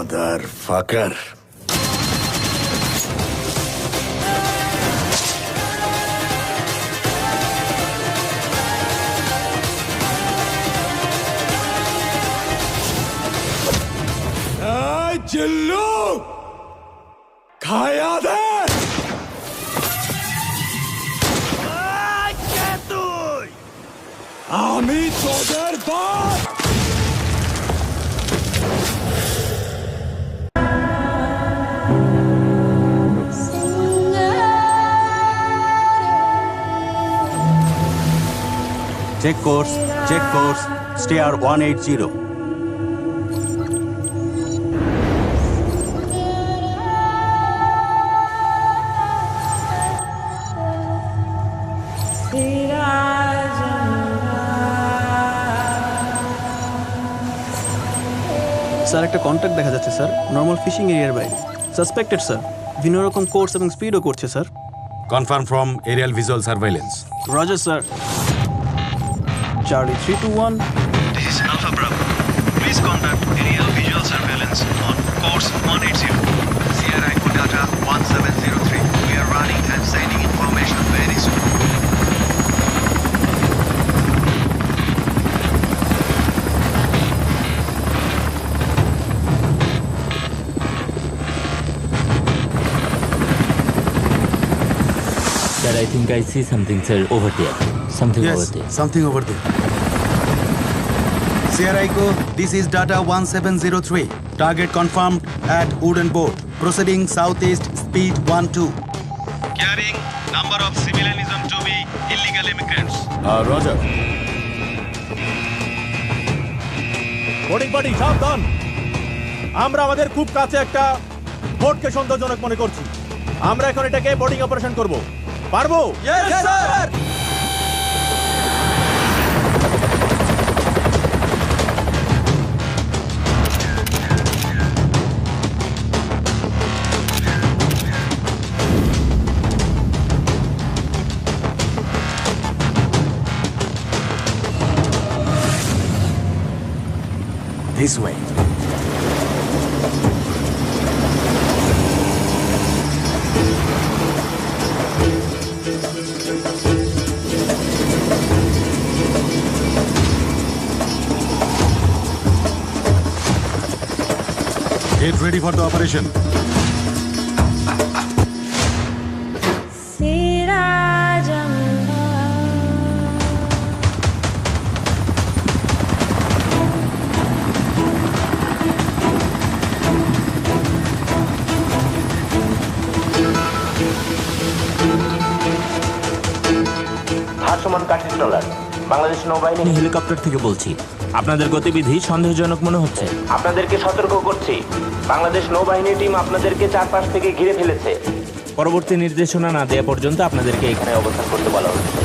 Mother ফাকার। জিল্লু খায়া দে। তুই আমি তোদের বাপ। Check course, steer 180। স্যার একটা কন্ট্যাক্ট দেখা যাচ্ছে স্যার, নর্মাল ফিশিং এরিয়ার বাইরে। সাসপেক্টেড স্যার, বিভিন্ন রকম কোর্স এবং স্পিডও করছে sir. Confirm from aerial visual surveillance. Roger sir. Charlie 321. This is Alpha Bravo. Please contact aerial visual surveillance on course 180. Sierra Echo data 1703. We are running and sending information very soon. Sir, I think I see something, sir, over there. Something over there. Something over there. Sierra Echo, this is data 1703. Target confirmed at wooden boat. Proceeding southeast, speed 12. Carrying number of civilianism to be illegal immigrants. Roger. Boarding party সাবধান, আমরা আমাদের খুব কাছে একটা বোটকে সন্দেহজনক মনে করছি। আমরা এখন এটাকে বোর্ডিং অপারেশন করব। পারবো? This way. Get ready for the operation. ভাসমান কাঠের ট্রলার, বাংলাদেশ নৌবাহিনী আমি হেলিকপ্টার থেকে বলছি। আপনাদের গতিবিধি সন্দেহজনক মনে হচ্ছে। আপনাদেরকে সতর্ক করছি, বাংলাদেশ নৌবাহিনী টিম আপনাদেরকে চারপাশ থেকে ঘিরে ফেলেছে। পরবর্তী নির্দেশনা না দেওয়া পর্যন্ত আপনাদেরকে এখানে অবস্থান করতে বলা হচ্ছে।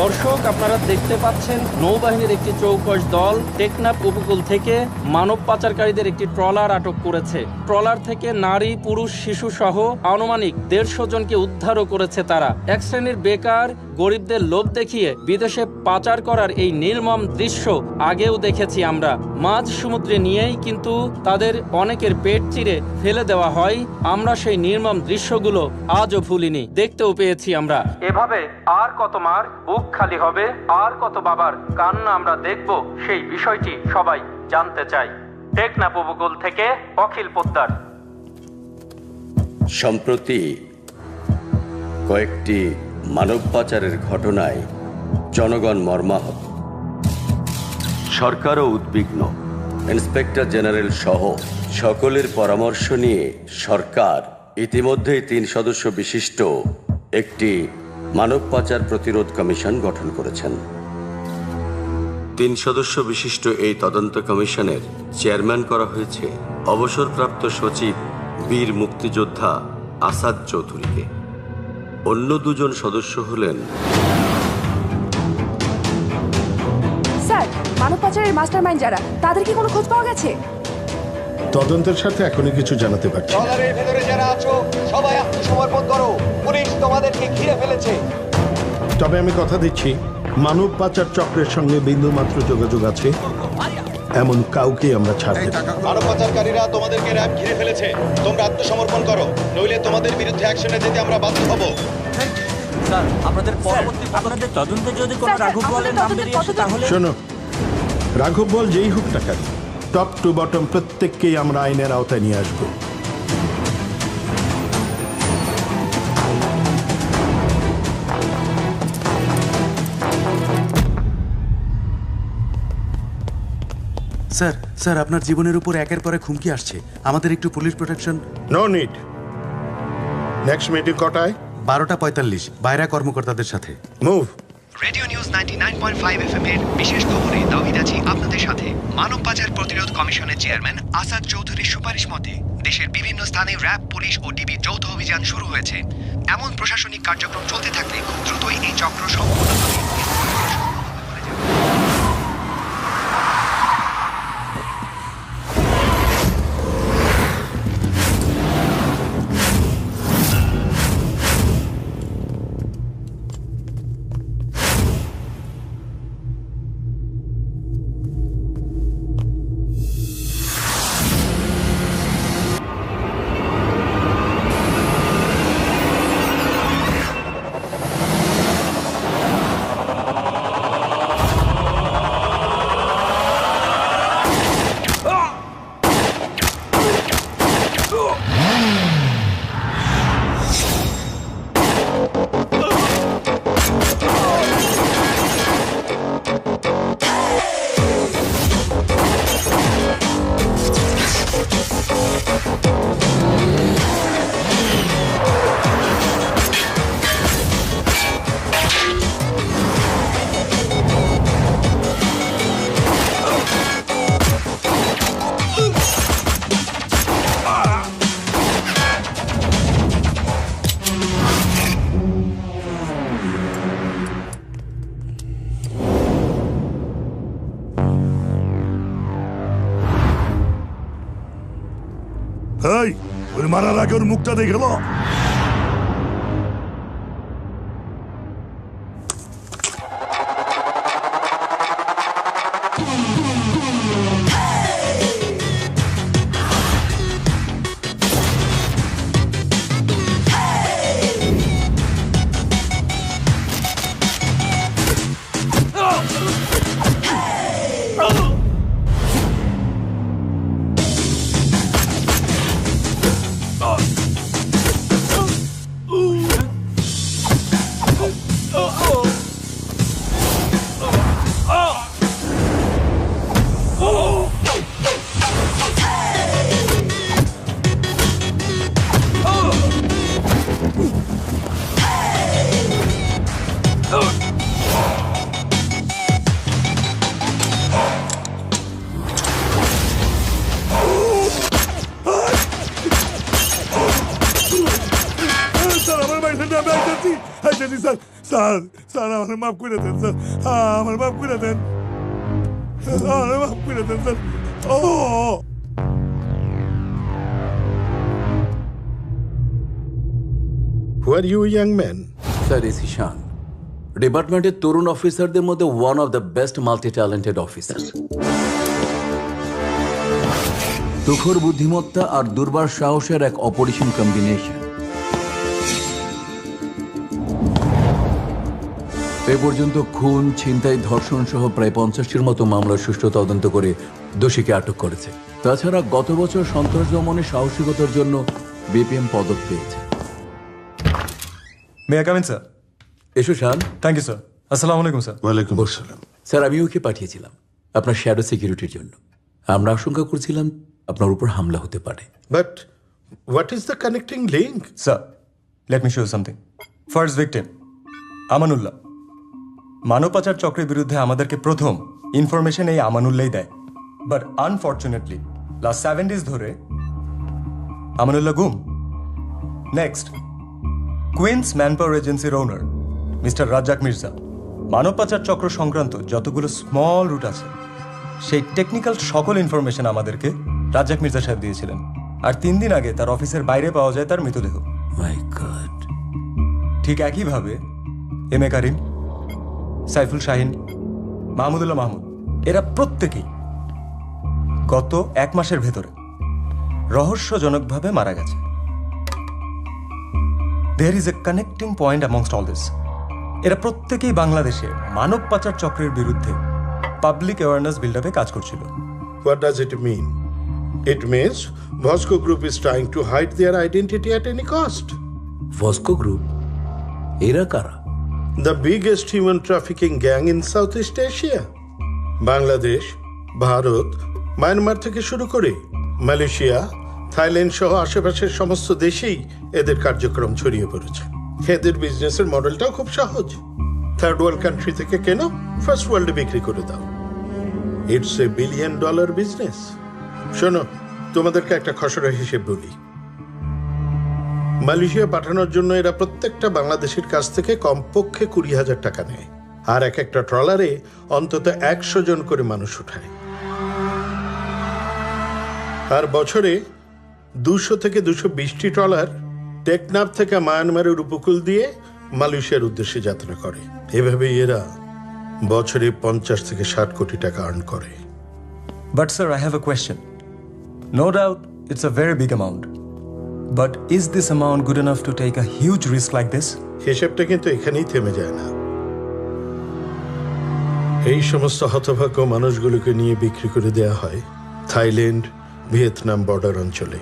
দর্শক, আপনারা দেখতে পাচ্ছেন নৌবাহিনীর একটি চৌকস দল টেকনাফ উপকূল থেকে মানব পাচারকারীদের একটি ট্রলার আটক করেছে। ট্রলার থেকে নারী, পুরুষ, শিশু সহ আনুমানিক 150 জনকে উদ্ধারও করেছে তারা। এক শ্রেণীর বেকার গরিবদের লোভ দেখিয়ে বিদেশে পাচার করার এই নির্মম দৃশ্য আগেও দেখেছি আমরা। মাঝ সমুদ্রে নিয়েই কিন্তু তাদের অনেকের পেট চিরে ফেলে দেওয়া হয়। আমরা সেই নির্মম দৃশ্যগুলো আজও ভুলিনি, দেখতেও পেয়েছি আমরা। এভাবে আর কত মার বুক খালি হবে, আর কত বাবার কান্না আমরা দেখব, সেই বিষয়টি সবাই জানতে চাই। টেকনাফ উপকূল থেকে অখিল পোদ্দার। সম্প্রতি কয়েকটি মানব পাচারের ঘটনায় জনগণ মর্মাহত, সরকারও উদ্বিগ্ন। ইন্সপেক্টর জেনারেল সহ সকলের পরামর্শ নিয়ে সরকার ইতিমধ্যেই 3 সদস্য বিশিষ্ট একটি মানব পাচার প্রতিরোধ কমিশন গঠন করেছেন। 3 সদস্য বিশিষ্ট এই তদন্ত কমিশনের চেয়ারম্যান করা হয়েছে অবসরপ্রাপ্ত সচিব বীর মুক্তিযোদ্ধা আসাদ চৌধুরীকে। অন্য 2 জন সদস্য হলেন স্যার, মানব পাচারের মাস্টারমাইন্ড যারা, তাদের কি কোনো খোঁজ পাওয়া গেছে? তদন্তের সাথে এখনই কিছু জানাতে পারছি না। ট্রলারের ভেতরে যারা আছো সবাই আত্মসমর্পণ করো, পুলিশ তোমাদেরকে ঘিরে ফেলেছে। তবে আমি কথা দিচ্ছি মানব পাচার চক্রের সঙ্গে বিন্দুমাত্র যোগাযোগ আছে এমন কাউকে আমরা ছাড়তে পারি না। মানব পাচারকারীরা তোমাদেরকে র্যাব ঘিরে ফেলেছে। তোমরা আত্মসমর্পণ করো, নইলে তোমাদের বিরুদ্ধে অ্যাকশনে যেতে আমরা বাধ্য হব। স্যার আপনাদের তদন্তে যদি কোনো রাঘব বলের নাম বেরিয়ে আসে তাহলে শোনো, রাঘব বল যেই হোক না কেন, টপ টু বটম প্রত্যেককেই আমরা আইনের আওতায় নিয়ে আসবো। স্যার স্যার আপনার জীবনের উপর একের পর এক হুমকি আসছে, আমাদের একটু police protection. No need. Next meeting কটায়? 12:45 বাইরা কর্মকর্তাদের সাথে। মুভ। রেডিও নিউজ 99.5 FM এর বিশেষ খবরে তাওহিদ আছি আপনাদের সাথে। মানব পাচার প্রতিরোধ কমিশনের চেয়ারম্যান আসাদ চৌধুরীর সুপারিশ মতে দেশের বিভিন্ন স্থানে র্যাব, পুলিশ ও ডিবি যৌথ অভিযান শুরু হয়েছে। এমন প্রশাসনিক কার্যক্রম চলতে থাকলে খুব দ্রুতই এই চক্র সম্পূর্ণভাবে নির্মূল করা সম্ভব বলে জানান। এই ওর মারার আগে ওর মুখটা দেখে লো। স্যার স্যার আমার মাফ করে দেন স্যার, আমার মাফ করে দেন, আমার মাফ করে দেন স্যার। ও Who are you, young man? Sir AC Shan, ডিপার্টমেন্টের তরুণ অফিসারদের মধ্যে one of the best multi talented officer. তুখর বুদ্ধিমত্তা আর দুর্বার সাহসের এক অপরিসীম কম্বিনেশন। এ পর্যন্ত খুন, ছিনতাই, ধর্ষণ সহ প্রায় 50টির মতো মামলার সুষ্ঠু তদন্ত করে দোষীকে আটক করেছে। তাছাড়া গত বছর সন্ত্রাস দমনে সাহসিকতার জন্য বিপিএম পদক পেয়েছে। May I come in sir? এসো শান। Thank you sir. আসসালামু আলাইকুম স্যার। ওয়ালাইকুম আসসালাম। স্যার আমি ওকে পাঠিয়েছিলাম আপনার শ্যাডো সিকিউরিটির জন্য। আমরা আশঙ্কা করছিলাম আপনার উপর হামলা হতে পারে। But what is the connecting link? Sir let me show you something. First victim Amanullah. মানব পাচার চক্রের বিরুদ্ধে আমাদেরকে প্রথম ইনফরমেশন এই আমানুল্লাহই দেয়। বাট আনফর্চুনেটলি লাস্ট 7 days ধরে আমানুল্লাহ গুম। নেক্সট, কুইন্স ম্যানপাওয়ার এজেন্সির ওনার মিস্টার রাজ্জাক মির্জা। মানব পাচার চক্র সংক্রান্ত যতগুলো স্মল রুট আছে সেই টেকনিক্যাল সকল ইনফরমেশন আমাদেরকে রাজ্জাক মির্জা সাহেব দিয়েছিলেন। আর 3 দিন আগে তার অফিসের বাইরে পাওয়া যায় তার মৃতদেহ। My god. ঠিক একইভাবে এম এ কারিম, সাইফুল শাহিন, মাহমুদুল্লাহ মাহমুদ, এরা প্রত্যেকেই গত 1 মাসের ভেতরে রহস্যজনকভাবে মারা গেছে। There is a connecting point amongst all this. এরা প্রত্যেকেই বাংলাদেশে মানব পাচার চক্রের বিরুদ্ধে পাবলিক অ্যাওয়ারনেস বিল্ড আপে কাজ করছিল। What does it mean? It means Vasco Group is trying to hide their identity at any cost. Vasco Group? এরা কারা? The biggest human trafficking gang in Southeast Asia. Bangladesh, Bharat, Myanmar থেকে শুরু করে Malaysia, Thailand সহ আশেপাশের সমস্ত দেশেই এদের কার্যক্রম ছড়িয়ে পড়েছে। এদের বিজনেসের মডেলটাও খুব সহজ। থার্ড ওয়ার্ল্ড কান্ট্রি থেকে কেন, ফার্স্ট ওয়ার্ল্ডে বিক্রি করে দাও। It's a $1 billion business. শোনো, তোমাদেরকে একটা খসড়া হিসেব বলি। মালয়েশিয়া পাঠানোর জন্য এরা প্রত্যেকটা বাংলাদেশের কাছ থেকে কমপক্ষে 20,000 টাকা নেয়, আর এক একটা ট্রলারে অন্তত 100 জন করে মানুষ উঠায়। আর বছরে 200 থেকে 220টি ট্রলার টেকনাফ থেকে মায়ানমারের উপকূল দিয়ে মালয়েশিয়ার উদ্দেশ্যে যাত্রা করে। এভাবেই এরা বছরে 50 থেকে 60 কোটি টাকা আর্ন করে। But sir, I have a question. No doubt it's a very big amount. But is this amount good enough to take a huge risk like this? হিসেবটা কিন্তু এখানেই থেমে যায় না। এই সমস্ত হতভাগ্য মানুষগুলোকে নিয়ে বিক্রি করে দেয়া হয় থাইল্যান্ড, ভিয়েতনাম বর্ডার অঞ্চলে।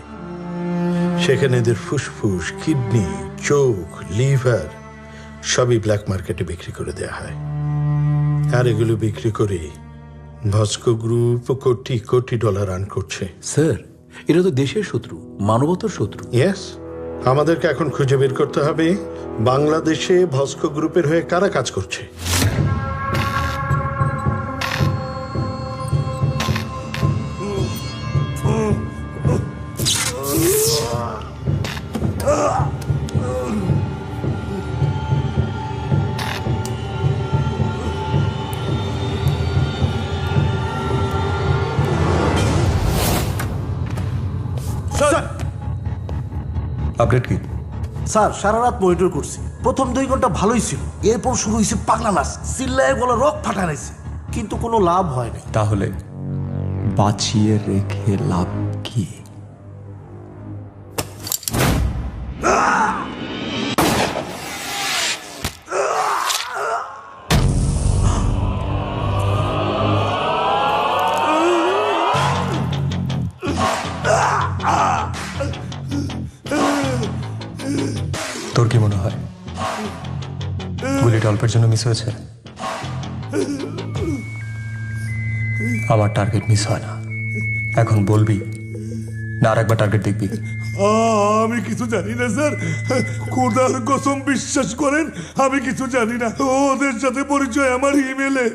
সেখানে এদের ফুসফুস, কিডনি, চোখ, লিভার সবই ব্ল্যাক মার্কেটে বিক্রি করে দেয়া হয়। আর এগুলো বিক্রি করে Vasco group crore crore dollar earn করছে। স্যার, এরা তো দেশের শত্রু, মানবতার শত্রু। ইয়েস, আমাদেরকে এখন খুঁজে বের করতে হবে বাংলাদেশে ভাস্কো গ্রুপের হয়ে কারা কাজ করছে। আপডেট কি? স্যার, সারা রাত মনিটর করছি। প্রথম 2 ঘন্টা ভালোই ছিল, এরপর শুরু হয়েছে পাগলা নাচ, চিল্লায় গলা রক ফাটাইছে, কিন্তু কোনো লাভ হয়নি। তাহলে বাঁচিয়ে রেখে লাভ কি? তোর কি মনে হয় গুলিটা অল্পের জন্য মিস হয়েছে? আমার টার্গেট মিস হয় না। এখন বলবি না আর একবার টার্গেট দেখবি? আমি কিছু জানি না স্যার, খোদার কসম বিশ্বাস করেন আমি কিছু জানি না। ওদের সাথে পরিচয় আমার ইমেলে।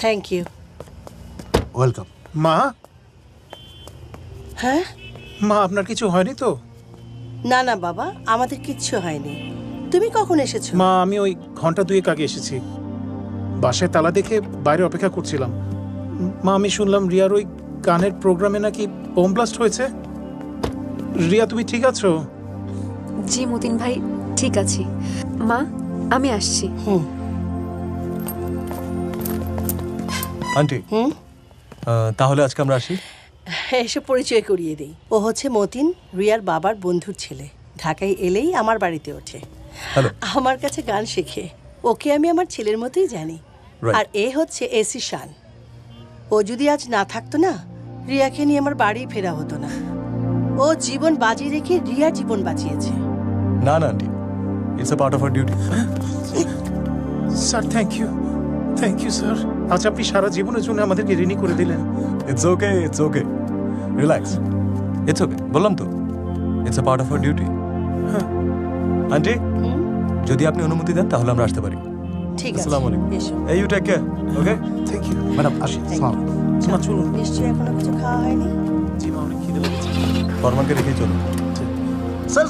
Thank you. ওয়েলকাম। মা, হ্যাঁ মা আপনার কিছু হয়নি তো? না না বাবা, আমাদের কিচ্ছু হয়নি। তুমি কখন এসেছো? মা, আমি ওই ঘন্টা 2 আগে এসেছি। বাসায় তালা দেখে বাইরে অপেক্ষা করছিলাম। মা, আমি শুনলাম রিয়ার ওই গানের প্রোগ্রামে নাকি বোম ব্লাস্ট হয়েছে। রিয়া, তুমি ঠিক আছো? জি মতিন ভাই, ঠিক আছি। মা, আমি আসছি। আন্টি, তাহলে আজকে আমরা আসি। এসে পরিচয় করিয়ে দিই। ও হচ্ছে মতিন, রিয়ার বাবার বন্ধুর ছেলে। ঢাকায় এলেই আমার বাড়িতে ওঠে, আমার কাছে গান শেখে। ওকে আমি আমার ছেলের মতোই জানি। আর এ হচ্ছে এসি শান। ও যদি আজ না থাকতো না, রিয়াকে নিয়ে আমার বাড়ি ফেরা হতো না। ও জীবন বাজি রেখে রিয়ার জীবন বাঁচিয়েছে। না না aunty, it's a part of our duty. Sir thank you sir. আজ আপনি সারা জীবনের জন্য আমাদেরকে ঋণী করে দিলেন। It's okay relax, it's okay, বললাম তো it's a part of our duty. Aunty, যদি আপনি অনুমতি দেন তাহলে আমরা আসতে পারি। ঠিক আছে, আসসালামু আলাইকুম। এসো। এই you take care. Okay, thank you madam আসি। চলুন। নিশ্চয়ই এখনো কিছু খাওয়া হয়নি। জি মা, অনেক খিদে লেগেছে। ফরমানকে রেখেই চলুন। স্যার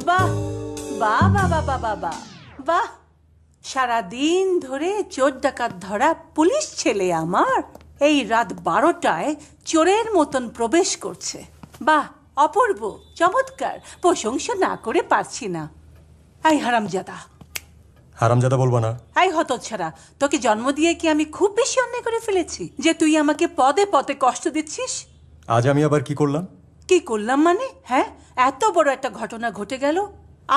বাহ বাহ বাহ বাহ বাহ বাহ বাহ বাহ, সারাদিন ধরে চোর ডাকাত ধরা পুলিশ ছেলে আমার এই রাত 12টায় চোরের মতন প্রবেশ করছে। বাহ, অপূর্ব, চমৎকার, প্রশংসা না করে পারছি না। এই হারামজাদা, হারামজাদা বলবো না। এই হতচ্ছাড়া, তোকে জন্ম দিয়ে কি আমি খুব বেশি অন্যায় করে ফেলেছি যে তুই আমাকে পদে পদে কষ্ট দিচ্ছিস? আজ আমি আবার কি করলাম? কি করলাম মানে? হ্যাঁ, এত বড় একটা ঘটনা ঘটে গেল,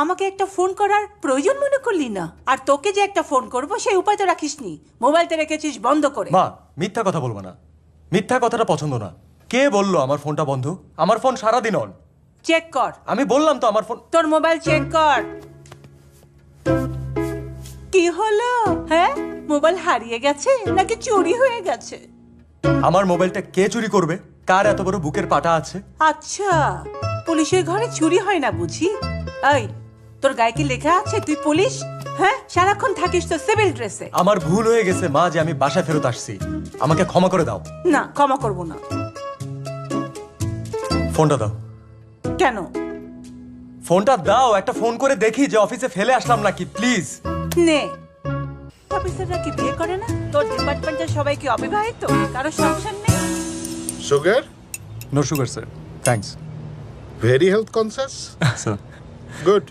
আমাকে একটা ফোন করার প্রয়োজন মনে করলি না। আর তোকে যে একটা ফোন করবো সেই উপায় তো রাখিসনি, মোবাইলটা রেখেছিস বন্ধ করে। মা, মিথ্যা কথা বলবো না। মিথ্যা কথাটা পছন্দ না। কে বললো আমার ফোনটা বন্ধ? আমার ফোন সারাদিন অন। চেক কর। আমি বললাম তো আমার ফোন। তোর মোবাইল চেক কর। কি হলো? হ্যাঁ, মোবাইল হারিয়ে গেছে নাকি চুরি হয়ে গেছে? আমার মোবাইলটা কে চুরি করবে? কার এত বড় বুকের পাটা আছে? আচ্ছা, পুলিশের ঘরে চুরি হয় না বুঝি? এই, তোর গায়ে কি লেখা আছে তুই পুলিশ? হ্যাঁ, সারাক্ষণ থাকিস তো সিভিল ড্রেসে। আমার ভুল হয়ে গেছে মা, যে আমি বাসায় ফেরত আসছি। আমাকে ক্ষমা করে দাও। না, ক্ষমা করব না। ফোনটা দাও। কেন? ফোনটা দাও, একটা ফোন করে দেখি যে অফিসে ফেলে আসলাম নাকি, প্লিজ। নে। অফিসাররা কি বিয়ে করে না? তোর ডিপার্টমেন্টের সবাই কি অবিবাহিত? কারো সংসার নেই? Sugar? No sugar sir, thanks. Very health conscious sir. Good.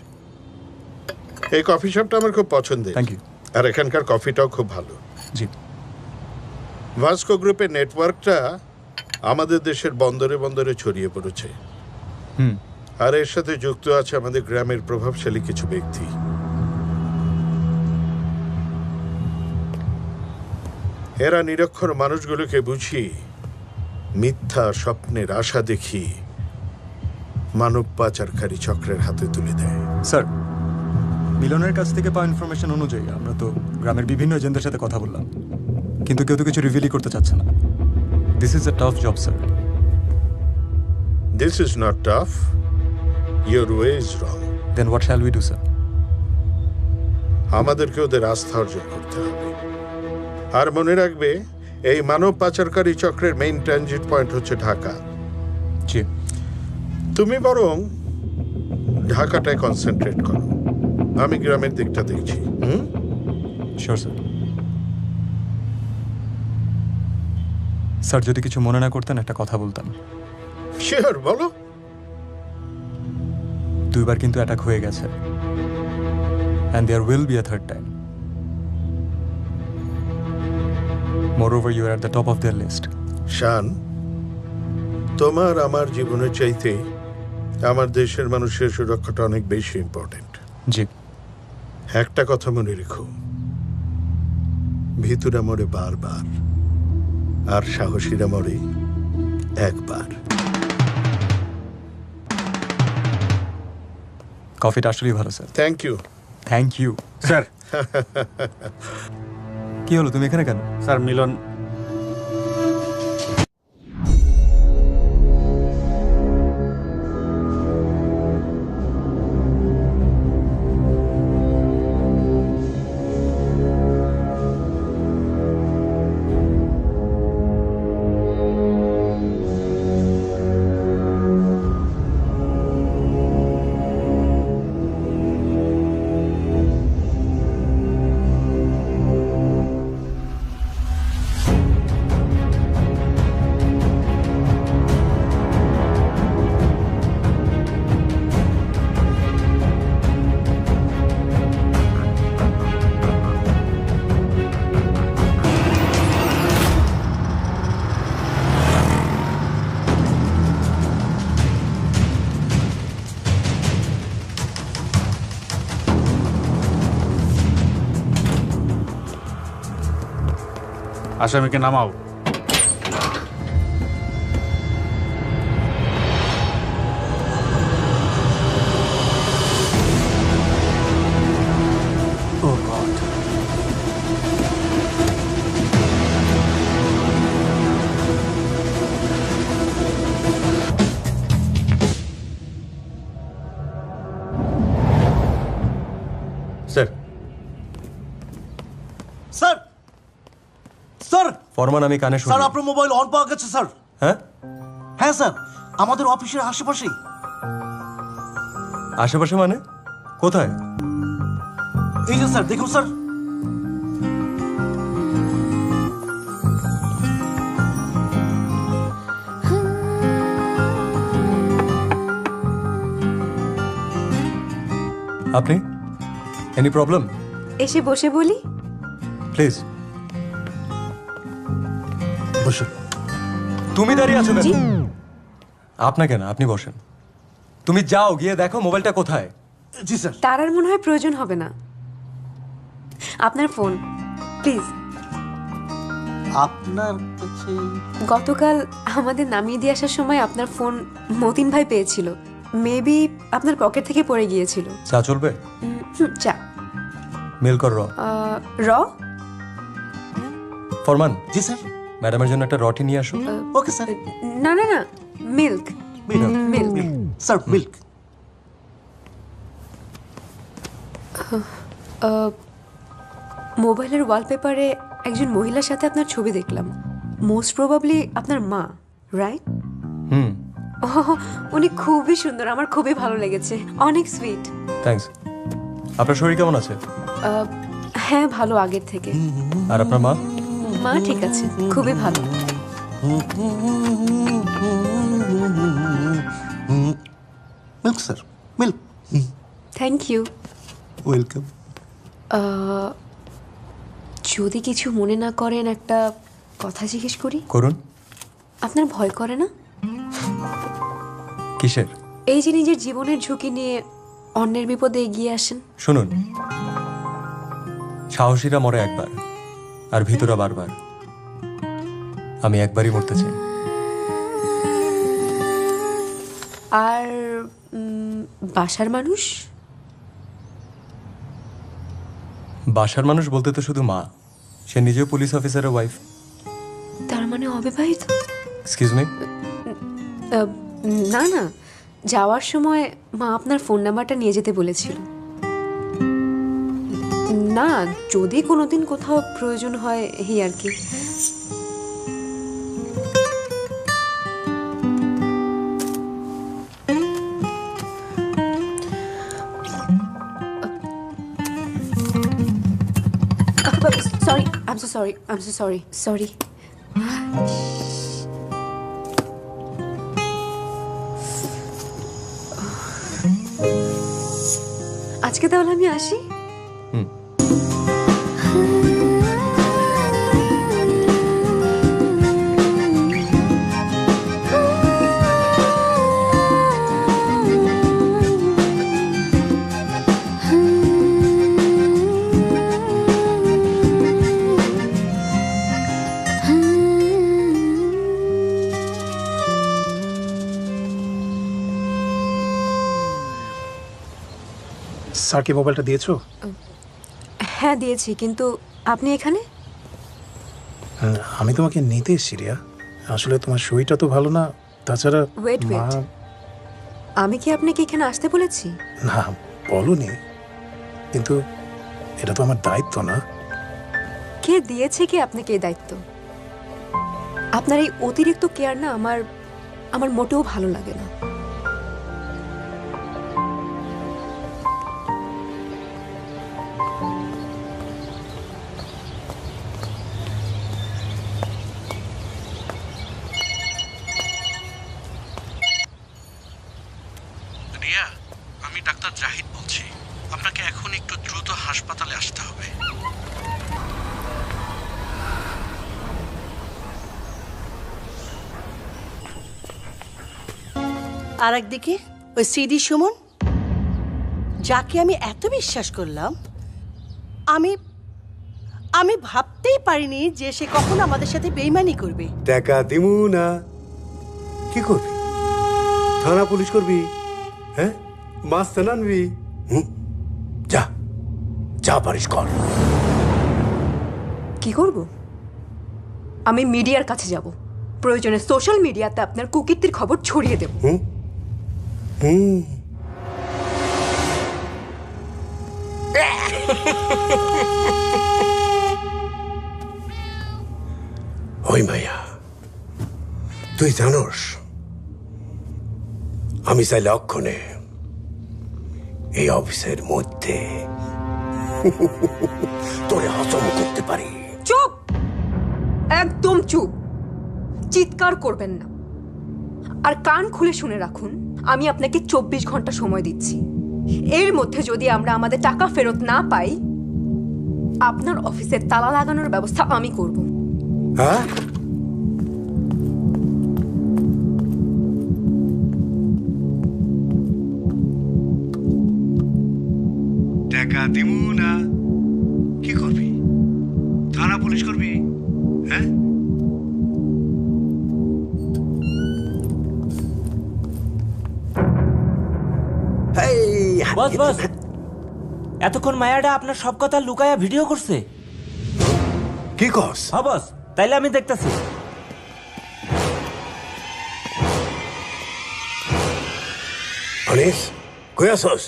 এই কফি শপটা আমার খুব পছন্দের। Thank you. আর এখানকার কফিটাও খুব ভালো। জি। ভাস্কো গ্রুপের নেটওয়ার্কটা আমাদের দেশের বন্দরে বন্দরে ছড়িয়ে পড়েছে। আর এর সাথে যুক্ত আছে আমাদের গ্রামের প্রভাবশালী কিছু ব্যক্তি। এরা নিরক্ষর মানুষগুলোকে বুঝিয়ে মিথ্যা স্বপ্নের আশা দেখি মানব পাচারকারী চক্রের হাতে তুলে দেয়। স্যার, মিলনের কাছ থেকে পাওয়া ইনফরমেশন অনুযায়ী আমরা তো গ্রামের বিভিন্ন এজেন্টদের সাথে কথা বললাম, কিন্তু কেউ তো কিছু রিভিলই করতে চাচ্ছে না। This is a tough job sir. This is not tough, your way is wrong. Then what shall we do sir? আমাদেরকে ওদের আস্থা অর্জন করতে হবে। আর মনে রাখবে, এই মানব পাচারকারী চক্রের মেইন ট্রানজিট পয়েন্ট হচ্ছে ঢাকা। জি। তুমি বরং ঢাকাটায় কনসেন্ট্রেট করো, আমি গ্রামের দিকটা দেখছি। Sure sir. স্যার, যদি কিছু মনে না করতেন একটা কথা বলতাম। শিওর, বলো। 2 বার কিন্তু অ্যাটাক হয়ে গেছে, and there will be a third time. Moreover, you are at the top of their list. শান, তোমার আমার জীবনের চাইতে আমার দেশের মানুষের সুরক্ষাটা অনেক বেশি ইম্পর্টেন্ট। জি। একটা কথা মনে রেখো, ভিতুরা মরে বারবার, আর সাহসীরা মরে একবার। কফিটা আসলেই ভালো sir. Thank you. Thank you sir. কি হলো, তুমি এখানে কেন? স্যার, মিলন আসামিকে নামাও। Oh God. Sir sir sir ফরমান, আমি কানে শুনি। স্যার আপনার মোবাইল অন পাওয়া গেছে স্যার। হ্যাঁ হ্যাঁ স্যার, আমাদের অফিসের আশেপাশেই। আশেপাশে মানে কোথায়? এই যে স্যার, দেখুন স্যার। আপনি এনি প্রবলেম? এসে বসে বলি। প্লিজ বসুন। তুমি দাঁড়িয়ে আছো কেন? আপনাকে না, আপনি বসেন। তুমি যাও, গিয়ে দেখো মোবাইলটা কোথায়। জি স্যার। তার আর মনে হয় প্রয়োজন হবে না। আপনার ফোন প্লিজ। আপনার কাছে গতকাল আমাদের নামিয়ে দিয়ে আসার সময় আপনার ফোন মতিন ভাই পেয়েছিল। মেবি আপনার পকেট থেকে পড়ে গিয়েছিল। চা চলবে? চা। মেল কর র। র? ফরমান। জি স্যার। ম্যাডামের জন্য একটা রটি নিয়ে আসো। Okay sir. না না না, মিল্ক। Milk sir, milk. মোবাইলের ওয়ালপেপারে একজন মহিলার সাথে আপনার ছবি দেখলাম। মোস্ট প্রবাবলি আপনার মা, রাইট? হুম। উনি খুবই সুন্দর, আমার খুবই ভালো লেগেছে, অনেক সুইট। থ্যাঙ্কস। আপনার শরীর কেমন আছে? হ্যাঁ, ভালো, আগের থেকে। আর আপনার মা? মা ঠিক আছে, খুবই ভালো। Milk sir, milk. Thank you. Welcome. যদি কিছু মনে না করেন একটা কথা জিজ্ঞেস করি? করুন। আপনার ভয় করে না? কিসের? এই যে নিজের জীবনের ঝুঁকি নিয়ে অন্যের বিপদে এগিয়ে আসেন। শুনুন, সাহসীরা মরে একবার, আর ভিতরা বারবার। আমি একবারই মরতে চাই। আর বাসার মানুষ? বাসার মানুষ বলতে তো শুধু মা। সে নিজেও পুলিশ অফিসারের ওয়াইফ। তার মানে অবিবাহিত? Excuse me? না না, যাওয়ার সময় মা আপনার ফোন নাম্বারটা নিয়ে যেতে বলেছিল। না, যদি কোনোদিন কোথাও প্রয়োজন হয় এই আর কি। Sorry, I'm so sorry. I'm so sorry. Sorry. আজকে তাহলে আমি আসি। স্যারকে মোবাইলটা দিয়েছো? হ্যাঁ দিয়েছি, কিন্তু আপনি এখানে? আমি তোমাকে নিতে এসেছি রিয়া। আসলে তোমার শরীরটা তো ভালো না, তাছাড়া ওয়েট ওয়েট, আমি কি আপনাকে এখানে আসতে বলেছি? না বলোনি, কিন্তু এটা তো আমার দায়িত্ব না? কে দিয়েছে কি আপনাকে এই দায়িত্ব? আপনার এই অতিরিক্ত কেয়ার না আমার মোটেও ভালো লাগে না। রিয়া, আমি ডাক্তার জাহিদ বলছি। আপনাকে এখন একটু দ্রুত হাসপাতালে আসতে হবে। আর একদিকে ওই সিডি সুমন, যাকে আমি এত বিশ্বাস করলাম, আমি ভাবতেই পারিনি যে সে কখনো আমাদের সাথে বেইমানি করবে। টাকা দিমু না, কি করবি? থানা পুলিশ করবি? হ্যাঁ, মাছ আনবি? যা যা পারিস কর। কি করব? আমি মিডিয়ার কাছে যাব, প্রয়োজনে সোশ্যাল মিডিয়াতে আপনার কুকীর্তির খবর ছড়িয়ে দেব। ওই মাইয়া, তুই জানোস আমি চাইলে অক্ষণে এই অফিসের মধ্যে তোরে হজম করতে পারি। চুপ, একদম চুপ, চিৎকার করবেন না। আর কান খুলে শুনে রাখুন, আমি আপনাকে 24 ঘন্টা সময় দিচ্ছি। এর মধ্যে যদি আমরা আমাদের টাকা ফেরত না পাই, আপনার অফিসে তালা লাগানোর ব্যবস্থা আমি করব। হ্যাঁ, টাকা দিমু না, কি করবি? থানা পুলিশ করবি? হ্যাঁ, বস বস, এতক্ষণ মায়াটা আপনার সব কথা লুকায়া ভিডিও করছে। কি কস? হ্যাঁ বস, তাইলে আমি দেখতেছি। অনিস, কই আসস?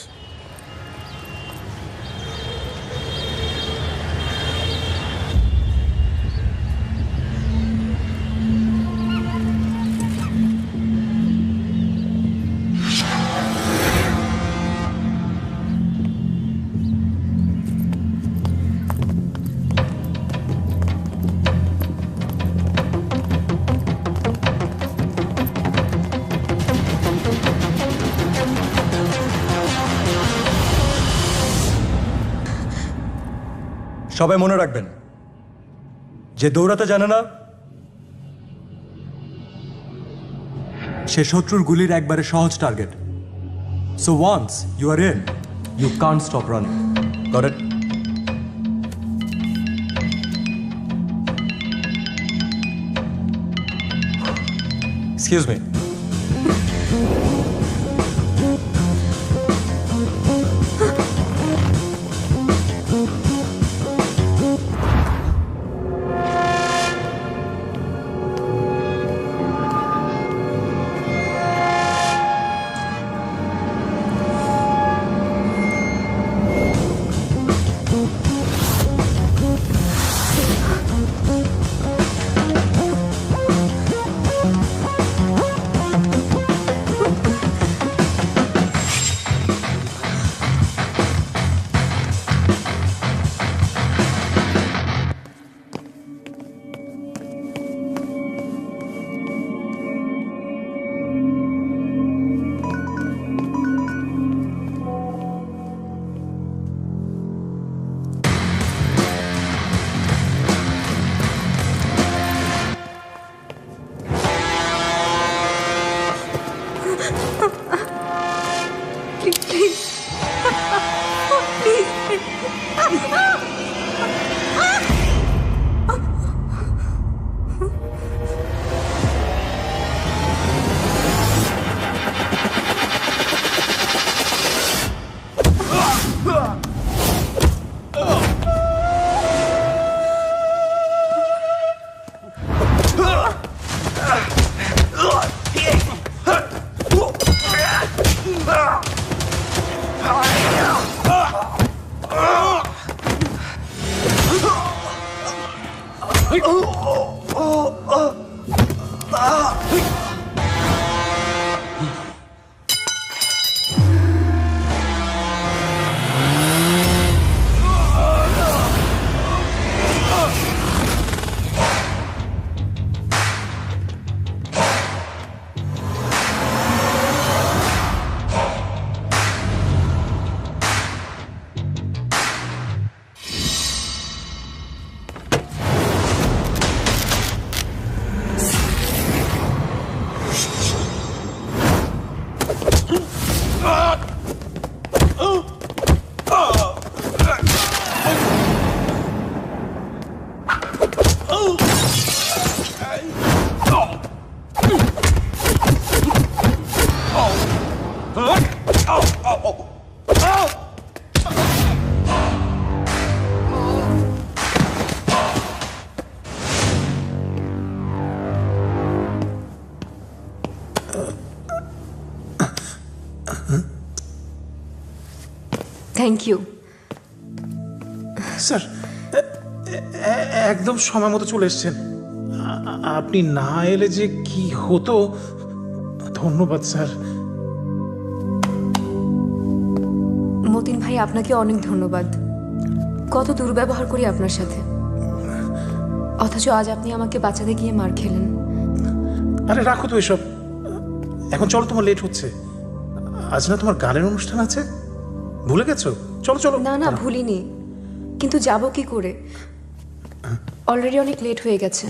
সবাই মনে রাখবেন, যে দৌড়াতে জানে না সে শত্রুর গুলির একবারে সহজ target. So once you are in, you can't stop running. Got it? Excuse me. Thank you sir একদম সময় মতো চলে এসছেন। আপনি না এলে যে কি হতো। ধন্যবাদ স্যার। মতিন ভাই, আপনাকে অনেক ধন্যবাদ। কত দুর্ব্যবহার করি আপনার সাথে, অথচ আজ আপনি আমাকে বাঁচাতে গিয়ে মার খেলেন। আরে রাখো তো এসব, এখন চলো, তোমার লেট হচ্ছে। আজ না তোমার গানের অনুষ্ঠান আছে, ভুলে গেছো? চলো চলো। না না, ভুলিনি, কিন্তু যাব কি করে? অলরেডি অনেক লেট হয়ে গেছে।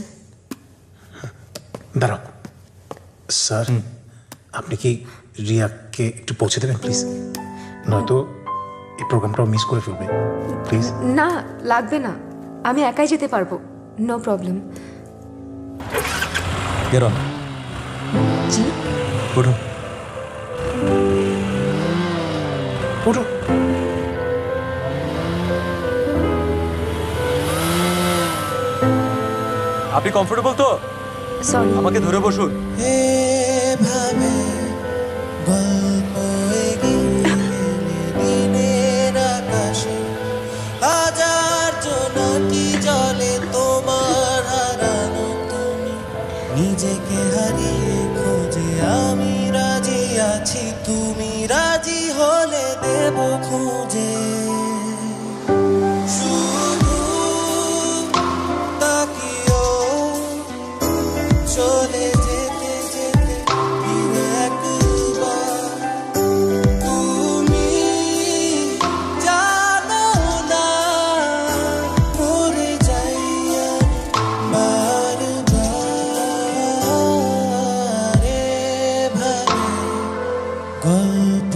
দাঁড়াও স্যার, আপনি কি রিয়াকে একটু পৌঁছে দেবেন প্লিজ? নয়তো এই প্রোগ্রামটাও মিস করে ফেলবে প্লিজ। না লাগবে না, আমি একাই যেতে পারবো, নো প্রবলেম। Get on. জি, ওঠো। ওঠো। আপনি কমফোর্টেবল তো? সরি, আমাকে ধরে বসুন। এভাবে গল্প এগিয়ে দিনের আকাশে হাজার জোনাকি জলে তোমার হারানো তুমি, নিজেকে হারিয়ে খোঁজে আমি রাজি আছি, তুমি রাজি হলে দেব খুঁজে। শুধু তাকিও চলে যেতে যেতে ফিরে একবার, তুমি জানো না মরে যাই আমি বারবার। এভাবে গল্প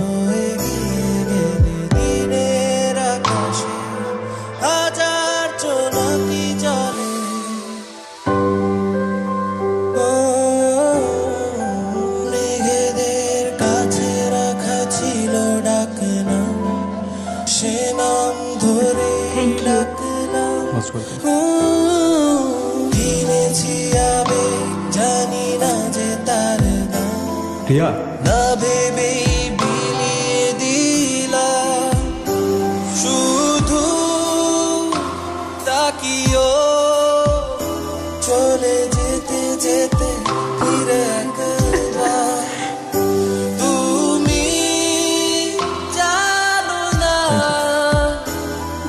এগিয়ে গেলে দিনের আকাশে হাজার জোনাকি জলে, মেঘেদের কাছে রাখা ছিল ডাকনাম, সে নাম ধরে ডাকলাম। কিনেছি আবেগ, জানি না যে তার দাম, রিয়া, না ভেবেই বিলিয়ে দিলাম। শুধু তাকিও চলে যেতে যেতে ফিরে একবার, তুমি জানো না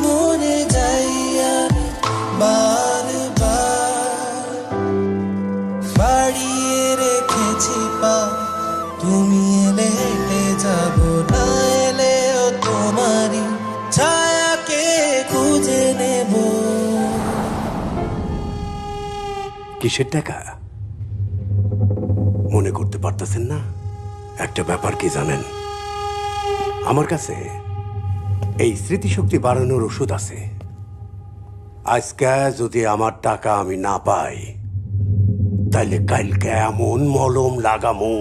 মরে যাই আমি বারবার। বাড়িয়ে রেখেছি পা, তুমি এলে হেঁটে যাব, না এলেও তোমারই ছায়াকে খুঁজে নেব। কিসের টাকা মনে করতে পারতেছেন না? একটা ব্যাপার কি জানেন, আমার কাছে এই স্মৃতিশক্তি বাড়ানোর ওষুধ আছে। আজকে যদি আমার টাকা আমি না পাই, তাইলে কালকে এমন মলম লাগামো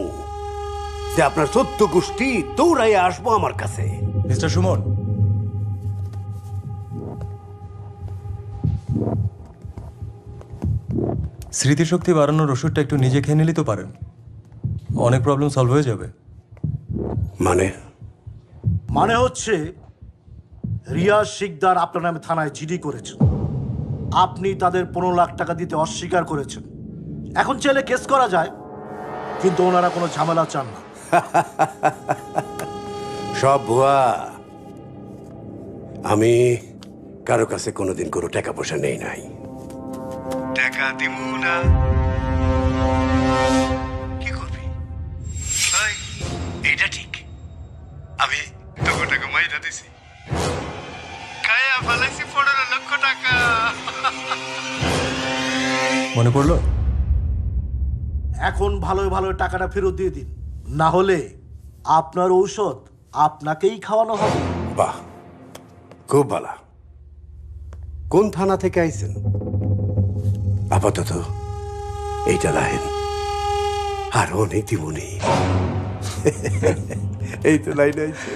যে আপনার সত্য গোষ্ঠী দৌড়াই আসবো আমার কাছে। মিস্টার সুমন, স্মৃতিশক্তি বাড়ানোর ওষুধটা একটু নিজে খেয়ে নিলেই তো পারেন, অনেক প্রবলেম সলভ হয়ে যাবে। মানে হচ্ছে রিয়াজ শিকদার আপনার নামে থানায় জিডি করেছেন, আপনি তাদের 15 লাখ টাকা দিতে অস্বীকার করেছেন। এখন চাইলে কেস করা যায়, কিন্তু ওনারা কোনো ঝামেলা চান না। সব ভুয়া। আমি কারো কাছে কোনোদিন কোনো টাকা পয়সা নেই নাই। টাকা দিব না, কি করবি? এইটা ঠিক, আমি তোকে টাকা মাইরা দিছি, খায়া ফেলাইছি 15 লক্ষ টাকা। মনে পড়লো? এখন ভালো ভালো টাকাটা ফেরত দিয়ে দিন, না হলে আপনার ঔষধ আপনাকেই খাওয়ানো হবে। বাহ, খুব ভালো। কোন থানা থেকে আইছেন? আপাতত এইটা রাহেন, আর অনেক দিবনি। এই তো লাইন আইছে।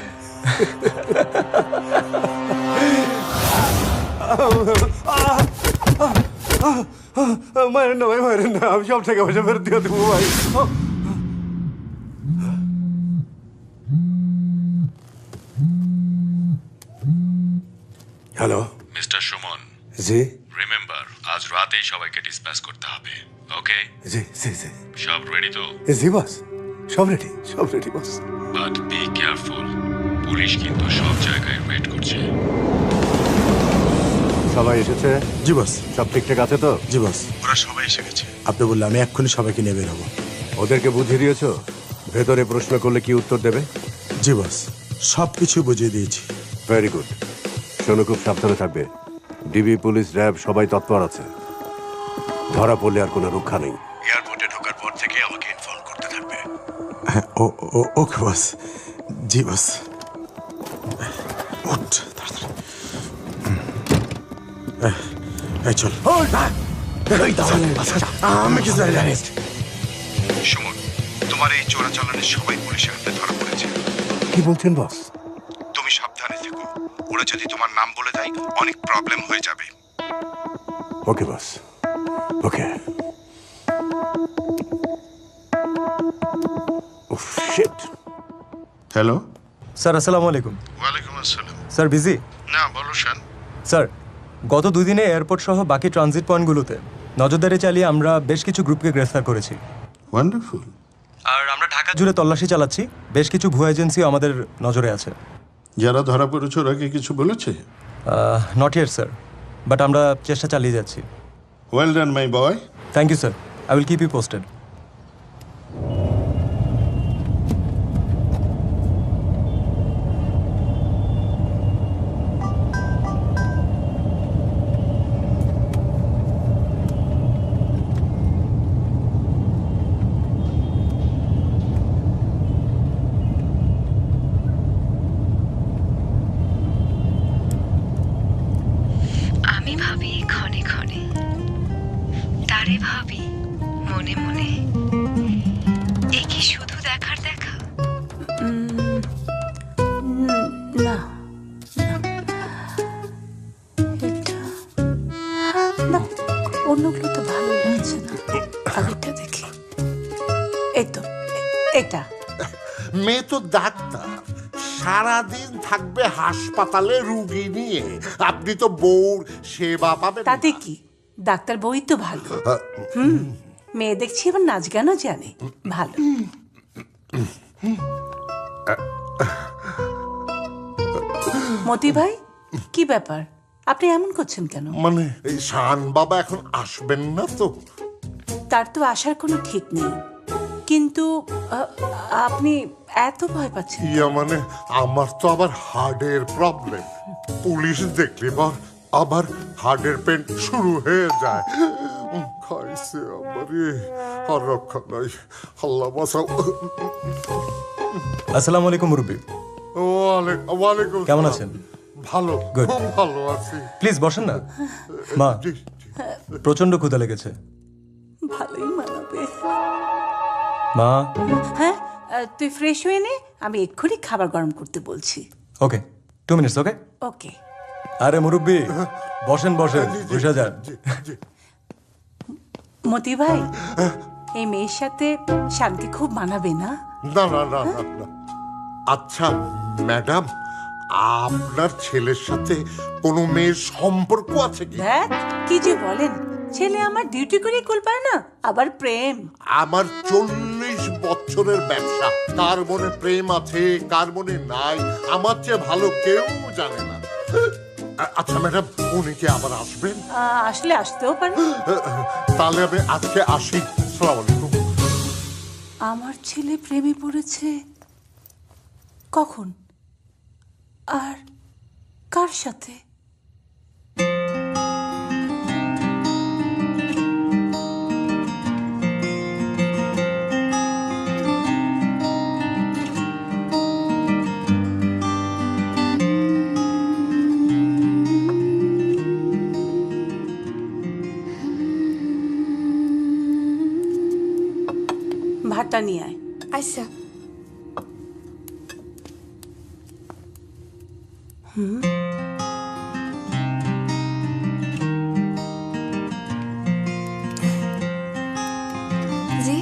মারেন না ভাই, মারেন না, আমি সব টাকা পয়সা ফেরত দিয়ে দেবো ভাই। হ্যালো মিস্টার সুমন, জি রিমেম্বার আজ রাতেই সবাইকে ডিসপ্যাচ করতে হবে। ওকে? জি জি জি সব রেডি তো? জি বস, সব ready boss. But be careful, police কিন্তু সব জায়গায় ওয়েট করছে। সবাই এসেছে? জি বস। সব ঠিকঠাক আছে তো? জি বস, ওরা সবাই এসে গেছে। আপনি বললে আমি এক্ষুনি সবাইকে নিয়ে বের হবো। ওদেরকে বুঝিয়ে দিয়েছো ভেতরে প্রশ্ন করলে কি উত্তর দেবে? জি বস, সব কিছু বুঝিয়ে দিয়েছি। Very good. শোনো, খুব সাবধানে থাকবে। ডিবি, পুলিশ, র্যাব সবাই তৎপর আছে। ধরা পড়লে আর কোনো রক্ষা নেই। এয়ারপোর্টে ঢোকার পর থেকে আমাকে ইনফর্ম করতে থাকবে। হ্যাঁ, ওকে বস। জি বস। উঠ তাড়াতাড়ি। এই চল। আমি কি জানি? সুমন, তোমার এই চোরাচালানের সবাই পুলিশের হাতে ধরা পড়েছে। কি বলছেন বস? তুমি সাবধানে থেকো। ওরা যদি তোমার নাম বলে দেয় অনেক প্রবলেম হয়ে যাবে। ওকে বস, ওকে। হ্যালো স্যার, আসসালামু আলাইকুম। ওয়ালাইকুম আসসালাম। Sir busy? না, বলো শান। স্যার, গত 2 দিনে এয়ারপোর্ট সহ বাকি ট্রানজিট পয়েন্টগুলোতে নজরদারি চালিয়ে আমরা বেশ কিছু গ্রুপকে গ্রেফতার করেছি। ওয়ান্ডারফুল। আর আমরা ঢাকা জুড়ে তল্লাশি চালাচ্ছি। বেশ কিছু ভুয়া এজেন্সিও আমাদের নজরে আছে। যারা ধরা পড়েছে ওরা কি কিছু বলেছে? নট ইয়েট স্যার, বাট আমরা চেষ্টা চালিয়ে যাচ্ছি। Well done my boy. Thank you sir, I will keep you posted. আমি ভাবি ক্ষণে ক্ষণে, তারে ভাবি মনে মনে, এ কি শুধু দেখার দেখা? না, না, অন্যগুলো তো ভালো লাগছে না। আগেরটা দেখি। এই তো, এটা। মেয়ে তো ডাক্তার, সারাদিন থাকবে হাসপাতালে রুগী নিয়ে। আপনি তো বউর সেবা পাবেন। তাতে কি, ডাক্তার বই তো ভালো। মেয়ে দেখছি এবার নাচ গানও জানে। ভালো। মতি ভাই, কি ব্যাপার? আপনি এমন করছেন কেন? মানে এই শান বাবা এখন আসবেন না তো? তার তো আসার কোনো ঠিক নেই, কিন্তু আপনি এত ভয় পাচ্ছেন? মানে আমার তো আবার হার্টের প্রবলেম। পুলিশ দেখলে আবার হার্টের পেন শুরু হয়ে যায়। খাইছে আমারে, আর রক্ষা নাই। আল্লাহ বাঁচাও। আসসালামু আলাইকুম মুরব্বি। ওয়ালাইকুম। কেমন আছেন? ভালো, Good. খুব ভালো আছি। প্লিজ বসেন না। মা, প্রচন্ড ক্ষুধা লেগেছে। ভালোই মানাবে। মা। হ্যাঁ, তুই ফ্রেশ হয়ে নে, আমি এক্ষুনি খাবার গরম করতে বলছি। ওকে, 2 মিনিটস। ওকে ওকে। আরে মুরব্বি, বসেন বসেন, বসে যান। মতি ভাই, এই মেয়ের সাথে শানকে খুব মানাবে না? না না না না না। আচ্ছা ম্যাডাম, আপনার ছেলের সাথে কোনো মেয়ের সম্পর্ক আছে কি? দেখ কি যে বলেন, ছেলে আমার ডিউটি করে কুল পায় না, আবার প্রেম। আমার 40 বছরের ব্যবসা। কার মনে প্রেম আছে, কার মনে নাই, আমার চেয়ে ভালো কেউ জানে না। আচ্ছা ম্যাডাম, উনি কি আবার আসবেন? আসলে আসতেও পারে। তাহলে আমি আজকে আসি। আসসালামু আলাইকুম। আমার ছেলে প্রেমে পড়েছে কখন আর কার সাথে? ভাতটা নিয়ে আয়। আচ্ছা। জি।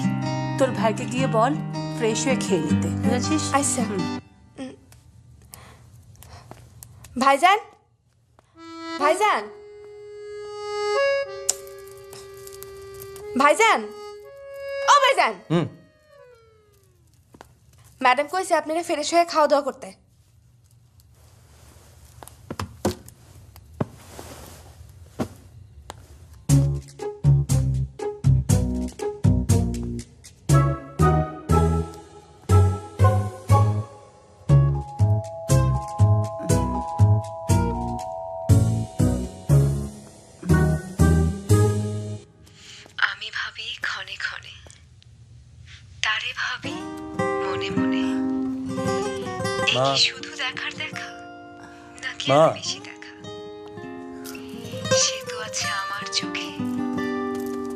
তোর ভাইকে গিয়ে বল ফ্রেশ হয়ে খেয়ে নিতে, বুঝেছিস? আচ্ছা। ভাইজান, ভাইজান ভাইজান ও ভাইজান ম্যাডাম কইছে আপনারা ফ্রেশ হয়ে খাওয়া দাওয়া করতে। আমি ভাবি ক্ষণে ক্ষণে, তারে ভাবি মনে মনে। এ কি শুধু দেখার দেখা নাকি আরো বেশি দেখা? সে তো আছে আমার চোখে,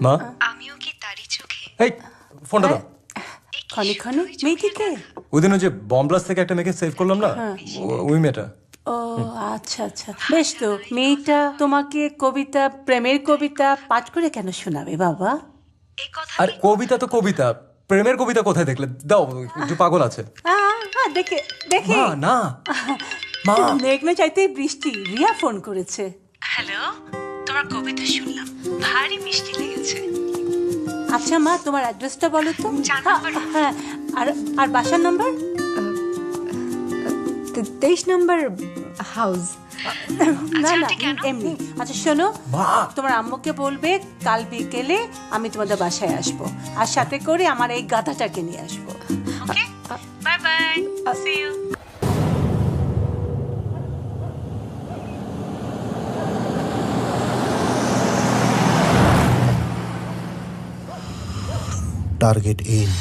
মা আমিও কি তারই চোখে? এই ফোনটা দাও। ক্ষণে ক্ষণে মেয়েটিকে ওই দিন ওই যে বম ব্লাস্ট থেকে একটা মেয়েকে সেভ করলাম না, ওই মেয়েটা। ও আচ্ছা আচ্ছা, বেশ তো। মেয়েটা তোমাকে কবিতা, প্রেমের কবিতা পাঠ করে কেন শোনাবে বাবা? আর কবিতা তো কবিতা, প্রেমের কবিতা কোথায় দেখলে? দাও, একটু পাগল আছে। দেখে দেখে না মা, মেঘনা চাইতেই বৃষ্টি। রিয়া ফোন করেছে। হ্যালো, তোমার কবিতা শুনলাম, ভারী মিষ্টি লেগেছে। আচ্ছা মা, তোমার অ্যাড্রেসটা বলো তো। হ্যাঁ, আর বাসার নাম্বার? 23 নম্বর হাউস। না না, এমনি। আচ্ছা শোনো, তোমার আম্মুকে বলবে কাল বিকেলে আমি তোমাদের বাসায় আসবো, আর সাথে করে আমার এই গাধাটাকে নিয়ে আসবো। Okay, bye bye, see you. Target in.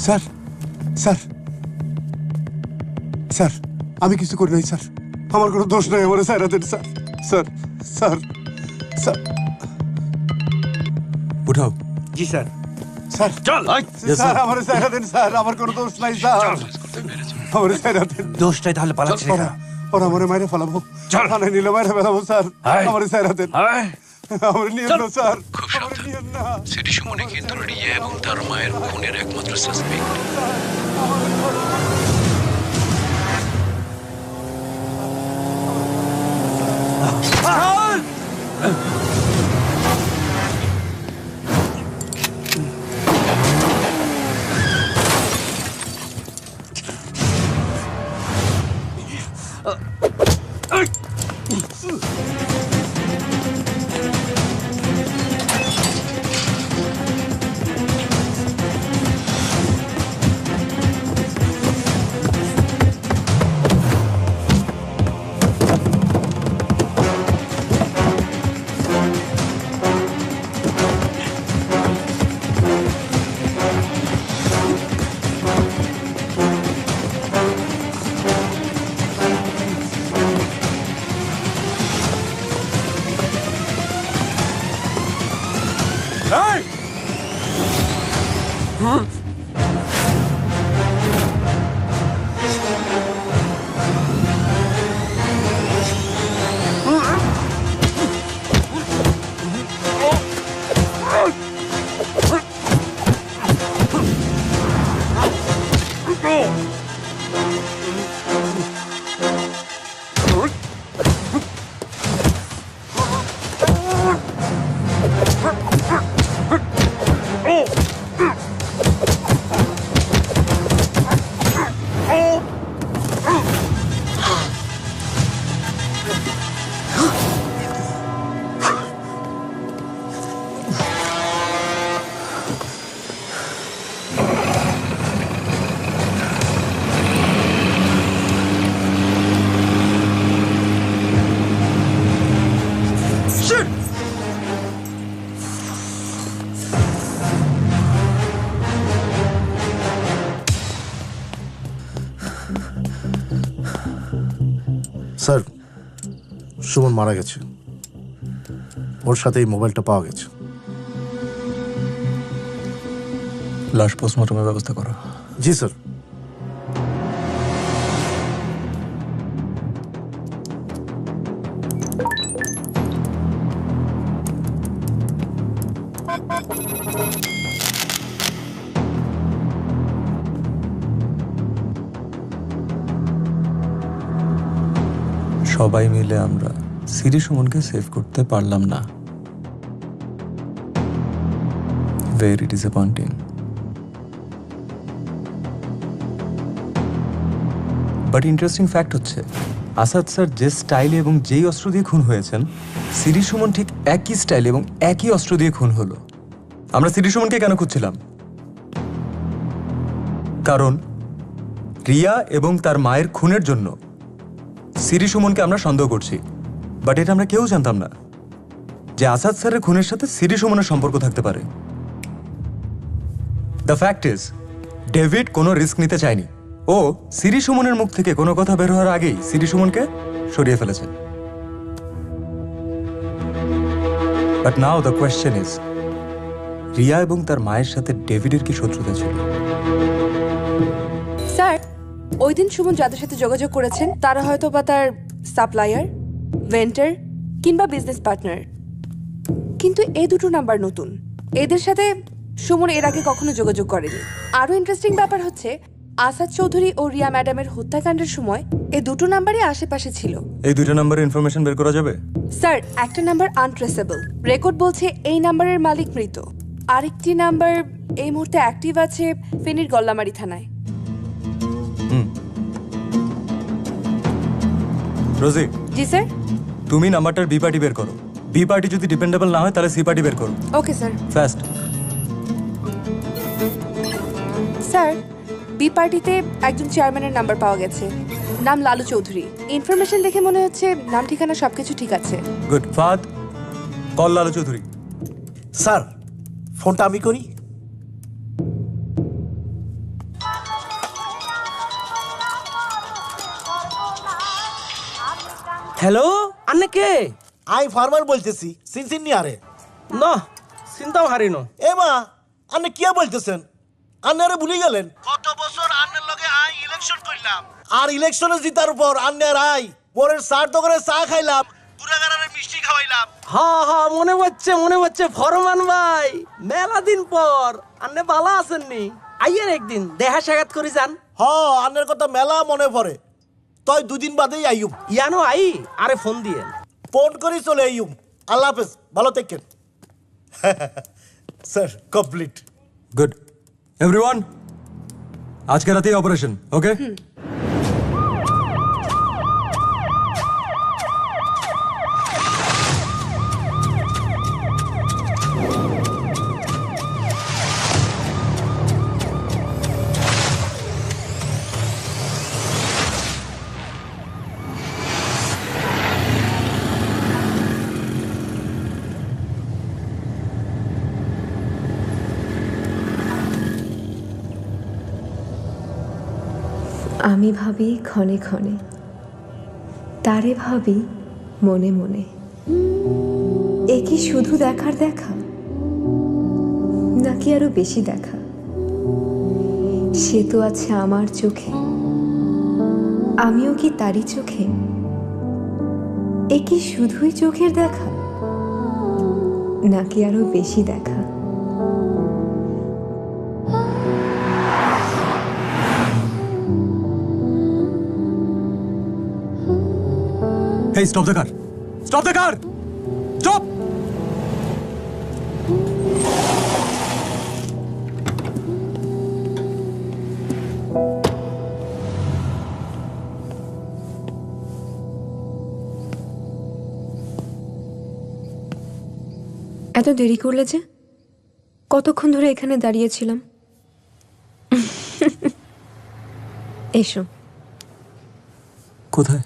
Sir sir sir, আমি কিছু করি নাই স্যার, আমার কোনো দোষ নাই, আমার স্যার দেন স্যার। স্যার স্যার স্যার উঠাও। জি স্যার। স্যার চল স্যার, আমার স্যার দেন স্যার, আমার কোনো দোষ নাই স্যার, আমার স্যার দেন। দোষটাই তাহলে পালাচ্ছে না, ওরা আমার মাইরে ফেলাবো, থানায় নিলে মাইরে ফেলাবো স্যার, আমার স্যার দেন। আমার নিয়ম না স্যার, আমার নিয়ম না। সিটি সুমনে কিন্তু রিয়া এবং তার মায়ের খুনের একমাত্র সাসপেক্ট। স্যার, সুমন মারা গেছে, ওর সাথে এই মোবাইলটা পাওয়া গেছে। লাশ পোস্টমর্টমের ব্যবস্থা করা। জি স্যার। সবাই মিলে আমরা সিরি সুমনকে সেভ করতে পারলাম না। Very disappointing. But interesting fact হচ্ছে আসাদ স্যার যে স্টাইলে এবং যেই অস্ত্র দিয়ে খুন হয়েছেন, সিরি সুমন ঠিক একই স্টাইল এবং একই অস্ত্র দিয়ে খুন হলো। আমরা সিরি সুমনকে কেন খুঁজছিলাম? কারণ রিয়া এবং তার মায়ের খুনের জন্য সিরি সুমনকে আমরা সন্দেহ করছি। বাট এটা আমরা কেউ জানতাম না যে আসাদ স্যারের খুনের সাথে সিরি সুমনের সম্পর্ক থাকতে পারে। দ্য ফ্যাক্ট ইজ ডেভিড কোনো রিস্ক নিতে চায়নি। ও সিরি সুমনের মুখ থেকে কোনো কথা বের হওয়ার আগেই সিরি সুমনকে সরিয়ে ফেলেছেন। But now the question is, Riya এবং তার মায়ের সাথে ডেভিডের কি শত্রুতা ছিল? স্যার, ওই দিন সুমন যাদের সাথে যোগাযোগ করেছেন তারা হয়তো বা তার সাপ্লায়ার, ভেন্ডর কিংবা বিজনেস পার্টনার। কিন্তু এই দুটো নাম্বার নতুন, এদের সাথে সুমন এর আগে কখনো যোগাযোগ করেনি। আরো ইন্টারেস্টিং ব্যাপার হচ্ছে আসাদ চৌধুরী ও রিয়া ম্যাডামের হত্যাকাণ্ডের সময় এই দুটো নাম্বারই আশেপাশে ছিল। এই দুটো নাম্বারের ইনফরমেশন বের করা যাবে? স্যার, একটা নাম্বার আনট্রেসেবল, রেকর্ড বলছে এই নাম্বারের মালিক মৃত। আরেকটি নাম্বার এই মুহূর্তে অ্যাক্টিভ আছে ফেনীর গল্লামারি থানায়। রোজি। জি স্যার। তুমি নাম্বারটার বি পার্টি বের করো। বি পার্টি যদি ডিপেন্ডেবল না হয় তাহলে সি পার্টি বের করো। Okay sir. Fast. Sir, B পার্টিতে একজন চেয়ারম্যানের নাম্বার পাওয়া গেছে, নাম লালু চৌধুরী। ইনফরমেশন দেখে মনে হচ্ছে নাম ঠিকানা সবকিছু ঠিক আছে। গুড। ফাদ, কল লালু চৌধুরী। স্যার, ফোনটা আমি করি। হ্যালো, আন্নে কে? আই ফার্মার বলতেছি, সিনসিন্নি আরে। না, চিন্তাও হারিনো। এ মা, আন্নে কি বলতেছেন? আন্নারে ভুলে গেলেন? কত বছর আন্নের লগে আই ইলেকশন করলাম, আর ইলেকশনে জিতার পর আন্নের আই পরের সার দোকানে চা খাইলাম, গুড়াগাড়ারে মিষ্টি খাওয়াইলাম। হ্যাঁ হ্যাঁ, মনে হচ্ছে ফরমান ভাই, মেলা দিন পর আন্নে ভালো আছেননি? আইয়ের একদিন দেখা সাক্ষাৎ করে যান। হ্যাঁ, আন্নের কথা মেলা মনে পড়ে। তই দুদিন বাদেই আইয়ুম। ইয়ানো আই, আরে ফোন দিয়ে ফোন করি চলে আইয়ুম। আল্লাহ হাফেজ, ভালো থাকেন। Sir, complete. গুড। এভরিওয়ান, আজকে রাতেই অপারেশন, ওকে? আমি ভাবি ক্ষণে ক্ষণে, তারে ভাবি মনে মনে। এ কি শুধু দেখার দেখা, নাকি আরো বেশি দেখা? সে তো আছে আমার চোখে, আমিও কি তারই চোখে? এ কি শুধুই চোখের দেখা, নাকি আরো বেশি দেখা? Hey, stop the car! Stop the car! Stop! এত দেরি করলে যে? কতক্ষণ ধরে এখানে দাঁড়িয়েছিলাম। এসো। কোথায়?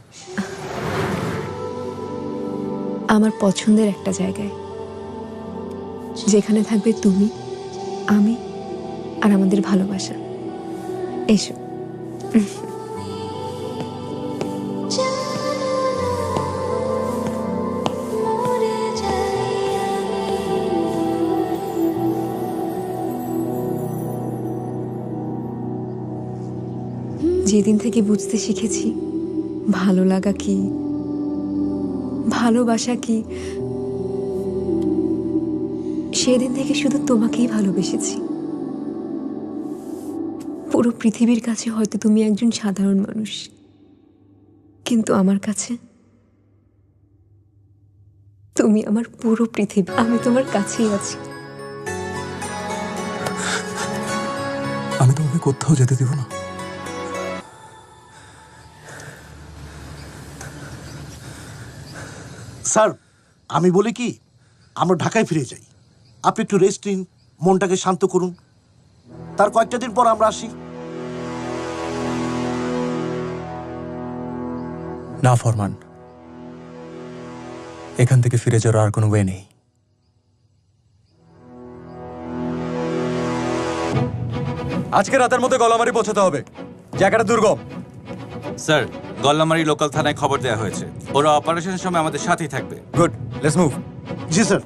আমার পছন্দের একটা জায়গায়, যেখানে থাকবে তুমি, আমি আর আমাদের ভালোবাসা। এসো। যেদিন থেকে বুঝতে শিখেছি ভালো লাগা কি, ভালোবাসা কি, সেদিন থেকে শুধু তোমাকেই ভালোবেসেছি। পুরো পৃথিবীর কাছে হয়তো তুমি একজন সাধারণ মানুষ, কিন্তু আমার কাছে তুমি আমার পুরো পৃথিবী। আমি তোমার কাছেই আছি। আমি তোমাকে কোথাও যেতে দিব না। স্যার, আমি বলি কি, আমরা ঢাকায় ফিরে যাই। আপনি একটু রেস্ট নিন, মনটাকে শান্ত করুন, তার কয়েকটা দিন পর আমরা আসি। না ফরমান, এখান থেকে ফিরে যাওয়ার আর কোনো ওয়ে নেই। আজকে রাতের মধ্যে গলামারি পৌঁছাতে হবে, জায়গাটা দুর্গম। স্যার, গল্লামারি লোকাল থানায় খবর দেওয়া হয়েছে, ওরা অপারেশনের সময় আমাদের সাথেই থাকবে। Good, let's move. G sir.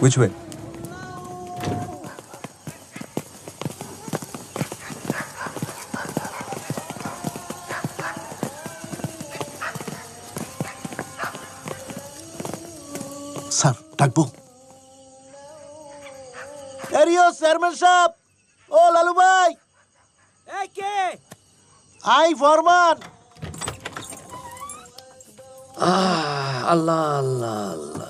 Which way? Sir, ডাকবো? এরিও চেয়ারম্যান সাহেব, ও লালু ভাই। এই কে? আই ফরমান। আল্লাহ আল্লাহ আল্লাহ।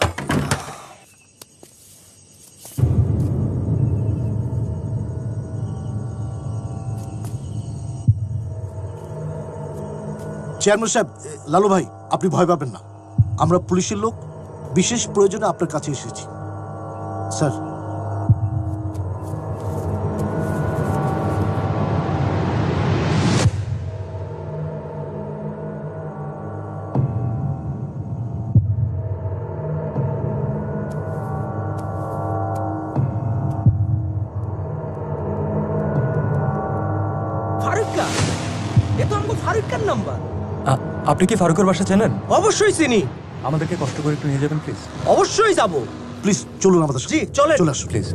চেয়ারম্যান সাহেব, লালু ভাই, আপনি ভয় পাবেন না, আমরা পুলিশের লোক, বিশেষ প্রয়োজনে আপনার কাছে এসেছি। স্যার, ফারুক্কা, এ তো আমাকে ফারুক্কার নাম্বার। আপনি কি ফারুকের বাসা চেনেন? অবশ্যই চিনি। আমাদেরকে কষ্ট করে একটু নিয়ে যাবেন প্লিজ। অবশ্যই যাব। প্লিজ চলুন আমাদের সাথে। জি চলে চলে আসুন প্লিজ।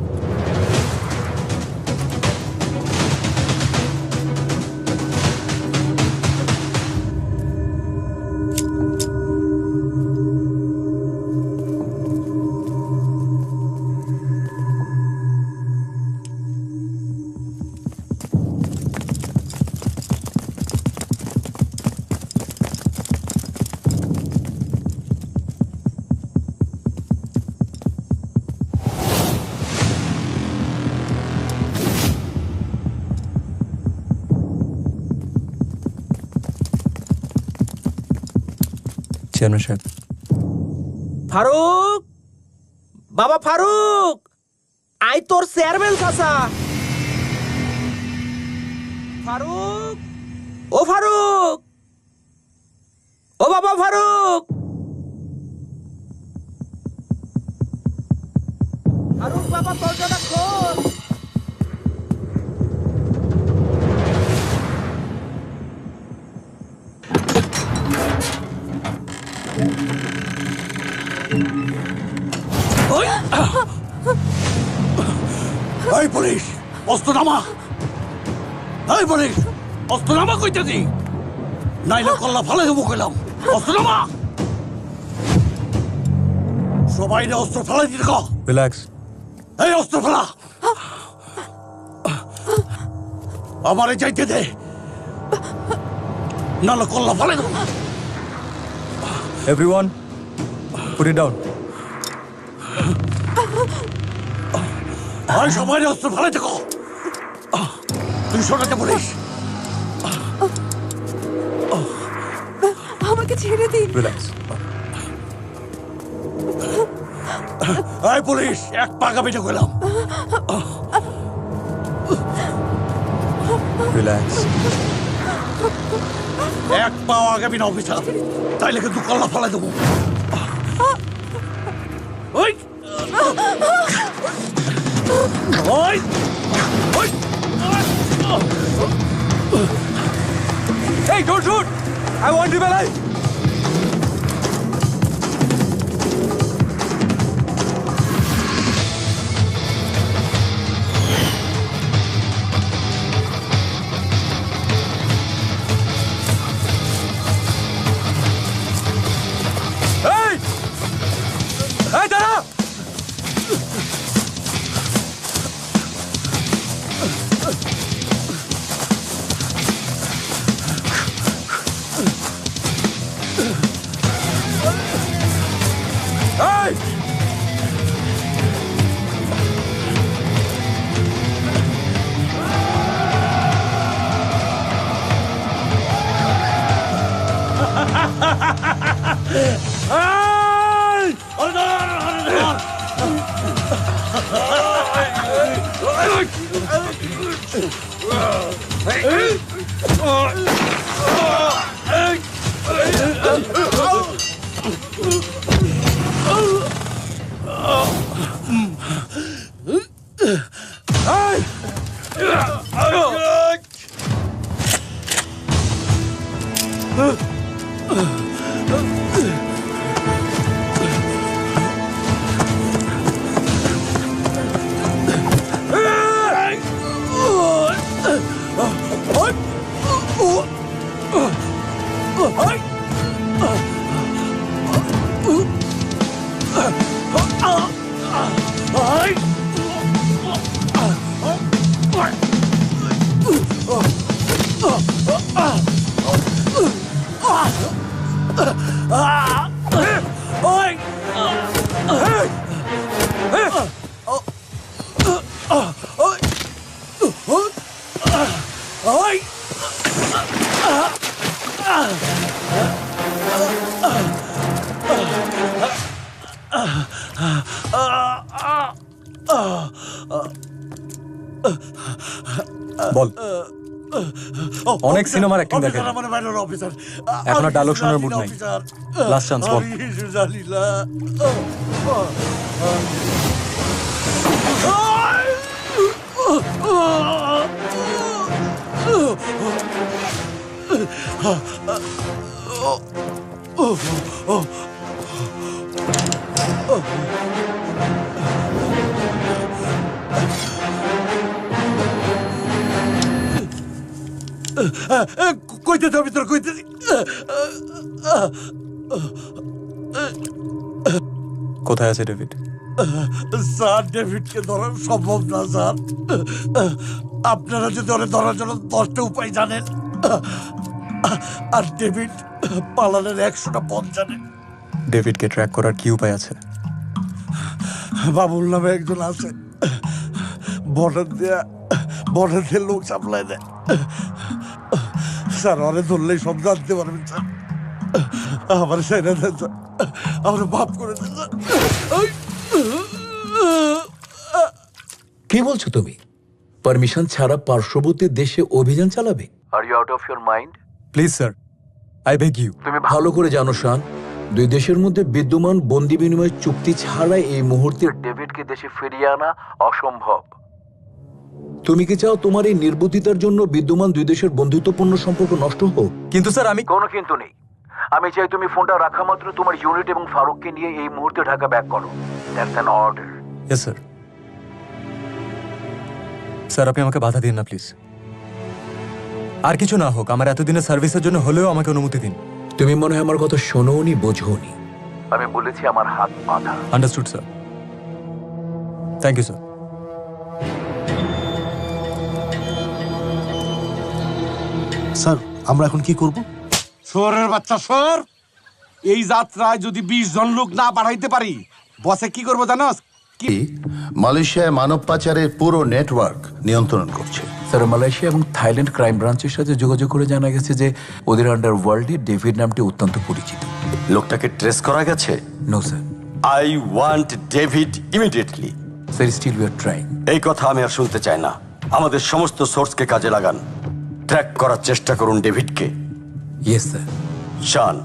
চেয়ারম্যান সাহেব। ফারুক, বাবা ফারুক, আই তোর চেয়ারম্যান চাচা। ফারুক, ও ফারুক, ও বাবা ফারুক। ফারুক বাবা, দরজাটা খোল। এই পুলিশ, অস্ত্র নামা। এই পুলিশ, অস্ত্র নামা কইতেছি, নাইলে কল্লা ফালে দেবো কইলাম। অস্ত্র নামা। সবাই অস্ত্র ফেলাই দিতে কও। রিল্যাক্স। এই অস্ত্র ফেলা। আমারে যাইতে দে, নাহলে কল্লা ফালে দেবো। Everyone, put it down. আর সবাই অস্ত্র ফেলাই দেখো। তুই সরাতে পুলিশ। আমাকে ছেড়ে দিন। রিল্যাক্স। এই পুলিশ, এক পা কাঁপিতে কইলাম। রিল্যাক্স। এক পাও আগামী না অফিসার, তাইলে কিন্তু কল্লা ফেলাই দেবো। ওই ওই ওই Hey, don't shoot! I want to be alive! Hey! Hey, Tara! Hey! বল, অনেক সিনেমার অ্যাক্টিং দেখে, এখন আর ডায়লগ শোনার মুড নাই। লাস্ট চান্স, বল। কইতে তো ভিতর কইতে কোথায় আছে ডেভিড? স্যার, ডেভিডকে ধরা সম্ভব না স্যার। আপনারা যদি ওরে ধরার জন্য 10টা উপায় জানেন, আর ডেভিড পালানের 100টা পথ জানে। ডেভিডকে ট্র্যাক করার কি উপায় আছে? বাবুল নামে একজন আছে, বর্ডার দিয়ে লোক সাপ্লাই দেয় স্যার। ওরে ধরলেই সব জানতে পারবেন স্যার। আমার সেটা দেন স্যার, আমার মাফ করে দেন স্যার। কি বলছো তুমি? পারমিশন ছাড়া পার্শ্ববর্তী দেশে অভিযান চালাবে? Are you out of your mind? Please sir, I beg you. তুমি ভালো করে জানো শান, দুই দেশের মধ্যে বিদ্যমান বন্দি বিনিময় চুক্তি ছাড়া এই মুহূর্তে ডেভিডকে দেশে ফিরিয়ে আনা অসম্ভব। তুমি কি চাও তোমার এই নির্বুদ্ধিতার জন্য বিদ্যমান দুই দেশের বন্ধুত্বপূর্ণ সম্পর্ক নষ্ট হোক? কিন্তু স্যার, আমি কোনো কিন্তু নেই। আমি চাই তুমি ফোনটা রাখা মাত্র তোমার ইউনিট এবং ফারুককে নিয়ে এই মুহূর্তে ঢাকা ব্যাক করো। That's an order. Yes sir. Sir, আপনি আমাকে বাধা দিন না প্লিজ। আর কিছু না হোক, আমার এতদিনের সার্ভিসের জন্য হলেও আমাকে অনুমতি দিন। তুমি মনে হয় আমার কথা শোনোনি, বোঝোনি। আমি বলেছি আমার হাত বাঁধা। Understood sir. Thank you sir. Sir, আমরা এখন কি করব? শোরের বাচ্চা শোর, এই যাত্রায় যদি 20 জন লোক না বাড়াইতে পারি, বসে কি করবো জানোস? কি মালয়েশিয়ায় মানব পাচারের পুরো নেটওয়ার্ক নিয়ন্ত্রণ করছে। স্যার, মালয়েশিয়া এবং থাইল্যান্ড ক্রাইম ব্রাঞ্চের সাথে যোগাযোগ করে জানা গেছে যে ওদের আন্ডারওয়ার্ল্ডে ডেভিড নামটি অত্যন্ত পরিচিত। লোকটাকে ট্রেস করা গেছে? No sir. I want David immediately. Sir, still we are trying. এই কথা আমি আর শুনতে চাই না। আমাদের সমস্ত সোর্সকে কাজে লাগান। ট্র্যাক করার চেষ্টা করুন ডেভিডকে। Yes sir. শান,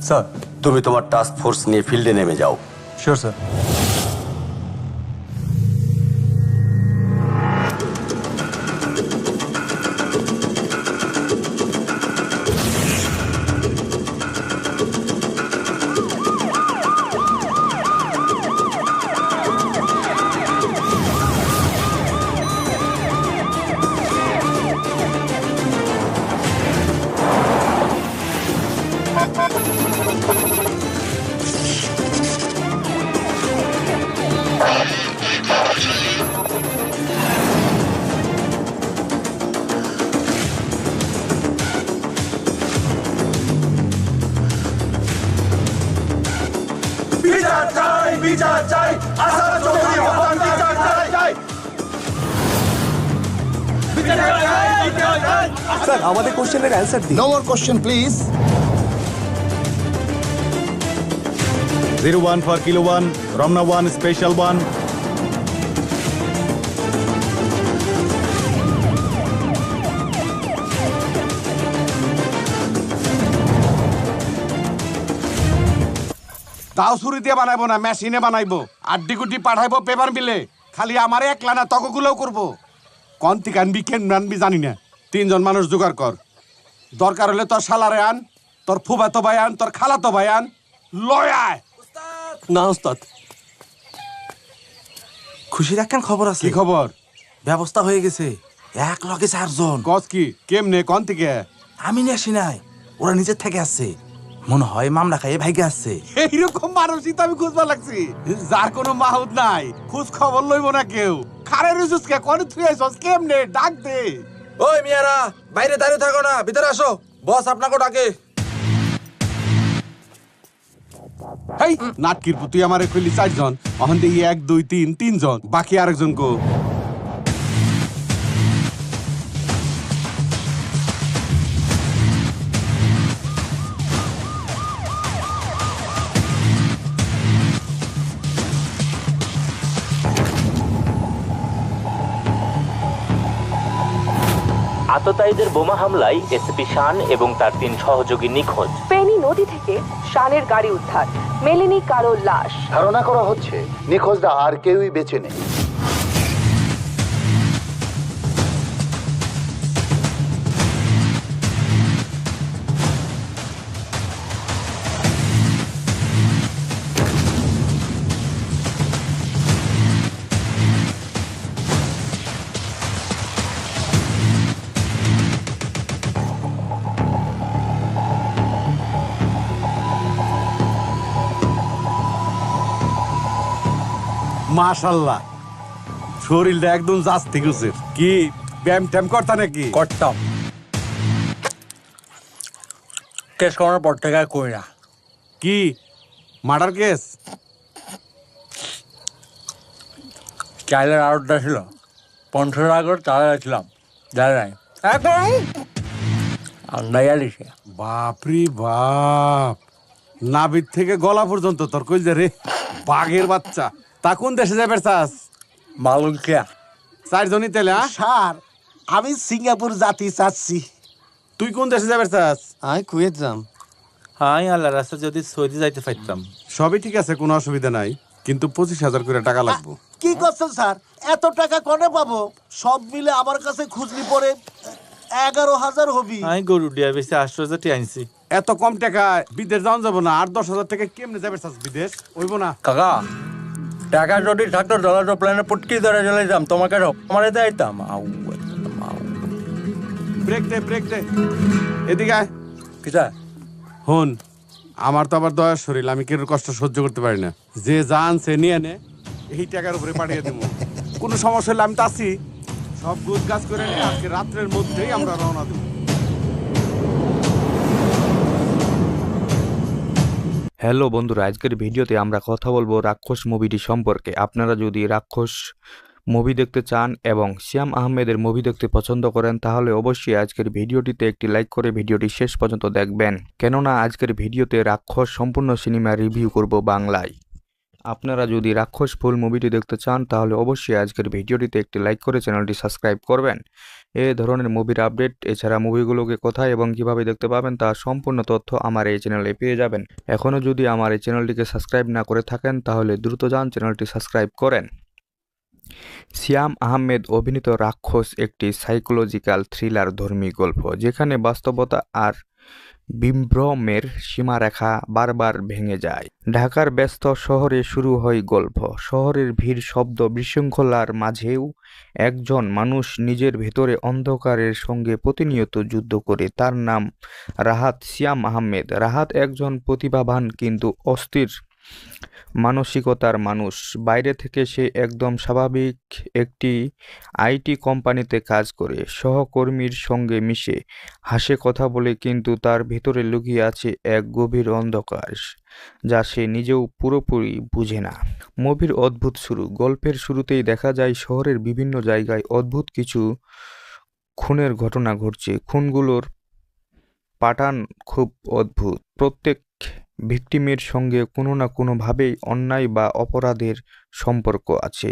স্যার তুমি তোমার টাস্ক ফোর্স নিয়ে ফিল্ডে নেমে যাও। Sure sir. বিচার চাই, বিচার চাই, আসাদ চৌধুরী হত্যার বিচার চাই। স্যার আমাদের কোশ্চেনের অ্যান্সার দিন। No more question please. 01 for Kilo 1, Ramna 1, Special 1. তাও ছুরি দিয়ে বানাইবো না, মেশিনে বানাইবো। আড্ডি গুড্ডি পাঠাইবো পেপার মিলে। খালি আমার একলা না, তকগুলোও করবো। কন থেকে আনবি, কেন আনবি জানি না। 3 জন মানুষ জোগাড় কর। দরকার হলে তোর শালারে আন, তোর ফুফাতো ভাই আন, তোর খালাতো ভাই আন, লয় আয়। না ওস্তাদ, খুশির একখান খবর আছে। কি খবর? ব্যবস্থা হয়ে গেছে, 1 লগে 4 জন। কস কি? কেমনে? কন থেকে? আমি নিয়ে আসি নাই, ওরা নিজের থেকে আসছে। মনে হয় মামলা খাইয়ে ভাইগে আসছে। এইরকম মানুষই তো আমি খুঁজবা লাগছি, যার কোনো মাহুদ নাই, খোঁজ খবর লইব না কেউ। খারে রুজুসকে কোন তুই আইছস? কেমনে? ডাক দে। ওই মিয়ারা, বাইরে দাঁড়িয়ে থাকো না, ভিতরে আসো, বস আপনাকে ডাকে। হেই নাটকির পুতুই আমারে কইলি 4 জন, অহন দেখি 1 2 3 3 জন, বাকি আরেকজন কো? আততায়ীদের বোমা হামলায় এসপি শান এবং তার 3 সহযোগী নিখোঁজ। ফেনী নদী থেকে শানের গাড়ি উদ্ধার, মেলেনি কারো লাশ। ধারণা করা হচ্ছে নিখোঁজরা আর কেউই বেঁচে নেই। মাশাআল্লাহ, শরীরটা একদম জাস্তি গুছে। কি ব্যায়াম ট্যাম করতা নাকি? করতাম, কেস করার পর থেকে কই না। কি মার্ডার কেস? চাইলের আড়তটা ছিল, 15 আগর চালা ছিলাম, জানি নাই একদম আন্দাইয়া দিছে। বাপরি বাপ, নাভির থেকে গলা পর্যন্ত তোর কইল রে, বাঘের বাচ্চা। তা কোন দেশে যাবে চাস? মালয়েশিয়া। 4 জনই তেলে? স্যার আমি সিঙ্গাপুর জাতি চাচ্ছি। তুই কোন দেশে যাবে চাস? আই কুয়েত যাম। হাই আল্লাহ, রাস্তা যদি সৌদি যাইতে পারতাম। সবই ঠিক আছে, কোনো অসুবিধা নাই, কিন্তু 25,000 করে টাকা লাগবে। কি করছেন স্যার? এত টাকা কোনে পাবো? সব মিলে আমার কাছে খুঁজলি পরে 11,000 হবি। আমি গরু ডিয়া বেশি 8,000 আনছি। এত কম টাকা বিদেশ যাওয়া যাবো না। 8-10,000 টাকা কেমনে যাবে চাস বিদেশ? হইব না কাকা, টাকা যদি থাকতো ডলার প্ল্যানে পটকি ধরে চলে যাম, তোমাকে আমার এতে আইতাম। ব্রেক দে, ব্রেক দে, এদিকে আয়। কিটা হন, আমার তো আবার দয়ার শরীর, আমি কেউ কষ্ট সহ্য করতে পারি না। যে জান সে নিয়ে নে, এই টাকার উপরে পাঠিয়ে দেবো। কোনো সমস্যা হলে আমি তো আছি, সব গুছ গাছ করে নিয়ে আজকে রাত্রের মধ্যেই আমরা রওনা দেবো। হ্যালো বন্ধুরা, আজকের ভিডিওতে আমরা কথা বলবো রাক্ষস মুভিটি সম্পর্কে। আপনারা যদি রাক্ষস মুভি দেখতে চান এবং শ্যাম আহমেদের মুভি দেখতে পছন্দ করেন, তাহলে অবশ্যই আজকের ভিডিওটিতে একটি লাইক করে ভিডিওটি শেষ পর্যন্ত দেখবেন, কেননা আজকের ভিডিওতে রাক্ষস সম্পূর্ণ সিনেমা রিভিউ করব বাংলায়। আপনারা যদি রাক্ষস ফুল মুভিটি দেখতে চান তাহলে অবশ্যই আজকের ভিডিওটিতে একটি লাইক করে চ্যানেলটি সাবস্ক্রাইব করবেন। এই ধরনের মুভির আপডেট এছাড়া মুভিগুলোকে কোথায় এবং কিভাবে দেখতে পাবেন তার সম্পূর্ণ তথ্য আমার এই চ্যানেলে পেয়ে যাবেন। এখনও যদি আমার এই চ্যানেলটিকে সাবস্ক্রাইব না করে থাকেন তাহলে দ্রুত যান চ্যানেলটি সাবস্ক্রাইব করেন। সিয়াম আহমেদ অভিনীত রাক্ষস একটি সাইকোলজিক্যাল থ্রিলার ধর্মী গল্প, যেখানে বাস্তবতা আর বিভ্রমের সীমারেখা বারবার ভেঙে যায়। ঢাকার ব্যস্ত শহরে শুরু হয় গল্প। শহরের ভিড়, শব্দ, বিশৃঙ্খলার মাঝেও একজন মানুষ নিজের ভেতরে অন্ধকারের সঙ্গে প্রতিনিয়ত যুদ্ধ করে। তার নাম রাহাত। সিয়াম আহমেদ। রাহাত একজন প্রতিভাবান কিন্তু অস্থির মানসিকতার মানুষ। বাইরে থেকে সে একদম স্বাভাবিক একটি আইটি কোম্পানিতে কাজ করে, সহকর্মীর সঙ্গে মিশে, হাসে, কথা বলে, কিন্তু তার ভিতরে লুকিয়ে আছে এক গভীর অন্ধকার যা সে নিজেও পুরোপুরি বুঝে না। মুভির অদ্ভুত শুরু। গল্পের শুরুতেই দেখা যায় শহরের বিভিন্ন জায়গায় অদ্ভুত কিছু খুনের ঘটনা ঘটছে। খুনগুলোর প্যাটার্ন খুব অদ্ভুত। প্রত্যেক ভিকটিমের সঙ্গে কোনো না কোনোভাবেই অন্যায় বা অপরাধের সম্পর্ক আছে,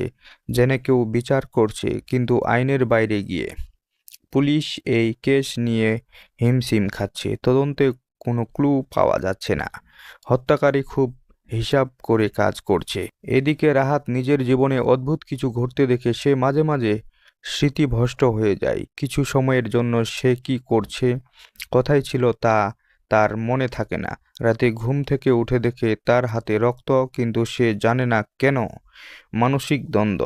যেন কেউ বিচার করছে কিন্তু আইনের বাইরে গিয়ে। পুলিশ এই কেস নিয়ে হিমশিম খাচ্ছে। তদন্তে কোনো ক্লু পাওয়া যাচ্ছে না। হত্যাকারী খুব হিসাব করে কাজ করছে। এদিকে রাহাত নিজের জীবনে অদ্ভুত কিছু ঘটতে দেখে সে মাঝে মাঝে স্মৃতিভ্রষ্ট হয়ে যায়। কিছু সময়ের জন্য সে কি করছে, কোথায় ছিল তা তার মনে থাকে না। রাতে ঘুম থেকে উঠে দেখে তার হাতে রক্ত, কিন্তু সে জানে না কেন। মানসিক দ্বন্দ্ব।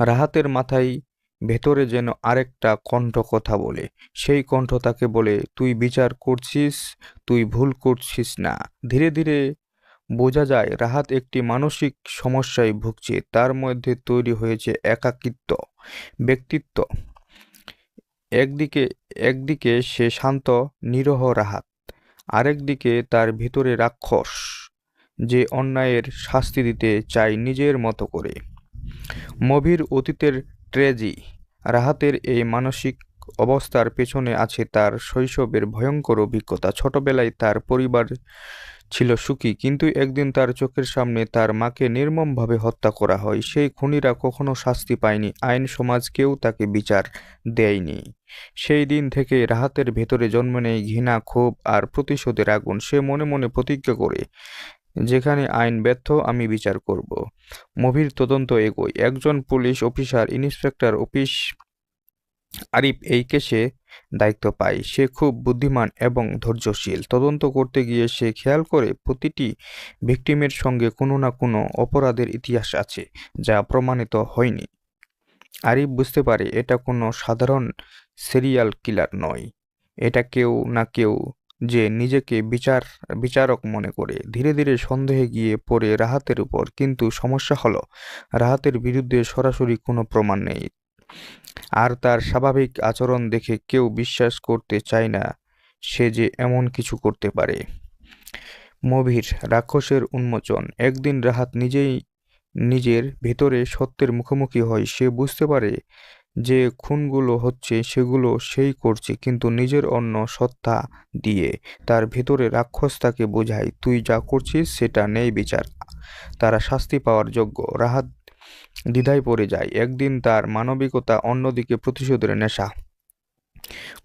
রাহাতের মাথায় ভেতরে যেন আরেকটা কণ্ঠ কথা বলে। সেই কণ্ঠ তাকে বলে, তুই বিচার করছিস, তুই ভুল করছিস না। ধীরে ধীরে বোঝা যায় রাহাত একটি মানসিক সমস্যায় ভুগছে। তার মধ্যে তৈরি হয়েছে একাকিত্ব ব্যক্তিত্ব। একদিকে সে শান্ত নিরহ রাহাত, আরেকদিকে তার ভিতরে রাক্ষস যে অন্যায়ের শাস্তি দিতে চায় নিজের মতো করে। মুভির অতীতের ট্র্যাজেডি। রাহাতের এই মানসিক অবস্থার পেছনে আছে তার শৈশবের ভয়ঙ্কর অভিজ্ঞতা। ছোটবেলায় তার পরিবার ছিল সুখী, কিন্তু একদিন তার চোখের সামনে তার মাকে নির্মমভাবে হত্যা করা হয়। সেই খুনিরা কখনো শাস্তি পায়নি, আইন সমাজ কেউ তাকে বিচার দেয়নি। সেই দিন থেকে রাহাতের ভেতরে জন্ম নেয় ঘৃণা, ক্ষোভ আর প্রতিশোধের আগুন। সে মনে মনে প্রতিজ্ঞা করে, যেখানে আইন ব্যর্থ আমি বিচার করব। মুভির তদন্ত এগোয়। একজন পুলিশ অফিসার, ইন্সপেক্টর আরিফ এই কেসে দায়িত্ব পায়। সে খুব বুদ্ধিমান এবং ধৈর্যশীল। তদন্ত করতে গিয়ে সে খেয়াল করে প্রতিটি ভিকটিমের সঙ্গে কোনো না কোনো অপরাধের ইতিহাস আছে যা প্রমাণিত হয়নি। আরিফ বুঝতে পারে এটা কোনো সাধারণ সিরিয়াল কিলার নয়, এটা কেউ না কেউ যে নিজেকে বিচারক মনে করে। ধীরে ধীরে সন্দেহে গিয়ে পড়ে রাহাতের উপর। কিন্তু সমস্যা হলো রাহাতের বিরুদ্ধে সরাসরি কোনো প্রমাণ নেই, আর তার স্বাভাবিক আচরণ দেখে কেউ বিশ্বাস করতে চায় না সে যে এমন কিছু করতে পারে। মুভির রাক্ষসের উন্মোচন। একদিন রাহাত নিজেই নিজের ভেতরে সত্যের মুখোমুখি হয়। সে বুঝতে পারে যে খুনগুলো হচ্ছে সেগুলো সেই করছে, কিন্তু নিজের অন্য সত্তা দিয়ে। তার ভেতরে রাক্ষস তাকে বোঝায়, তুই যা করছিস সেটা নেই বিচার, তারা শাস্তি পাওয়ার যোগ্য। রাহাত দ্বিধায় পড়ে যায়। একদিন তার মানবিকতা, অন্যদিকে প্রতিশোধের নেশা।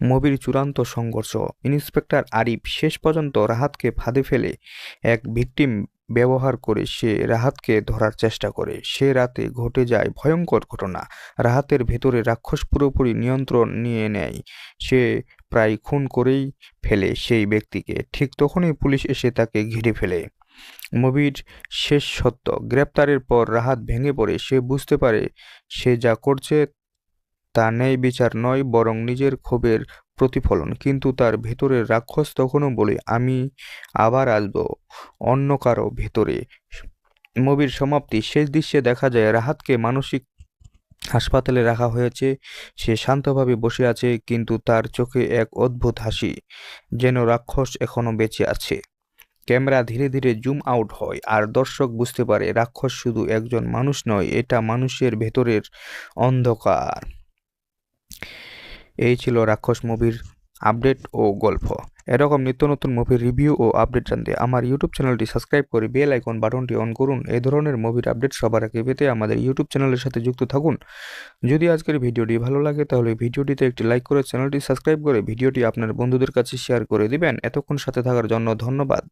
মুভির চূড়ান্ত সংঘর্ষ। ইন্সপেক্টর আরিফ শেষ পর্যন্ত রাহাতকে ফাঁদে ফেলে এক ভিকটিম ব্যবহার করে সে রাহাতকে ধরার চেষ্টা করে। সে রাতে ঘটে যায় ভয়ঙ্কর ঘটনা। রাহাতের ভেতরে রাক্ষস পুরোপুরি নিয়ন্ত্রণ নিয়ে নেয়। সে প্রায় খুন করেই ফেলে সেই ব্যক্তিকে। ঠিক তখনই পুলিশ এসে তাকে ঘিরে ফেলে। মুভির শেষ সত্য। গ্রেপ্তারের পর রাহাত ভেঙে পড়ে। সে বুঝতে পারে সে যা করছে তা ন্যায় বিচার নয়, বরং নিজের ক্ষোভের প্রতিফলন। কিন্তু তার ভেতরের রাক্ষস তখনও বলে, আমি আবার আসব অন্য কারো ভেতরে। মুভির সমাপ্তি। শেষ দৃশ্যে দেখা যায় রাহাতকে মানসিক হাসপাতালে রাখা হয়েছে। সে শান্তভাবে বসে আছে, কিন্তু তার চোখে এক অদ্ভুত হাসি, যেন রাক্ষস এখনো বেঁচে আছে। ক্যামেরা ধীরে ধীরে জুম আউট হয় আর দর্শক বুঝতে পারে রাক্ষস শুধু একজন মানুষ নয়, এটা মানুষের ভেতরের অন্ধকার। এই ছিল রাক্ষস মুভির আপডেট ও গল্প। এরকম নিত্য নতুন মুভির রিভিউ ও আপডেট জানতে আমার ইউটিউব চ্যানেলটি সাবস্ক্রাইব করে বেল আইকন বাটনটি অন করুন। এই ধরনের মুভির আপডেট সবার আগে পেতে আমাদের ইউটিউব চ্যানেলের সাথে যুক্ত থাকুন। যদি আজকের ভিডিওটি ভালো লাগে তাহলে ভিডিওটিতে একটি লাইক করে চ্যানেলটি সাবস্ক্রাইব করে ভিডিওটি আপনার বন্ধুদের কাছে শেয়ার করে দিবেন। এতক্ষণ সাথে থাকার জন্য ধন্যবাদ।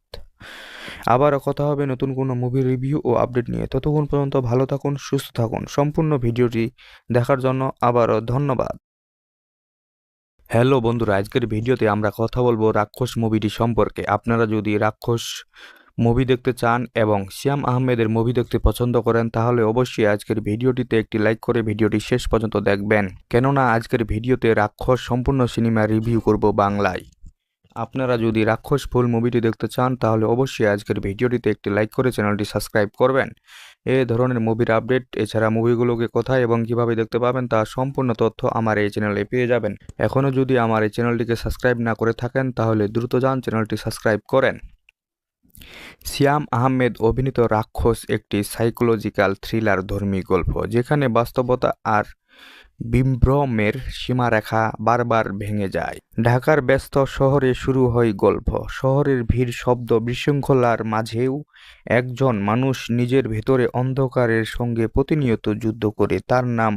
আবারও কথা হবে নতুন কোনো মুভির রিভিউ ও আপডেট নিয়ে। ততক্ষণ পর্যন্ত ভালো থাকুন, সুস্থ থাকুন। সম্পূর্ণ ভিডিওটি দেখার জন্য আবারও ধন্যবাদ। হ্যালো বন্ধুরা, আজকের ভিডিওতে আমরা কথা বলবো রাক্ষস মুভিটি সম্পর্কে। আপনারা যদি রাক্ষস মুভি দেখতে চান এবং শ্যাম আহমেদের মুভি দেখতে পছন্দ করেন তাহলে অবশ্যই আজকের ভিডিওটিতে একটি লাইক করে ভিডিওটি শেষ পর্যন্ত দেখবেন, কেননা আজকের ভিডিওতে রাক্ষস সম্পূর্ণ সিনেমা রিভিউ করব বাংলায়। আপনারা যদি রাক্ষস ফুল মুভিটি দেখতে চান তাহলে অবশ্যই আজকের ভিডিওটিতে একটি লাইক করে চ্যানেলটি সাবস্ক্রাইব করবেন। এই ধরনের মুভির আপডেট এছাড়া মুভিগুলোকে কোথায় এবং কিভাবে দেখতে পাবেন তার সম্পূর্ণ তথ্য আমার এই চ্যানেলে পেয়ে যাবেন। এখনও যদি আমার এই চ্যানেলটিকে সাবস্ক্রাইব না করে থাকেন তাহলে দ্রুত যান চ্যানেলটি সাবস্ক্রাইব করেন। শ্যাম আহমেদ অভিনীত রাক্ষস একটি সাইকোলজিক্যাল থ্রিলার ধর্মী গল্প, যেখানে বাস্তবতা আর বিভ্রমের সীমারেখা বারবার ভেঙে যায়। ঢাকার ব্যস্ত শহরে শুরু হয় গল্প। শহরের ভিড়, শব্দ, বিশৃঙ্খলার মাঝেও একজন মানুষ নিজের ভেতরে অন্ধকারের সঙ্গে প্রতিনিয়ত যুদ্ধ করে। তার নাম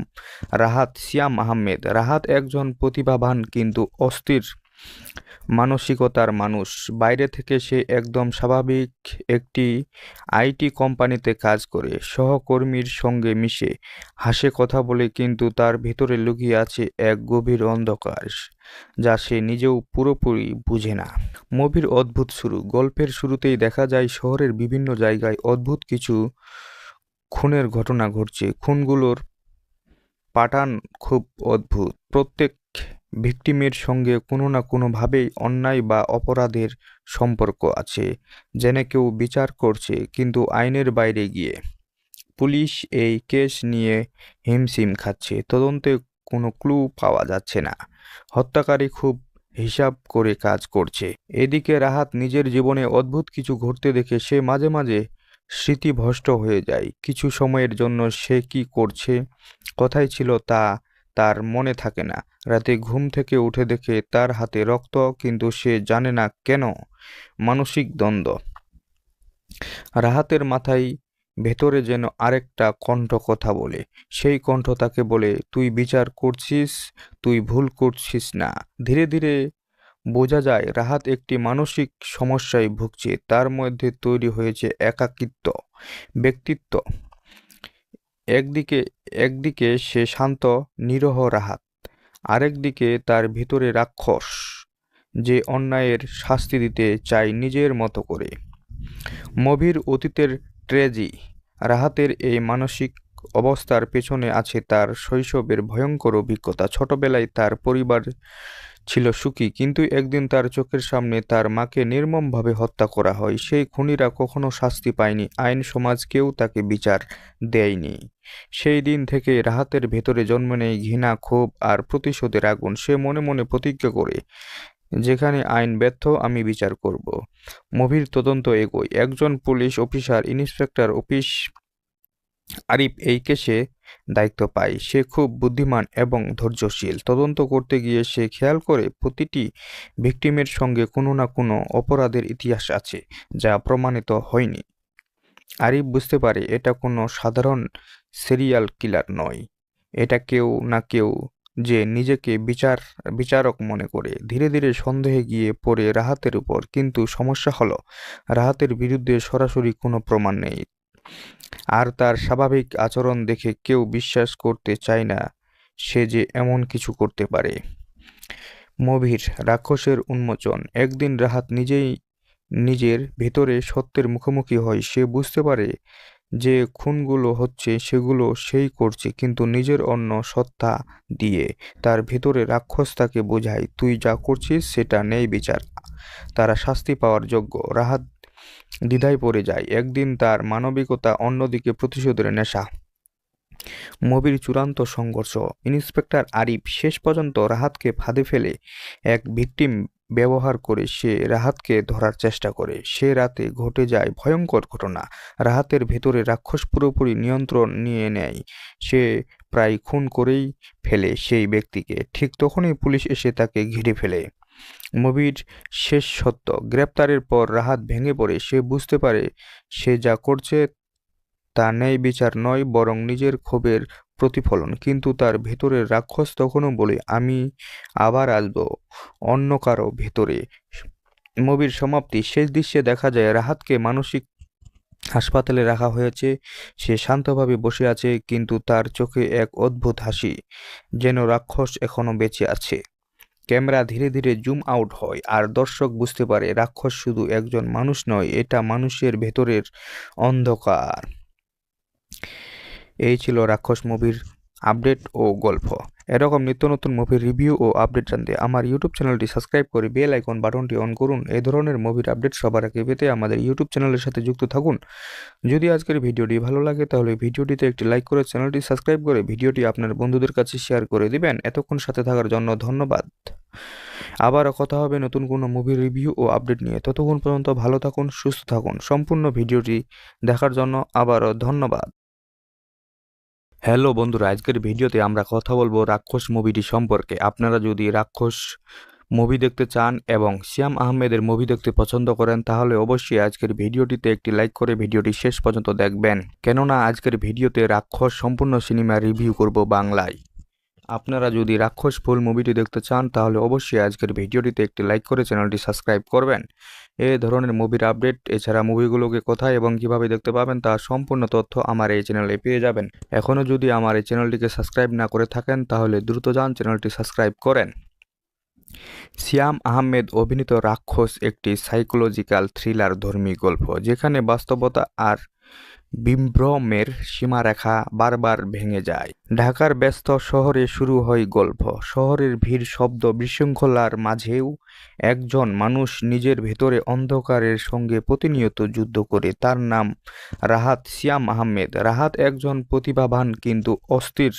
রাহাত। শ্যাম আহমেদ রাহাত একজন প্রতিভাবান কিন্তু অস্থির মানসিকতার মানুষ। বাইরে থেকে সে একদম স্বাভাবিক একটি আইটি কোম্পানিতে কাজ করে, সহকর্মীর সঙ্গে মিশে, হাসে, কথা বলে, কিন্তু তার ভিতরে লুকিয়ে আছে এক গভীর অন্ধকার যা সে নিজেও পুরোপুরি বুঝে না। মুভির অদ্ভুত শুরু। গল্পের শুরুতেই দেখা যায় শহরের বিভিন্ন জায়গায় অদ্ভুত কিছু খুনের ঘটনা ঘটছে। খুনগুলোর প্যাটার্ন খুব অদ্ভুত। প্রত্যেক ভিকটিমের সঙ্গে কোনো না কোনোভাবেই অন্যায় বা অপরাধের সম্পর্ক আছে, যেন কেউ বিচার করছে কিন্তু আইনের বাইরে গিয়ে। পুলিশ এই কেস নিয়ে হিমশিম খাচ্ছে। তদন্তে কোনো ক্লু পাওয়া যাচ্ছে না। হত্যাকারী খুব হিসাব করে কাজ করছে। এদিকে রাহাত নিজের জীবনে অদ্ভুত কিছু ঘটতে দেখে সে মাঝে মাঝে স্মৃতিভ্রষ্ট হয়ে যায়। কিছু সময়ের জন্য সে কি করছে, কোথায় ছিল তা তার মনে থাকে না। রাতে ঘুম থেকে উঠে দেখে তার হাতে রক্ত, কিন্তু সে জানে না কেন। মানসিক দ্বন্দ্ব। রাহাতের মাথায় ভেতরে যেন আরেকটা কণ্ঠ কথা বলে। সেই কণ্ঠ তাকে বলে, তুই বিচার করছিস, তুই ভুল করছিস না। ধীরে ধীরে বোঝা যায় রাহাত একটি মানসিক সমস্যায় ভুগছে। তার মধ্যে তৈরি হয়েছে একাকিত্ব ব্যক্তিত্ব। একদিকে সে শান্ত নিরহ রাহাত, আরেকদিকে তার ভিতরে রাক্ষস যে অন্যায়ের শাস্তি দিতে চায় নিজের মতো করে। মুভির অতীতের ট্র্যাজেডি। রাহাতের এই মানসিক অবস্থার পেছনে আছে তার শৈশবের ভয়ঙ্কর অভিজ্ঞতা। ছোটবেলায় তার পরিবার ছিল সুখী, কিন্তু একদিন তার চোখের সামনে তার মাকে নির্মমভাবে হত্যা করা হয়। সেই খুনিরা কখনো শাস্তি পায়নি, আইন সমাজ কেউ তাকে বিচার দেয়নি। সেই দিন থেকে রাহাতের ভেতরে জন্ম নেয় ঘৃণা, ক্ষোভ আর প্রতিশোধের আগুন। সে মনে মনে প্রতিজ্ঞা করে, যেখানে আইন ব্যর্থ আমি বিচার করব। মুভির তদন্ত এগোয়। একজন পুলিশ অফিসার, ইন্সপেক্টর আরিফ এই কেসে দায়িত্ব পায়। সে খুব বুদ্ধিমান এবং ধৈর্যশীল। তদন্ত করতে গিয়ে সে খেয়াল করে প্রতিটি ভিকটিমের সঙ্গে কোনো না কোনো অপরাধের ইতিহাস আছে যা প্রমাণিত হয়নি। আরিফ বুঝতে পারে এটা কোনো সাধারণ সিরিয়াল কিলার নয়, এটা কেউ না কেউ যে নিজেকে বিচারক মনে করে। ধীরে ধীরে সন্দেহে গিয়ে পড়ে রাহাতের উপর। কিন্তু সমস্যা হলো রাহাতের বিরুদ্ধে সরাসরি কোনো প্রমাণ নেই, আর তার স্বাভাবিক আচরণ দেখে কেউ বিশ্বাস করতে চায় না সে যে এমন কিছু করতে পারে। মুভির রাক্ষসের উন্মোচন। একদিন রাহাত নিজেই নিজের ভেতরে সত্যের মুখোমুখি হয়। সে বুঝতে পারে যে খুনগুলো হচ্ছে সেগুলো সেই করছে, কিন্তু নিজের অন্য সত্তা দিয়ে। তার ভেতরে রাক্ষস তাকে বোঝায়, তুই যা করছিস সেটা নেই বিচার, তারা শাস্তি পাওয়ার যোগ্য। রাহাত দ্বিধায় পড়ে যায়। একদিন তার মানবিকতা, অন্যদিকে প্রতিশোধের নেশা। মুভির চূড়ান্ত সংঘর্ষ। ইন্সপেক্টর আরিফ শেষ পর্যন্ত রাহাতকে ফাঁদে ফেলে এক ভিকটিম ব্যবহার করে সে রাহাতকে ধরার চেষ্টা করে। সে রাতে ঘটে যায় ভয়ঙ্কর ঘটনা। রাহাতের ভেতরে রাক্ষস পুরোপুরি নিয়ন্ত্রণ নিয়ে নেয়। সে প্রায় খুন করেই ফেলে সেই ব্যক্তিকে। ঠিক তখনই পুলিশ এসে তাকে ঘিরে ফেলে। মুভির শেষ সত্য, গ্রেপ্তারের পর রাহাত ভেঙে পড়ে। সে বুঝতে পারে সে যা করছে তা ন্যায় বিচার নয়, বরং নিজের ক্ষোভের প্রতিফলন। কিন্তু তার ভেতরের রাক্ষস তখনও বলে, আমি আবার আসবো অন্য কারো ভেতরে। মুভির সমাপ্তি, শেষ দৃশ্যে দেখা যায় রাহাতকে মানসিক হাসপাতালে রাখা হয়েছে। সে শান্তভাবে বসে আছে, কিন্তু তার চোখে এক অদ্ভুত হাসি, যেন রাক্ষস এখনো বেঁচে আছে। ক্যামেরা ধীরে ধীরে জুম আউট হয়, আর দর্শক বুঝতে পারে রাক্ষস শুধু একজন মানুষ নয়, এটা মানুষের ভেতরের অন্ধকার। এই ছিল রাক্ষস মুভির আপডেট ও গল্প। এরকম নিত্য নতুন মুভির রিভিউ ও আপডেট জানতে আমার ইউটিউব চ্যানেলটি সাবস্ক্রাইব করে বেল আইকন বাটনটি অন করুন। এই ধরনের মুভির আপডেট সবার আগে পেতে আমাদের ইউটিউব চ্যানেলের সাথে যুক্ত থাকুন। যদি আজকের ভিডিওটি ভালো লাগে তাহলে ভিডিওটিতে একটি লাইক করে চ্যানেলটি সাবস্ক্রাইব করে ভিডিওটি আপনার বন্ধুদের কাছে শেয়ার করে দিবেন। এতক্ষণ সাথে থাকার জন্য ধন্যবাদ। আবারও কথা হবে নতুন কোনো মুভির রিভিউ ও আপডেট নিয়ে। ততক্ষণ পর্যন্ত ভালো থাকুন, সুস্থ থাকুন। সম্পূর্ণ ভিডিওটি দেখার জন্য আবারও ধন্যবাদ। হ্যালো বন্ধুরা, আজকের ভিডিওতে আমরা কথা বলবো রাক্ষস মুভিটি সম্পর্কে। আপনারা যদি রাক্ষস মুভি দেখতে চান এবং শ্যাম আহমেদের মুভি দেখতে পছন্দ করেন তাহলে অবশ্যই আজকের ভিডিওটিতে একটি লাইক করে ভিডিওটি শেষ পর্যন্ত দেখবেন, কেননা আজকের ভিডিওতে রাক্ষস সম্পূর্ণ সিনেমা রিভিউ করব বাংলায়। আপনারা যদি রাক্ষস ফুল মুভিটি দেখতে চান তাহলে অবশ্যই আজকের ভিডিওটিতে একটি লাইক করে চ্যানেলটি সাবস্ক্রাইব করবেন। এই ধরনের মুভির আপডেট, এছাড়া মুভিগুলোকে কোথায় এবং কিভাবে দেখতে পাবেন তার সম্পূর্ণ তথ্য আমার এই চ্যানেলে পেয়ে যাবেন। এখনও যদি আমার এই চ্যানেলটিকে সাবস্ক্রাইব না করে থাকেন তাহলে দ্রুত যান চ্যানেলটি সাবস্ক্রাইব করেন। শ্যাম আহমেদ অভিনীত রাক্ষস একটি সাইকোলজিক্যাল থ্রিলার ধর্মী গল্প, যেখানে বাস্তবতা আর বিভ্রমের সীমারেখা বারবার ভেঙে যায়। ঢাকার ব্যস্ত শহরে শুরু হয় গল্প। শহরের ভিড়, শব্দ, বিশৃঙ্খলার মাঝেও একজন মানুষ নিজের ভেতরে অন্ধকারের সঙ্গে প্রতিনিয়ত যুদ্ধ করে। তার নাম রাহাত। শ্যাম আহমেদ। রাহাত একজন প্রতিভাবান কিন্তু অস্থির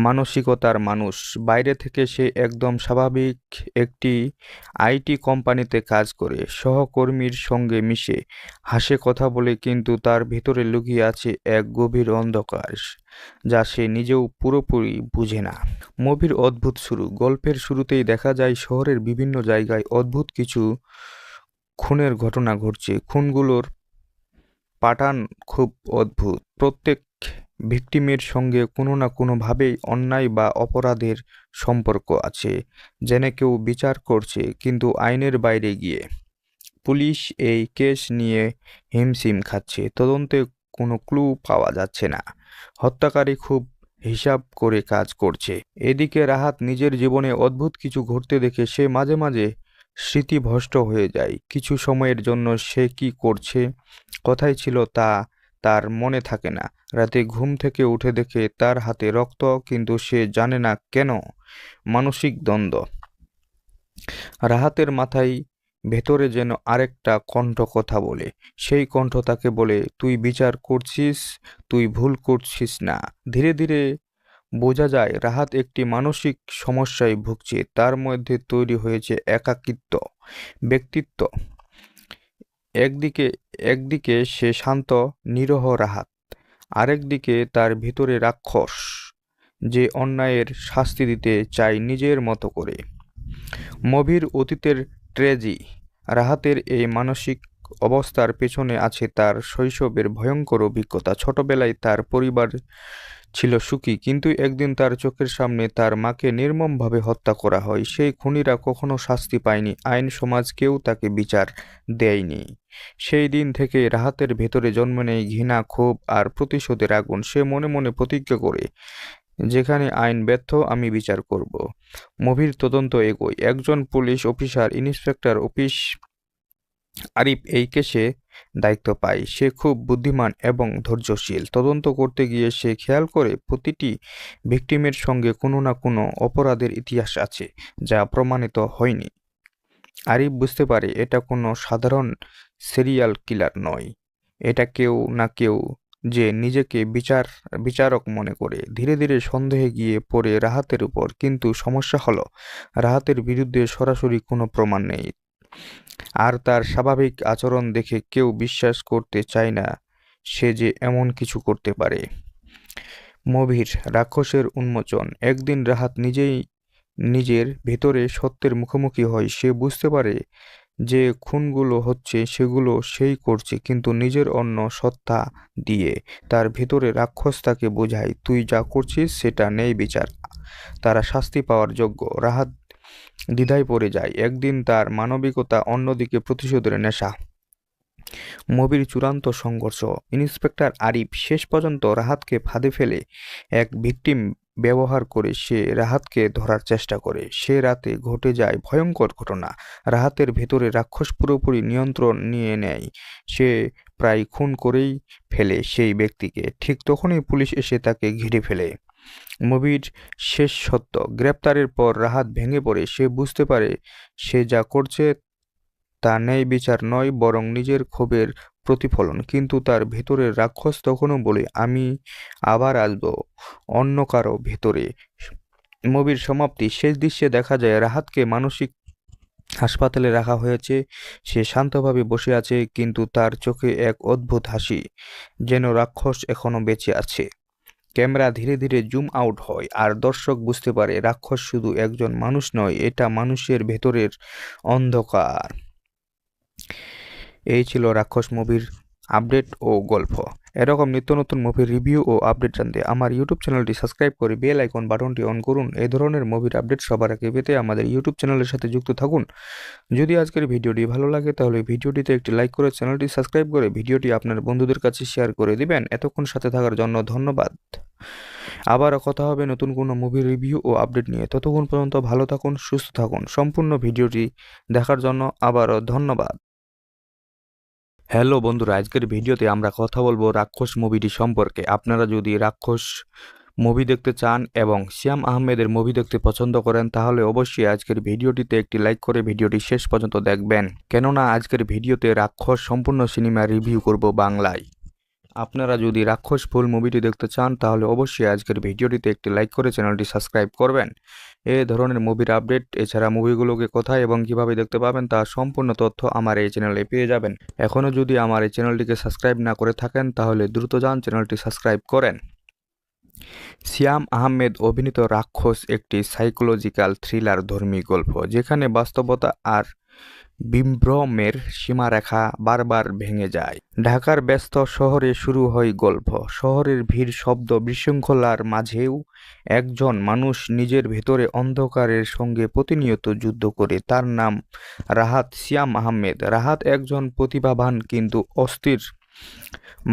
মানসিকতার মানুষ। বাইরে থেকে সে একদম স্বাভাবিক একটি আইটি কোম্পানিতে কাজ করে, সহকর্মীর সঙ্গে মিশে, হাসে, কথা বলে, কিন্তু তার ভিতরে লুকিয়ে আছে এক গভীর অন্ধকার যা সে নিজেও পুরোপুরি বুঝে না। মুভির অদ্ভুত শুরু। গল্পের শুরুতেই দেখা যায় শহরের বিভিন্ন জায়গায় অদ্ভুত কিছু খুনের ঘটনা ঘটছে। খুনগুলোর প্যাটার্ন খুব অদ্ভুত। প্রত্যেক ভিকটিমের সঙ্গে কোনো না কোনোভাবেই অন্যায় বা অপরাধের সম্পর্ক আছে, যেন কেউ বিচার করছে কিন্তু আইনের বাইরে গিয়ে। পুলিশ এই কেস নিয়ে হিমশিম খাচ্ছে, তদন্তে কোনো ক্লু পাওয়া যাচ্ছে না। হত্যাকারী খুব হিসাব করে কাজ করছে। এদিকে রাহাত নিজের জীবনে অদ্ভুত কিছু ঘটতে দেখে সে মাঝে মাঝে স্মৃতিভ্রষ্ট হয়ে যায়। কিছু সময়ের জন্য সে কি করছে, কোথায় ছিল তা তার মনে থাকে না। রাতে ঘুম থেকে উঠে দেখে তার হাতে রক্ত, কিন্তু সে জানে না কেন। মানসিক দ্বন্দ্ব। রাহাতের মাথায় ভেতরে যেন আরেকটা কণ্ঠ কথা বলে। সেই কণ্ঠ তাকে বলে, তুই বিচার করছিস, তুই ভুল করছিস না। ধীরে ধীরে বোঝা যায় রাহাত একটি মানসিক সমস্যায় ভুগছে। তার মধ্যে তৈরি হয়েছে একাকিত্ব ব্যক্তিত্ব। একদিকে সে শান্ত নিরহ রাহাত, আরেকদিকে তার ভিতরে রাক্ষস যে অন্যায়ের শাস্তি দিতে চায় নিজের মতো করে। মুভির অতীতের ট্র্যাজেডি। রাহাতের এই মানসিক অবস্থার পেছনে আছে তার শৈশবের ভয়ঙ্কর অভিজ্ঞতা। ছোটবেলায় তার পরিবার ছিল সুখী, কিন্তু একদিন তার চোখের সামনে তার মাকে নির্মমভাবে হত্যা করা হয়। সেই খুনিরা কখনো শাস্তি পায়নি, আইন সমাজ কেউ তাকে বিচার দেয়নি। সেই দিন থেকে রাহাতের ভেতরে জন্ম নেয় ঘৃণা, ক্ষোভ আর প্রতিশোধের আগুন। সে মনে মনে প্রতিজ্ঞা করে, যেখানে আইন ব্যর্থ আমি বিচার করব। মুভির তদন্ত এগোয়। একজন পুলিশ অফিসার, ইন্সপেক্টর আরিফ এই কেসে দায়িত্ব পায়। সে খুব বুদ্ধিমান এবং ধৈর্যশীল। তদন্ত করতে গিয়ে সে খেয়াল করে প্রতিটি ভিকটিমের সঙ্গে কোনো না কোনো অপরাধের ইতিহাস আছে যা প্রমাণিত হয়নি। আরিফ বুঝতে পারে এটা কোনো সাধারণ সিরিয়াল কিলার নয়, এটা কেউ না কেউ যে নিজেকে বিচারক মনে করে। ধীরে ধীরে সন্দেহে গিয়ে পড়ে রাহাতের উপর। কিন্তু সমস্যা হলো রাহাতের বিরুদ্ধে সরাসরি কোনো প্রমাণ নেই, আর তার স্বাভাবিক আচরণ দেখে কেউ বিশ্বাস করতে চায় না সে যে এমন কিছু করতে পারে। মুভির রাক্ষসের উন্মোচন। একদিন রাহাত নিজেই নিজের ভেতরে সত্যের মুখোমুখি হয়, সে বুঝতে পারে যে খুনগুলো হচ্ছে সেগুলো সেই করছে, কিন্তু নিজের অন্য সত্তা দিয়ে। তার ভেতরে রাক্ষস তাকে বোঝায়, তুই যা করছিস সেটা নেই বিচার, তারা শাস্তি পাওয়ার যোগ্য। রাহাত দ্বিধায় পড়ে যায়। একদিন তার মানবিকতা, অন্যদিকে প্রতিশোধের নেশা। মুভির চূড়ান্ত সংঘর্ষ। ইন্সপেক্টর আরিফ শেষ পর্যন্ত রাহাতকে ফাঁদে ফেলে এক ভিকটিম ব্যবহার করে সে রাহাতকে ধরার চেষ্টা করে। সে রাতে ঘটে যায় ভয়ঙ্কর ঘটনা। রাহাতের ভেতরে রাক্ষস পুরোপুরি নিয়ন্ত্রণ নিয়ে নেয়। সে প্রায় খুন করেই ফেলে সেই ব্যক্তিকে। ঠিক তখনই পুলিশ এসে তাকে ঘিরে ফেলে। মুভির শেষ সত্য। গ্রেপ্তারের পর রাহাত ভেঙে পড়ে। সে বুঝতে পারে সে যা করছে তা ন্যায় বিচার নয়, বরং নিজের ক্ষোভের প্রতিফলন। কিন্তু তার ভেতরের রাক্ষস তখনও বলে, আমি আবার আসব অন্য কারো ভেতরে। মুভির সমাপ্তি। শেষ দৃশ্যে দেখা যায় রাহাতকে মানসিক হাসপাতালে রাখা হয়েছে। সে শান্তভাবে বসে আছে, কিন্তু তার চোখে এক অদ্ভুত হাসি, যেন রাক্ষস এখনো বেঁচে আছে। ক্যামেরা ধীরে ধীরে জুম আউট হয়, আর দর্শক বুঝতে পারে রাক্ষস শুধু একজন মানুষ নয়, এটা মানুষের ভেতরের অন্ধকার। এই ছিল রাক্ষস মুভির আপডেট ও গল্প। এরকম নিত্য নতুন মুভির রিভিউ ও আপডেট জানতে আমার ইউটিউব চ্যানেলটি সাবস্ক্রাইব করে বেল আইকন বাটনটি অন করুন। এই ধরনের মুভির আপডেট সবার আগে পেতে আমাদের ইউটিউব চ্যানেলের সাথে যুক্ত থাকুন। যদি আজকের ভিডিওটি ভালো লাগে তাহলে ভিডিওটিতে একটি লাইক করে চ্যানেলটি সাবস্ক্রাইব করে ভিডিওটি আপনার বন্ধুদের কাছে শেয়ার করে দিবেন। এতক্ষণ সাথে থাকার জন্য ধন্যবাদ। আবারও কথা হবে নতুন কোনো মুভির রিভিউ ও আপডেট নিয়ে। ততক্ষণ পর্যন্ত ভালো থাকুন, সুস্থ থাকুন। সম্পূর্ণ ভিডিওটি দেখার জন্য আবারও ধন্যবাদ। হ্যালো বন্ধুরা, আজকের ভিডিওতে আমরা কথা বলবো রাক্ষস মুভিটি সম্পর্কে। আপনারা যদি রাক্ষস মুভি দেখতে চান এবং শ্যাম আহমেদের মুভি দেখতে পছন্দ করেন তাহলে অবশ্যই আজকের ভিডিওটিতে একটি লাইক করে ভিডিওটি শেষ পর্যন্ত দেখবেন, কেননা আজকের ভিডিওতে রাক্ষস সম্পূর্ণ সিনেমা রিভিউ করব বাংলায়। আপনারা যদি রাক্ষস ফুল মুভিটি দেখতে চান তাহলে অবশ্যই আজকের ভিডিওটিতে একটি লাইক করে চ্যানেলটি সাবস্ক্রাইব করবেন। এই ধরনের মুভির আপডেট, এছাড়া মুভিগুলোকে কোথায় এবং কিভাবে দেখতে পাবেন তার সম্পূর্ণ তথ্য আমার এই চ্যানেলে পেয়ে যাবেন। এখনও যদি আমার এই চ্যানেলটিকে সাবস্ক্রাইব না করে থাকেন তাহলে দ্রুত যান চ্যানেলটি সাবস্ক্রাইব করেন। শ্যাম আহমেদ অভিনীত রাক্ষস একটি সাইকোলজিক্যাল থ্রিলার ধর্মী গল্প, যেখানে বাস্তবতা আর বিভ্রমের সীমারেখা বারবার ভেঙে যায়। ঢাকার ব্যস্ত শহরে শুরু হয় গল্প। শহরের ভিড়, শব্দ, বিশৃঙ্খলার মাঝেও একজন মানুষ নিজের ভেতরে অন্ধকারের সঙ্গে প্রতিনিয়ত যুদ্ধ করে। তার নাম রাহাত। শ্যাম আহমেদ। রাহাত একজন প্রতিভাবান কিন্তু অস্থির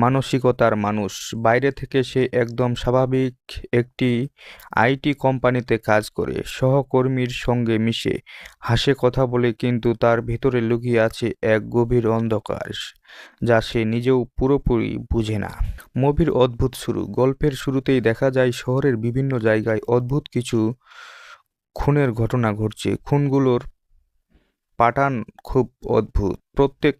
মানসিকতার মানুষ। বাইরে থেকে সে একদম স্বাভাবিক একটি আইটি কোম্পানিতে কাজ করে, সহকর্মীর সঙ্গে মিশে, হাসে, কথা বলে, কিন্তু তার ভিতরে লুকিয়ে আছে এক গভীর অন্ধকার যা সে নিজেও পুরোপুরি বুঝে না। মুভির অদ্ভুত শুরু। গল্পের শুরুতেই দেখা যায় শহরের বিভিন্ন জায়গায় অদ্ভুত কিছু খুনের ঘটনা ঘটছে। খুনগুলোর প্যাটার্ন খুব অদ্ভুত। প্রত্যেক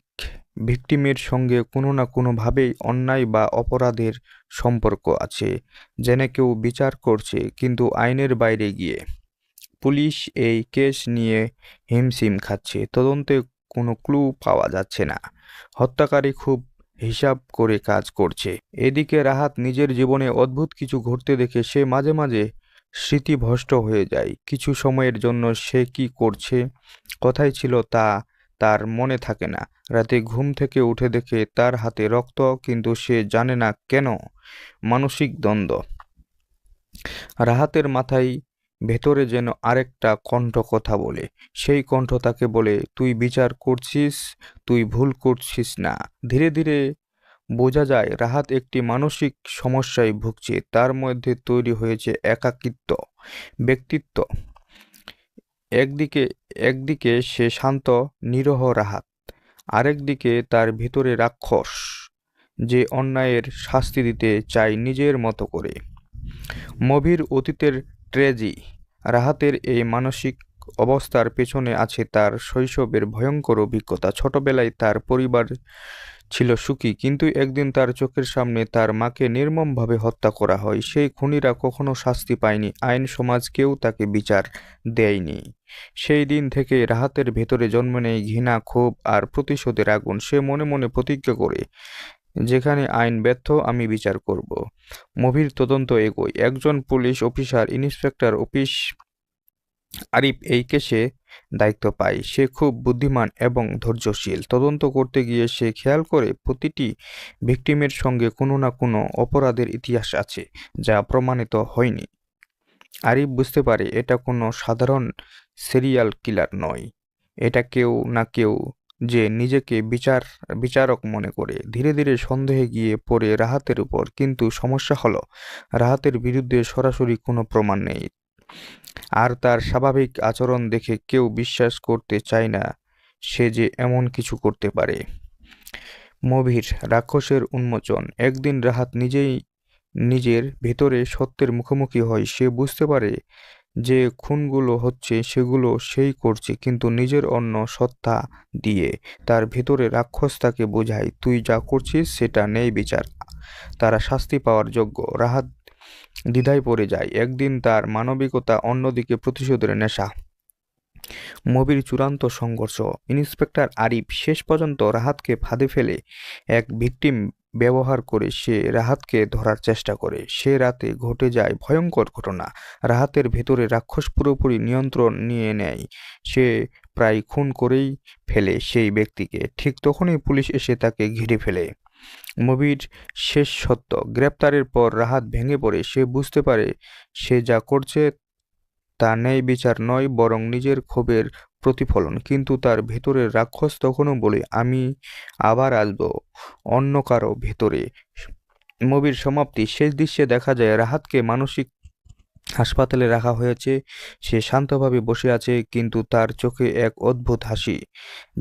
ভিকটিমের সঙ্গে কোনো না কোনোভাবেই অন্যায় বা অপরাধের সম্পর্ক আছে, যেন কেউ বিচার করছে কিন্তু আইনের বাইরে গিয়ে। পুলিশ এই কেস নিয়ে হিমশিম খাচ্ছে। তদন্তে কোনো ক্লু পাওয়া যাচ্ছে না। হত্যাকারী খুব হিসাব করে কাজ করছে। এদিকে রাহাত নিজের জীবনে অদ্ভুত কিছু ঘটতে দেখে সে মাঝে মাঝে স্মৃতিভ্রষ্ট হয়ে যায়। কিছু সময়ের জন্য সে কি করছে, কোথায় ছিল তা তার মনে থাকে না। রাতে ঘুম থেকে উঠে দেখে তার হাতে রক্ত, কিন্তু সে জানে না কেন। মানসিক দ্বন্দ্ব। রাহাতের মাথায় ভেতরে যেন আরেকটা কণ্ঠ কথা বলে। সেই কণ্ঠ তাকে বলে, তুই বিচার করছিস, তুই ভুল করছিস না। ধীরে ধীরে বোঝা যায় রাহাত একটি মানসিক সমস্যায় ভুগছে। তার মধ্যে তৈরি হয়েছে একাকিত্ব ব্যক্তিত্ব। একদিকে সে শান্ত নিরহ রাহাত, আরেকদিকে তার ভিতরে রাক্ষস যে অন্যায়ের শাস্তি দিতে চায় নিজের মতো করে। মুভির অতীতের ট্র্যাজেডি। রাহাতের এই মানসিক অবস্থার পেছনে আছে তার শৈশবের ভয়ঙ্কর অভিজ্ঞতা। ছোটবেলায় তার পরিবার ছিল সুখী, কিন্তু একদিন তার চোখের সামনে তার মাকে নির্মমভাবে হত্যা করা হয়। সেই খুনিরা কখনো শাস্তি পায়নি, আইন সমাজ কেউ তাকে বিচার দেয়নি। সেই দিন থেকে রাহাতের ভেতরে জন্ম নেয় ঘৃণা, ক্ষোভ আর প্রতিশোধের আগুন। সে মনে মনে প্রতিজ্ঞা করে, যেখানে আইন ব্যর্থ আমি বিচার করব। মুভির তদন্ত এগোয়। একজন পুলিশ অফিসার ইন্সপেক্টর আরিফ এই কেসে দায়িত্ব পায়। সে খুব বুদ্ধিমান এবং ধৈর্যশীল। তদন্ত করতে গিয়ে সে খেয়াল করে প্রতিটি ভিকটিমের সঙ্গে কোনো না কোনো অপরাধের ইতিহাস আছে যা প্রমাণিত হয়নি। আরিফ বুঝতে পারে এটা কোনো সাধারণ সিরিয়াল কিলার নয়, এটা কেউ না কেউ যে নিজেকে বিচারক মনে করে। ধীরে ধীরে সন্দেহে গিয়ে পড়ে রাহাতের উপর। কিন্তু সমস্যা হলো রাহাতের বিরুদ্ধে সরাসরি কোনো প্রমাণ নেই, আর তার স্বাভাবিক আচরণ দেখে কেউ বিশ্বাস করতে চায় না সে যে এমন কিছু করতে পারে। মুভির রাক্ষসের উন্মোচন। একদিন রাহাত নিজেই নিজের ভেতরে সত্যের মুখোমুখি হয়। সে বুঝতে পারে যে খুনগুলো হচ্ছে সেগুলো সেই করছে, কিন্তু নিজের অন্য সত্তা দিয়ে। তার ভেতরে রাক্ষস তাকে বোঝায়, তুই যা করছিস সেটা নেই বিচার, তারা শাস্তি পাওয়ার যোগ্য। রাহাত দ্বিধায় পড়ে যায়। একদিন তার মানবিকতা, অন্যদিকে প্রতিশোধের নেশা। মুভির চূড়ান্ত সংঘর্ষ। ইন্সপেক্টর আরিফ শেষ পর্যন্ত রাহাতকে ফাঁদে ফেলে এক ভিকটিম ব্যবহার করে সে রাহাতকে ধরার চেষ্টা করে। সে রাতে ঘটে যায় ভয়ঙ্কর ঘটনা। রাহাতের ভেতরে রাক্ষস পুরোপুরি নিয়ন্ত্রণ নিয়ে নেয়। সে প্রায় খুন করেই ফেলে সেই ব্যক্তিকে। ঠিক তখনই পুলিশ এসে তাকে ঘিরে ফেলে। মুভির শেষ সত্য। গ্রেপ্তারের পর রাহাত ভেঙে পড়ে। সে বুঝতে পারে সে যা করছে তা ন্যায় বিচার নয়, বরং নিজের ক্ষোভের প্রতিফলন। কিন্তু তার ভেতরের রাক্ষস তখনও বলে, আমি আবার আসব অন্য কারো ভেতরে। মুভির সমাপ্তি। শেষ দৃশ্যে দেখা যায় রাহাতকে মানসিক হাসপাতালে রাখা হয়েছে। সে শান্তভাবে বসে আছে, কিন্তু তার চোখে এক অদ্ভুত হাসি,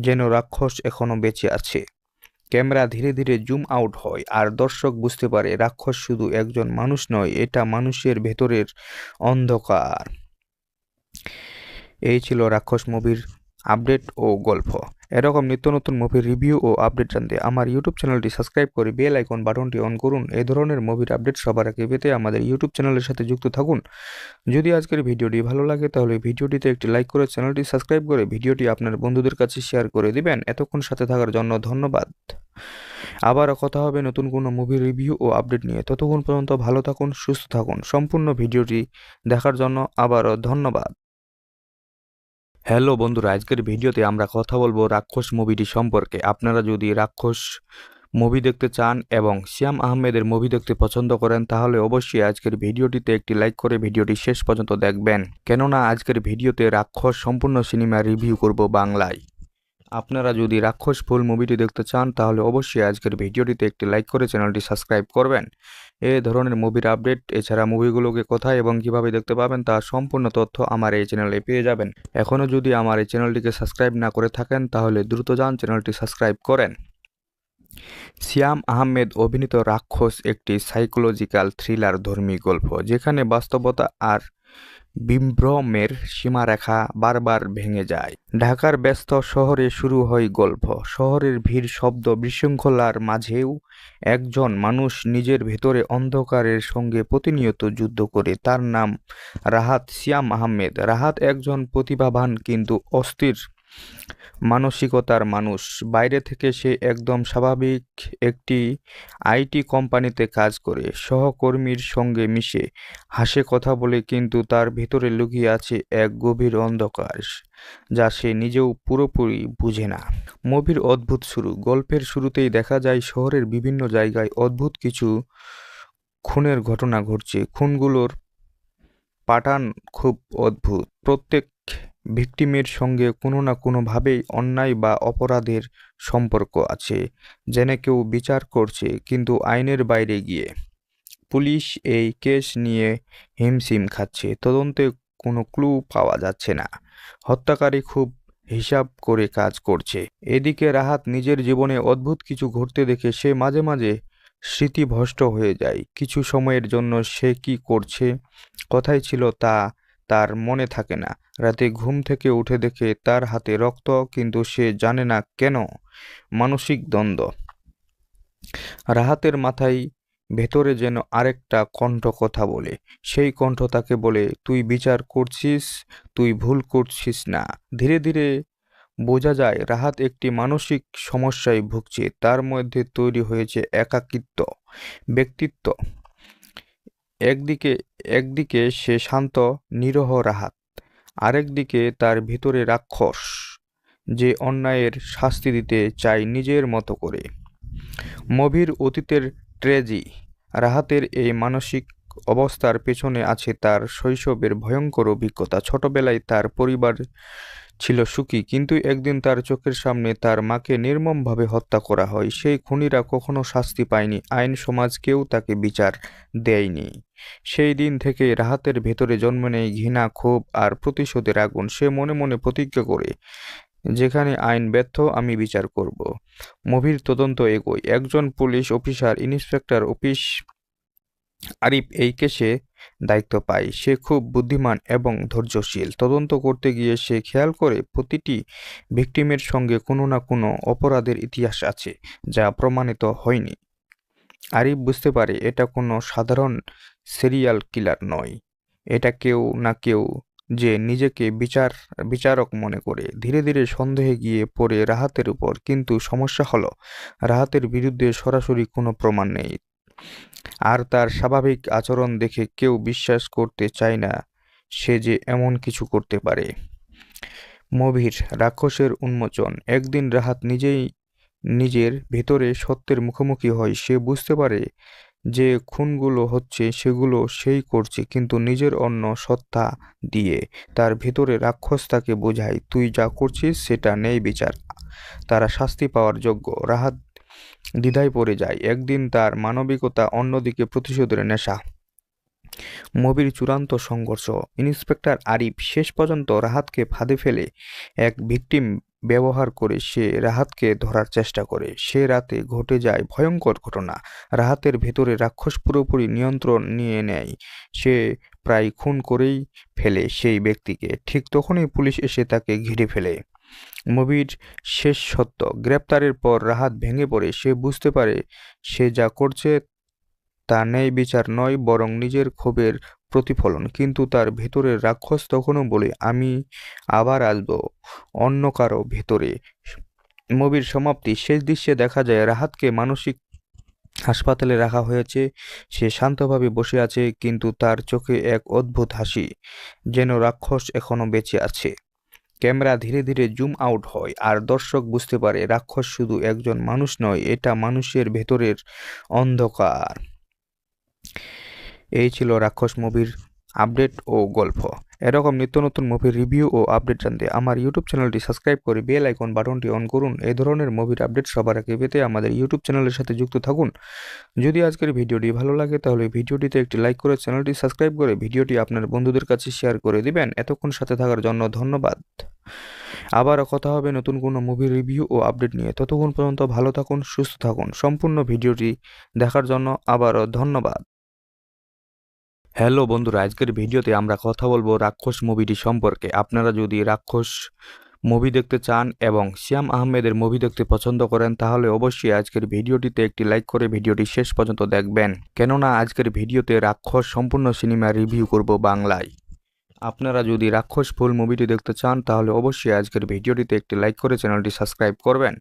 যেন রাক্ষস এখনো বেঁচে আছে। ক্যামেরা ধীরে ধীরে জুম আউট হয়, আর দর্শক বুঝতে পারে রাক্ষস শুধু একজন মানুষ নয়, এটা মানুষের ভেতরের অন্ধকার। এই ছিল রাক্ষস মুভির আপডেট ও গল্প। এরকম নিত্য নতুন মুভির রিভিউ ও আপডেট জানতে আমার ইউটিউব চ্যানেলটি সাবস্ক্রাইব করে বেল আইকন বাটনটি অন করুন। এই ধরনের মুভির আপডেট সবার আগে পেতে আমাদের ইউটিউব চ্যানেলের সাথে যুক্ত থাকুন। যদি আজকের ভিডিওটি ভালো লাগে তাহলে ভিডিওটিতে একটি লাইক করে চ্যানেলটি সাবস্ক্রাইব করে ভিডিওটি আপনার বন্ধুদের কাছে শেয়ার করে দিবেন। এতক্ষণ সাথে থাকার জন্য ধন্যবাদ। আবারও কথা হবে নতুন কোনো মুভি রিভিউ ও আপডেট নিয়ে। ততক্ষণ পর্যন্ত ভালো থাকুন, সুস্থ থাকুন। সম্পূর্ণ ভিডিওটি দেখার জন্য আবারও ধন্যবাদ। হ্যালো বন্ধুরা, আজকের ভিডিওতে আমরা কথা বলবো রাক্ষস মুভিটি সম্পর্কে। আপনারা যদি রাক্ষস মুভি দেখতে চান এবং শ্যাম আহমেদের মুভি দেখতে পছন্দ করেন তাহলে অবশ্যই আজকের ভিডিওটিতে একটি লাইক করে ভিডিওটি শেষ পর্যন্ত দেখবেন, কেননা আজকের ভিডিওতে রাক্ষস সম্পূর্ণ সিনেমা রিভিউ করব বাংলায়। আপনারা যদি রাক্ষস ফুল মুভিটি দেখতে চান তাহলে অবশ্যই আজকের ভিডিওটিতে একটি লাইক করে চ্যানেলটি সাবস্ক্রাইব করবেন। এই ধরনের মুভির আপডেট, এছাড়া মুভিগুলোকে কোথায় এবং কিভাবে দেখতে পাবেন তার সম্পূর্ণ তথ্য আমার এই চ্যানেলে পেয়ে যাবেন। এখনও যদি আমার এই চ্যানেলটিকে সাবস্ক্রাইব না করে থাকেন তাহলে দ্রুত যান চ্যানেলটি সাবস্ক্রাইব করেন। শ্যাম আহমেদ অভিনীত রাক্ষস একটি সাইকোলজিক্যাল থ্রিলার ধর্মী গল্প, যেখানে বাস্তবতা আর বিভ্রমের সীমারেখা বারবার ভেঙে যায়। ঢাকার ব্যস্ত শহরে শুরু হয় গল্প। শহরের ভিড়, শব্দ, বিশৃঙ্খলার মাঝেও একজন মানুষ নিজের ভেতরে অন্ধকারের সঙ্গে প্রতিনিয়ত যুদ্ধ করে। তার নাম রাহাত। শ্যাম আহমেদ। রাহাত একজন প্রতিভাবান কিন্তু অস্থির মানসিকতার মানুষ। বাইরে থেকে সে একদম স্বাভাবিক একটি আইটি কোম্পানিতে কাজ করে, সহকর্মীর সঙ্গে মিশে, হাসে, কথা বলে, কিন্তু তার ভিতরে লুকিয়ে আছে এক গভীর অন্ধকার যা সে নিজেও পুরোপুরি বুঝে না। মুভির অদ্ভুত শুরু। গল্পের শুরুতেই দেখা যায় শহরের বিভিন্ন জায়গায় অদ্ভুত কিছু খুনের ঘটনা ঘটছে। খুনগুলোর প্যাটার্ন খুব অদ্ভুত। প্রত্যেক ভিকটিমের সঙ্গে কোনো না কোনোভাবেই অন্যায় বা অপরাধের সম্পর্ক আছে, যেন কেউ বিচার করছে কিন্তু আইনের বাইরে গিয়ে। পুলিশ এই কেস নিয়ে হিমশিম খাচ্ছে। তদন্তে কোনো ক্লু পাওয়া যাচ্ছে না। হত্যাকারী খুব হিসাব করে কাজ করছে। এদিকে রাহাত নিজের জীবনে অদ্ভুত কিছু ঘটতে দেখে সে মাঝে মাঝে স্মৃতিভ্রষ্ট হয়ে যায়। কিছু সময়ের জন্য সে কি করছে, কোথায় ছিল তা তার মনে থাকে না। রাতে ঘুম থেকে উঠে দেখে তার হাতে রক্ত, কিন্তু সে জানে না কেন। মানসিক দ্বন্দ্ব। রাহাতের মাথায় ভেতরে যেন আরেকটা কণ্ঠ কথা বলে। সেই কণ্ঠ তাকে বলে, তুই বিচার করছিস, তুই ভুল করছিস না। ধীরে ধীরে বোঝা যায় রাহাত একটি মানসিক সমস্যায় ভুগছে। তার মধ্যে তৈরি হয়েছে একাকিত্ব ব্যক্তিত্ব। একদিকে সে শান্ত নিরীহ রাহাত, আরেকদিকে তার ভিতরে রাক্ষস, যে অন্যায়ের শাস্তি দিতে চায় নিজের মতো করে। মুভির অতীতের ট্র্যাজেডি, রাহাতের এই মানসিক অবস্থার পেছনে আছে তার শৈশবের ভয়ঙ্কর অভিজ্ঞতা। ছোটবেলায় তার পরিবার ছিল সুখী, কিন্তু একদিন তার চোখের সামনে তার মাকে নির্মমভাবে হত্যা করা হয়। সেই খুনিরা কখনো শাস্তি পায়নি, আইন সমাজ কেউ তাকে বিচার দেয়নি। সেই দিন থেকে রাহাতের ভেতরে জন্ম নেয় ঘৃণা, ক্ষোভ আর প্রতিশোধের আগুন। সে মনে মনে প্রতিজ্ঞা করে, যেখানে আইন ব্যর্থ আমি বিচার করব। মুভির তদন্ত এগোয়। একজন পুলিশ অফিসার, ইন্সপেক্টর আরিফ এই কেসে দায়িত্ব পায়। সে খুব বুদ্ধিমান এবং ধৈর্যশীল। তদন্ত করতে গিয়ে সে খেয়াল করে প্রতিটি ভিকটিমের সঙ্গে কোনো না কোনো অপরাধের ইতিহাস আছে যা প্রমাণিত হয়নি। আরিফ বুঝতে পারে এটা কোনো সাধারণ সিরিয়াল কিলার নয়, এটা কেউ না কেউ যে নিজেকে বিচারক মনে করে। ধীরে ধীরে সন্দেহে গিয়ে পড়ে রাহাতের উপর, কিন্তু সমস্যা হলো রাহাতের বিরুদ্ধে সরাসরি কোনো প্রমাণ নেই, আর তার স্বাভাবিক আচরণ দেখে কেউ বিশ্বাস করতে চায় না সে যে এমন কিছু করতে পারে। মুভির রাক্ষসের উন্মোচন। একদিন রাহাত নিজেই নিজের ভেতরে সত্যের মুখোমুখি হয়। সে বুঝতে পারে যে খুনগুলো হচ্ছে সেগুলো সেই করছে, কিন্তু নিজের অন্য সত্তা দিয়ে। তার ভেতরে রাক্ষস তাকে বোঝায়, তুই যা করছিস সেটা নেই বিচার, তারা শাস্তি পাওয়ার যোগ্য। রাহাত দ্বিধায় পড়ে যায়। একদিন তার মানবিকতা, অন্যদিকে প্রতিশোধের নেশা। মুভির চূড়ান্ত সংঘর্ষ। ইন্সপেক্টর আরিফ শেষ পর্যন্ত রাহাতকে ফাঁদে ফেলে এক ভিকটিম ব্যবহার করে সে রাহাতকে ধরার চেষ্টা করে। সে রাতে ঘটে যায় ভয়ঙ্কর ঘটনা। রাহাতের ভেতরে রাক্ষস পুরোপুরি নিয়ন্ত্রণ নিয়ে নেয়। সে প্রায় খুন করেই ফেলে সেই ব্যক্তিকে। ঠিক তখনই পুলিশ এসে তাকে ঘিরে ফেলে। মুভির শেষ সত্য। গ্রেপ্তারের পর রাহাত ভেঙে পড়ে। সে বুঝতে পারে সে যা করছে তা ন্যায় বিচার নয়, বরং নিজের ক্ষোভের প্রতিফলন। কিন্তু তার ভেতরের রাক্ষস তখনও বলে, আমি আবার আসব অন্য কারো ভেতরে। মুভির সমাপ্তি। শেষ দৃশ্যে দেখা যায় রাহাতকে মানসিক হাসপাতালে রাখা হয়েছে। সে শান্তভাবে বসে আছে, কিন্তু তার চোখে এক অদ্ভুত হাসি, যেন রাক্ষস এখনো বেঁচে আছে। ক্যামেরা ধীরে ধীরে জুম আউট হয়, আর দর্শক বুঝতে পারে রাক্ষস শুধু একজন মানুষ নয়, এটা মানুষের ভেতরের অন্ধকার। এই ছিল রাক্ষস মুভির আপডেট ও গল্প। এরকম নিত্য নতুন মুভির রিভিউ ও আপডেট জানতে আমার ইউটিউব চ্যানেলটি সাবস্ক্রাইব করে বেল আইকন বাটনটি অন করুন। এই ধরনের মুভির আপডেট সবার আগে পেতে আমাদের ইউটিউব চ্যানেলের সাথে যুক্ত থাকুন। যদি আজকের ভিডিওটি ভালো লাগে তাহলে ভিডিওটিতে একটি লাইক করে চ্যানেলটি সাবস্ক্রাইব করে ভিডিওটি আপনার বন্ধুদের কাছে শেয়ার করে দিবেন। এতক্ষণ সাথে থাকার জন্য ধন্যবাদ। আবারও কথা হবে নতুন কোনো মুভির রিভিউ ও আপডেট নিয়ে। ততক্ষণ পর্যন্ত ভালো থাকুন, সুস্থ থাকুন। সম্পূর্ণ ভিডিওটি দেখার জন্য আবারও ধন্যবাদ। হ্যালো বন্ধুরা, আজকের ভিডিওতে আমরা কথা বলবো রাক্ষস মুভিটি সম্পর্কে। আপনারা যদি রাক্ষস মুভি দেখতে চান এবং শ্যাম আহমেদের মুভি দেখতে পছন্দ করেন তাহলে অবশ্যই আজকের ভিডিওটিতে একটি লাইক করে ভিডিওটি শেষ পর্যন্ত দেখবেন, কেননা আজকের ভিডিওতে রাক্ষস সম্পূর্ণ সিনেমা রিভিউ করব বাংলায়। আপনারা যদি রাক্ষস ফুল মুভিটি দেখতে চান তাহলে অবশ্যই আজকের ভিডিওটিতে একটি লাইক করে চ্যানেলটি সাবস্ক্রাইব করবেন।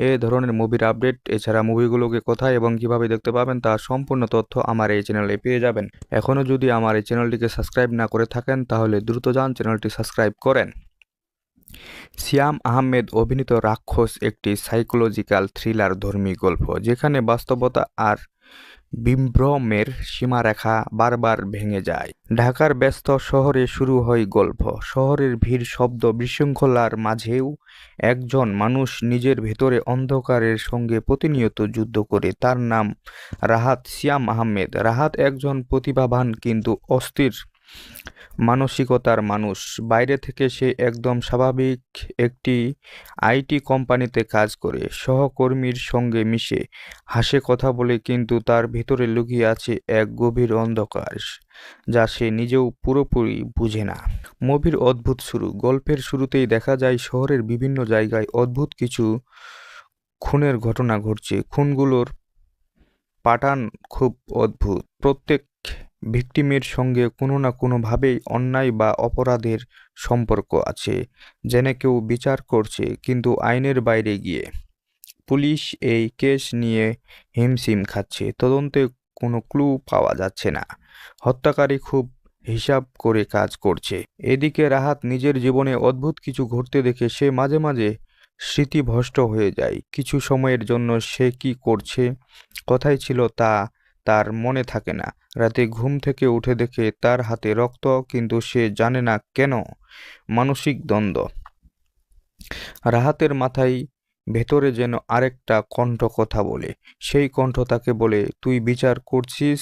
এই ধরনের মুভির আপডেট, এছাড়া মুভিগুলোকে কোথায় এবং কিভাবে দেখতে পাবেন তার সম্পূর্ণ তথ্য আমার এই চ্যানেলে পেয়ে যাবেন। এখনও যদি আমার এই চ্যানেলটিকে সাবস্ক্রাইব না করে থাকেন তাহলে দ্রুত যান চ্যানেলটি সাবস্ক্রাইব করেন। শ্যাম আহমেদ অভিনীত রাক্ষস একটি সাইকোলজিক্যাল থ্রিলার ধর্মী গল্প, যেখানে বাস্তবতা আর বিভ্রমের সীমারেখা বারবার ভেঙে যায়। ঢাকার ব্যস্ত শহরে শুরু হয় গল্প। শহরের ভিড়, শব্দ, বিশৃঙ্খলার মাঝেও একজন মানুষ নিজের ভেতরে অন্ধকারের সঙ্গে প্রতিনিয়ত যুদ্ধ করে। তার নাম রাহাত। শ্যাম আহমেদ। রাহাত একজন প্রতিভাবান কিন্তু অস্থির মানসিকতার মানুষ। বাইরে থেকে সে একদম স্বাভাবিক একটি আইটি কোম্পানিতে কাজ করে, সহকর্মীর সঙ্গে মিশে, হাসে, কথা বলে, কিন্তু তার ভিতরে লুকিয়ে আছে এক গভীর অন্ধকার যা সে নিজেও পুরোপুরি বুঝে না। মুভির অদ্ভুত শুরু। গল্পের শুরুতেই দেখা যায় শহরের বিভিন্ন জায়গায় অদ্ভুত কিছু খুনের ঘটনা ঘটছে। খুনগুলোর প্যাটার্ন খুব অদ্ভুত। প্রত্যেক ভিকটিমের সঙ্গে কোনো না কোনোভাবেই অন্যায় বা অপরাধের সম্পর্ক আছে, যেন কেউ বিচার করছে কিন্তু আইনের বাইরে গিয়ে। পুলিশ এই কেস নিয়ে হিমশিম খাচ্ছে। তদন্তে কোনো ক্লু পাওয়া যাচ্ছে না। হত্যাকারী খুব হিসাব করে কাজ করছে। এদিকে রাহাত নিজের জীবনে অদ্ভুত কিছু ঘটতে দেখে সে মাঝে মাঝে স্মৃতিভ্রষ্ট হয়ে যায়। কিছু সময়ের জন্য সে কি করছে, কোথায় ছিল তা তার মনে থাকে না। রাতে ঘুম থেকে উঠে দেখে তার হাতে রক্ত, কিন্তু সে জানে না কেন। মানসিক দ্বন্দ্ব। রাহাতের মাথায় ভেতরে যেন আরেকটা কণ্ঠ কথা বলে। সেই কণ্ঠ তাকে বলে, তুই বিচার করছিস,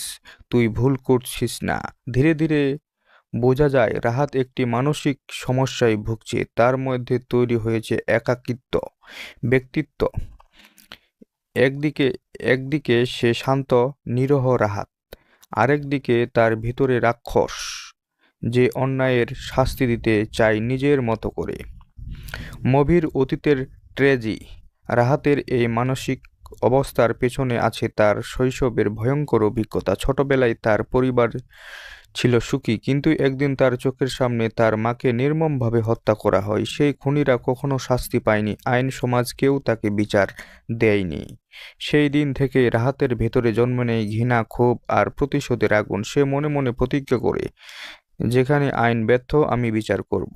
তুই ভুল করছিস না। ধীরে ধীরে বোঝা যায় রাহাত একটি মানসিক সমস্যায় ভুগছে। তার মধ্যে তৈরি হয়েছে একাকিত্ব ব্যক্তিত্ব। একদিকে একদিকে সে শান্ত নিরহ রাহাত, আরেকদিকে তার ভিতরে রাক্ষস, যে অন্যায়ের শাস্তি দিতে চায় নিজের মতো করে। মুভির অতীতের ট্র্যাজেডি। রাহাতের এই মানসিক অবস্থার পেছনে আছে তার শৈশবের ভয়ঙ্কর অভিজ্ঞতা। ছোটবেলায় তার পরিবার ছিল সুখী, কিন্তু একদিন তার চোখের সামনে তার মাকে নির্মমভাবে হত্যা করা হয়। সেই খুনিরা কখনো শাস্তি পায়নি, আইন সমাজ কেউ তাকে বিচার দেয়নি। সেই দিন থেকে রাহাতের ভেতরে জন্ম নেয় ঘৃণা, ক্ষোভ আর প্রতিশোধের আগুন। সে মনে মনে প্রতিজ্ঞা করে, যেখানে আইন ব্যর্থ আমি বিচার করব।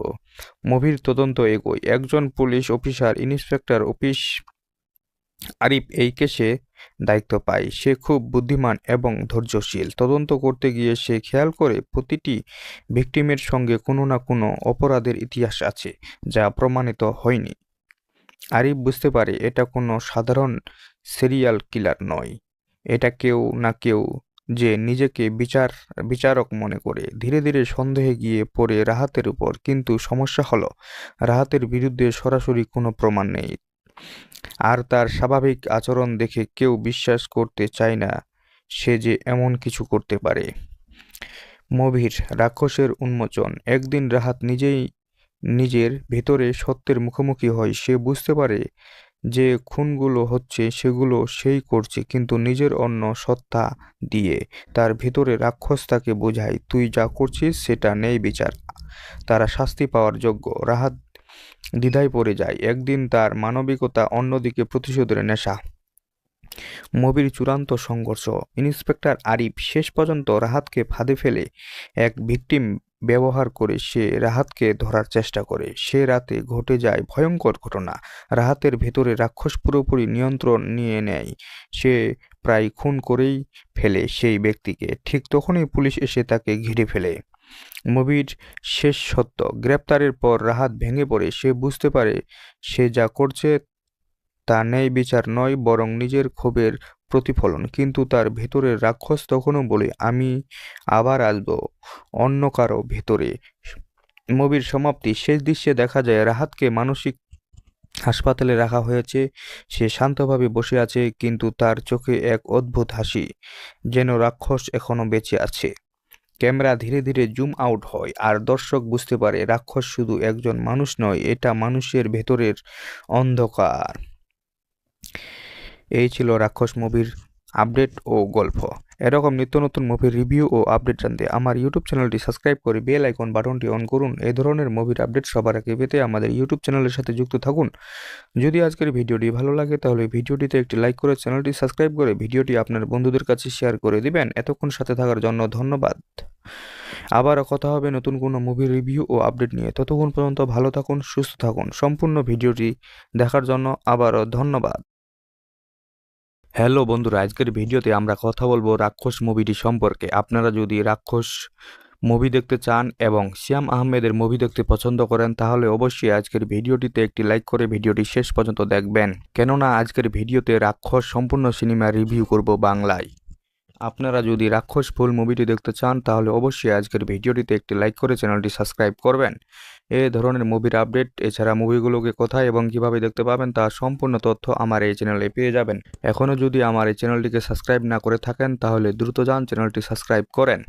মুভির তদন্ত এগোয়। একজন police officer, inspector office Arif এই কেসে দায়িত্ব পায়। সে খুব বুদ্ধিমান এবং ধৈর্যশীল। তদন্ত করতে গিয়ে সে খেয়াল করে প্রতিটি ভিকটিমের সঙ্গে কোনো না কোনো অপরাধের ইতিহাস আছে, যা প্রমাণিত হয়নি। আরিফ বুঝতে পারে এটা কোনো সাধারণ সিরিয়াল কিলার নয়, এটা কেউ না কেউ যে নিজেকে বিচারক মনে করে। ধীরে ধীরে সন্দেহে গিয়ে পড়ে রাহাতের উপর। কিন্তু সমস্যা হলো, রাহাতের বিরুদ্ধে সরাসরি কোনো প্রমাণ নেই, আর তার স্বাভাবিক আচরণ দেখে কেউ বিশ্বাস করতে চায় না সে যে এমন কিছু করতে পারে। মুভির রাক্ষসের উন্মোচন। একদিন রাহাত নিজেই নিজের ভেতরে সত্যের মুখোমুখি হয়। সে বুঝতে পারে যে খুনগুলো হচ্ছে সেগুলো সেই করছে, কিন্তু নিজের অন্য সত্তা দিয়ে। তার ভেতরে রাক্ষস তাকে বোঝায়, তুই যা করছিস সেটা নেই বিচার, তারা শাস্তি পাওয়ার যোগ্য। রাহাত দ্বিধায় পড়ে যায়। একদিন তার মানবিকতা, অন্যদিকে প্রতিশোধের নেশা। মুভির চূড়ান্ত সংঘর্ষ। ইন্সপেক্টর আরিফ শেষ পর্যন্ত রাহাতকে ফাঁদে ফেলে এক ভিকটিম ব্যবহার করে সে রাহাতকে ধরার চেষ্টা করে। সে রাতে ঘটে যায় ভয়ঙ্কর ঘটনা। রাহাতের ভেতরে রাক্ষস পুরোপুরি নিয়ন্ত্রণ নিয়ে নেয়। সে প্রায় খুন করেই ফেলে সেই ব্যক্তিকে। ঠিক তখনই পুলিশ এসে তাকে ঘিরে ফেলে। মুভির শেষ সত্য। গ্রেপ্তারের পর রাহাত ভেঙে পড়ে। সে বুঝতে পারে সে যা করছে তা ন্যায় বিচার নয়, বরং নিজের ক্ষোভের প্রতিফলন। কিন্তু তার ভেতরের রাক্ষস তখনও বলে, আমি আবার আসব অন্য কারো ভেতরে। মুভির সমাপ্তি। শেষ দৃশ্যে দেখা যায় রাহাতকে মানসিক হাসপাতালে রাখা হয়েছে। সে শান্তভাবে বসে আছে, কিন্তু তার চোখে এক অদ্ভুত হাসি, যেন রাক্ষস এখনো বেঁচে আছে। ক্যামেরা ধীরে ধীরে জুম আউট হয়, আর দর্শক বুঝতে পারে রাক্ষস শুধু একজন মানুষ নয়, এটা মানুষের ভেতরের অন্ধকার। এই ছিল রাক্ষস মুভির আপডেট ও গল্প। এরকম নিত্য নতুন মুভির রিভিউ ও আপডেট জানতে আমার ইউটিউব চ্যানেলটি সাবস্ক্রাইব করে বেল আইকন বাটনটি অন করুন। এই ধরনের মুভির আপডেট সবার আগে পেতে আমাদের ইউটিউব চ্যানেলের সাথে যুক্ত থাকুন। যদি আজকের ভিডিওটি ভালো লাগে তাহলে ভিডিওটিতে একটি লাইক করে চ্যানেলটি সাবস্ক্রাইব করে ভিডিওটি আপনার বন্ধুদের কাছে শেয়ার করে দিবেন। এতক্ষণ সাথে থাকার জন্য ধন্যবাদ। আবারও কথা হবে নতুন কোনো মুভির রিভিউ ও আপডেট নিয়ে। ততক্ষণ পর্যন্ত ভালো থাকুন, সুস্থ থাকুন। সম্পূর্ণ ভিডিওটি দেখার জন্য আবারও ধন্যবাদ। হ্যালো বন্ধুরা, আজকের ভিডিওতে আমরা কথা বলবো রাক্ষস মুভিটি সম্পর্কে। আপনারা যদি রাক্ষস মুভি দেখতে চান এবং শ্যাম আহমেদের মুভি দেখতে পছন্দ করেন তাহলে অবশ্যই আজকের ভিডিওটিতে একটি লাইক করে ভিডিওটি শেষ পর্যন্ত দেখবেন, কেননা আজকের ভিডিওতে রাক্ষস সম্পূর্ণ সিনেমা রিভিউ করব বাংলায়। আপনারা যদি রাক্ষস ফুল মুভিটি দেখতে চান তাহলে অবশ্যই আজকের ভিডিওটিতে একটি লাইক করে চ্যানেলটি সাবস্ক্রাইব করবেন। এই ধরনের মুভির আপডেট, এছাড়া মুভিগুলোকে কোথায় এবং কিভাবে দেখতে পাবেন তার সম্পূর্ণ তথ্য আমার এই চ্যানেলে পেয়ে যাবেন। এখনও যদি আমার এই চ্যানেলটিকে সাবস্ক্রাইব না করে থাকেন তাহলে দ্রুত যান চ্যানেলটি সাবস্ক্রাইব করেন।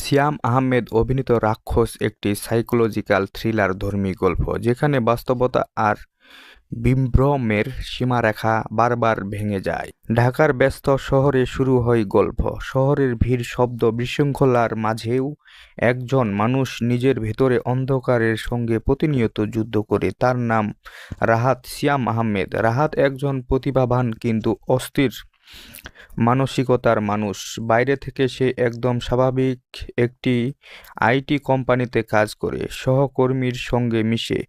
শ্যাম আহমেদ অভিনীত রাক্ষস একটি সাইকোলজিক্যাল থ্রিলার ধর্মী গল্প, যেখানে বাস্তবতা আর বিভ্রমের সীমারেখা বারবার ভেঙে যায়। ঢাকার ব্যস্ত শহরে শুরু হয় গল্প। শহরের ভিড়, শব্দ, বিশৃঙ্খলার মাঝেও একজন মানুষ নিজের ভেতরে অন্ধকারের সঙ্গে প্রতিনিয়ত যুদ্ধ করে। তার নাম রাহাত। শ্যাম আহমেদ। রাহাত একজন প্রতিভাবান কিন্তু অস্থির মানসিকতার মানুষ। বাইরে থেকে সে একদম স্বাভাবিক একটি আইটি কোম্পানিতে কাজ করে, সহকর্মীর সঙ্গে মিশে,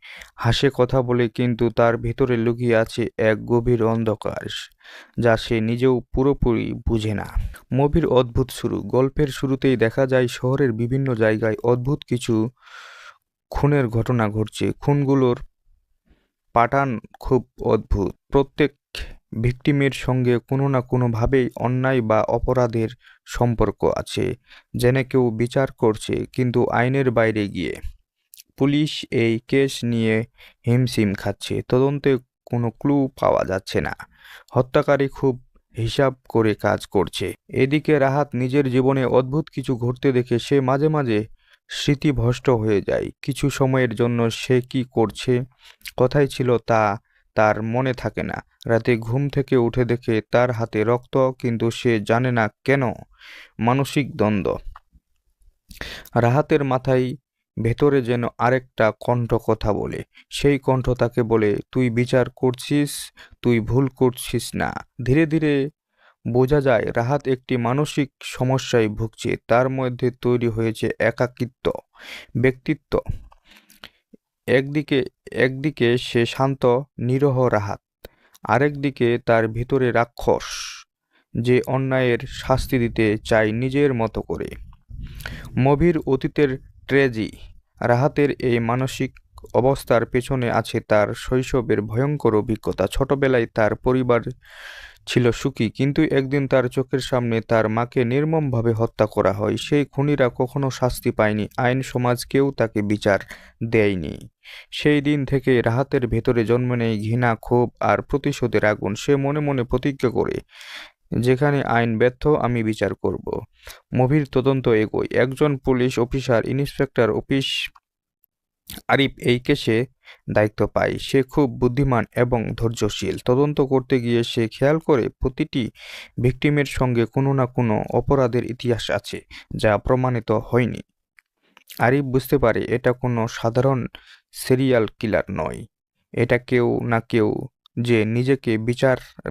হাসে, কথা বলে, কিন্তু তার ভিতরে লুকিয়ে আছে এক গভীর অন্ধকার যা সে নিজেও পুরোপুরি বুঝে না। মুভির অদ্ভুত শুরু। গল্পের শুরুতেই দেখা যায় শহরের বিভিন্ন জায়গায় অদ্ভুত কিছু খুনের ঘটনা ঘটছে। খুনগুলোর প্যাটার্ন খুব অদ্ভুত। প্রত্যেক ভিকটিমের সঙ্গে কোনো না কোনোভাবেই অন্যায় বা অপরাধের সম্পর্ক আছে, যেন কেউ বিচার করছে কিন্তু আইনের বাইরে গিয়ে। পুলিশ এই কেস নিয়ে হিমশিম খাচ্ছে। তদন্তে কোনো ক্লু পাওয়া যাচ্ছে না। হত্যাকারী খুব হিসাব করে কাজ করছে। এদিকে রাহাত নিজের জীবনে অদ্ভুত কিছু ঘটতে দেখে সে মাঝে মাঝে স্মৃতিভ্রষ্ট হয়ে যায়। কিছু সময়ের জন্য সে কি করছে, কোথায় ছিল তা তার মনে থাকে না। রাতে ঘুম থেকে উঠে দেখে তার হাতে রক্ত, কিন্তু সে জানে না কেন। মানসিক দ্বন্দ্ব। রাহাতের মাথায় ভেতরে যেন আরেকটা কণ্ঠ কথা বলে। সেই কণ্ঠ তাকে বলে, তুই বিচার করছিস, তুই ভুল করছিস না। ধীরে ধীরে বোঝা যায় রাহাত একটি মানসিক সমস্যায় ভুগছে। তার মধ্যে তৈরি হয়েছে একাকিত্ব ব্যক্তিত্ব। একদিকে সে শান্ত নিরহ রাহাত, আরেকদিকে তার ভিতরে রাক্ষস যে অন্যায়ের শাস্তি দিতে চায় নিজের মতো করে। মুভির অতীতের ট্র্যাজেডি। রাহাতের এই মানসিক অবস্থার পেছনে আছে তার শৈশবের ভয়ঙ্কর অভিজ্ঞতা। ছোটবেলায় তার পরিবার ছিল সুখী, কিন্তু একদিন তার চোখের সামনে তার মাকে নির্মমভাবে হত্যা করা হয়। সেই খুনিরা কখনো শাস্তি পায়নি, আইন সমাজ কেউ তাকে বিচার দেয়নি। সেই দিন থেকে রাহাতের ভেতরে জন্ম নেয় ঘৃণা, ক্ষোভ আর প্রতিশোধের আগুন। সে মনে মনে প্রতিজ্ঞা করে, যেখানে আইন ব্যর্থ আমি বিচার করব। মুভির তদন্ত এগোয়। একজন পুলিশ অফিসার, ইন্সপেক্টর আরিফ এই কেসে দায়িত্ব পায়। সে খুব বুদ্ধিমান এবং ধৈর্যশীল। তদন্ত করতে গিয়ে সে খেয়াল করে প্রতিটি ভিকটিমের সঙ্গে কোনো না কোনো অপরাধের ইতিহাস আছে যা প্রমাণিত হয়নি। আরিফ বুঝতে পারে এটা কোনো সাধারণ সিরিয়াল কিলার নয়, এটা কেউ না কেউ যে নিজেকে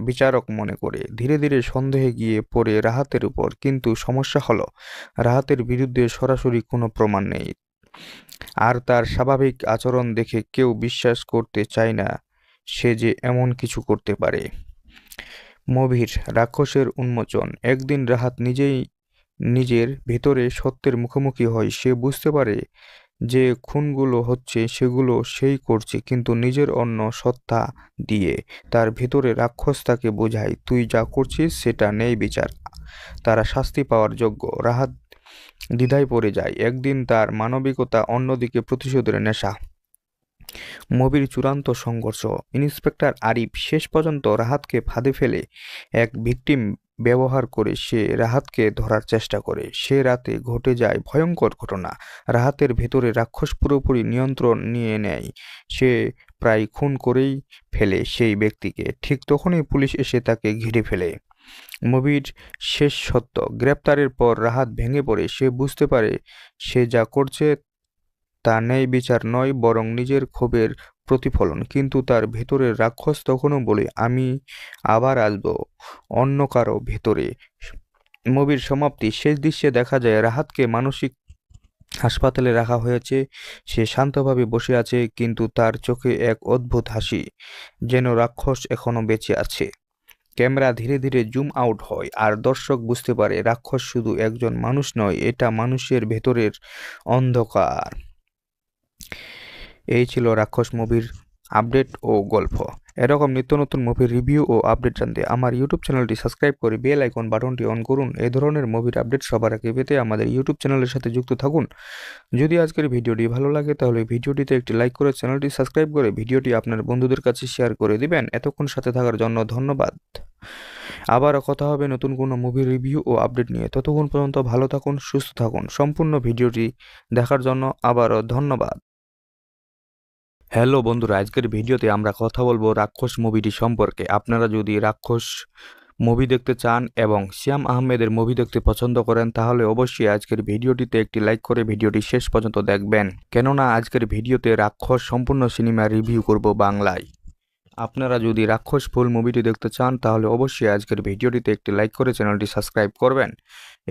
বিচারক মনে করে। ধীরে ধীরে সন্দেহে গিয়ে পড়ে রাহাতের উপর। কিন্তু সমস্যা হলো রাহাতের বিরুদ্ধে সরাসরি কোনো প্রমাণ নেই, আর তার স্বাভাবিক আচরণ দেখে কেউ বিশ্বাস করতে চায় না সে যে এমন কিছু করতে পারে। মুভির রাক্ষসের উন্মোচন। একদিন রাহাত নিজেই নিজের ভেতরে সত্যের মুখোমুখি হয়। সে বুঝতে পারে যে খুনগুলো হচ্ছে সেগুলো সেই করছে, কিন্তু নিজের অন্য সত্তা দিয়ে। তার ভেতরে রাক্ষস তাকে বোঝায়, তুই যা করছিস সেটা নেই বিচার, তারা শাস্তি পাওয়ার যোগ্য। রাহাত দ্বিধায় পড়ে যায়। একদিন তার মানবিকতা, অন্যদিকে প্রতিশোধের নেশা। মুভির চূড়ান্ত সংঘর্ষ। ইন্সপেক্টর আরিফ শেষ পর্যন্ত রাহাতকে ফাঁদে ফেলে এক ভিকটিম ব্যবহার করে সে রাহাতকে ধরার চেষ্টা করে। সে রাতে ঘটে যায় ভয়ঙ্কর ঘটনা। রাহাতের ভেতরে রাক্ষস পুরোপুরি নিয়ন্ত্রণ নিয়ে নেয়। সে প্রায় খুন করেই ফেলে সেই ব্যক্তিকে। ঠিক তখনই পুলিশ এসে তাকে ঘিরে ফেলে। মুভির শেষ সত্য। গ্রেপ্তারের পর রাহাত ভেঙে পড়ে। সে বুঝতে পারে সে যা করছে তা ন্যায় বিচার নয়, বরং নিজের ক্ষোভের প্রতিফলন। কিন্তু তার ভেতরের রাক্ষস তখনও বলে, আমি আবার আসব অন্য কারো ভেতরে। মুভির সমাপ্তি। শেষ দৃশ্যে দেখা যায় রাহাতকে মানসিক হাসপাতালে রাখা হয়েছে। সে শান্তভাবে বসে আছে, কিন্তু তার চোখে এক অদ্ভুত হাসি, যেন রাক্ষস এখনো বেঁচে আছে। ক্যামেরা ধীরে ধীরে জুম আউট হয়, আর দর্শক বুঝতে পারে রাক্ষস শুধু একজন মানুষ নয়, এটা মানুষের ভেতরের অন্ধকার। এই ছিল রাক্ষস মুভির আপডেট ও গল্প। এরকম নিত্য নতুন মুভির রিভিউ ও আপডেট জানতে আমার ইউটিউব চ্যানেলটি সাবস্ক্রাইব করে বেল আইকন বাটনটি অন করুন। এই ধরনের মুভির আপডেট সবার আগে পেতে আমাদের ইউটিউব চ্যানেলের সাথে যুক্ত থাকুন। যদি আজকের ভিডিওটি ভালো লাগে তাহলে ভিডিওটিতে একটি লাইক করে চ্যানেলটি সাবস্ক্রাইব করে ভিডিওটি আপনার বন্ধুদের কাছে শেয়ার করে দিবেন। এতক্ষণ সাথে থাকার জন্য ধন্যবাদ। আবারও কথা হবে নতুন কোনো মুভির রিভিউ ও আপডেট নিয়ে। ততক্ষণ পর্যন্ত ভালো থাকুন, সুস্থ থাকুন। সম্পূর্ণ ভিডিওটি দেখার জন্য আবারও ধন্যবাদ। হ্যালো বন্ধুরা, আজকের ভিডিওতে আমরা কথা বলবো রাক্ষস মুভিটি সম্পর্কে। আপনারা যদি রাক্ষস মুভি দেখতে চান এবং শ্যাম আহমেদের মুভি দেখতে পছন্দ করেন তাহলে অবশ্যই আজকের ভিডিওটিতে একটি লাইক করে ভিডিওটি শেষ পর্যন্ত দেখবেন, কেননা আজকের ভিডিওতে রাক্ষস সম্পূর্ণ সিনেমা রিভিউ করব বাংলায়। আপনারা যদি রাক্ষস ফুল মুভিটি দেখতে চান তাহলে অবশ্যই আজকের ভিডিওটিতে একটি লাইক করে চ্যানেলটি সাবস্ক্রাইব করবেন।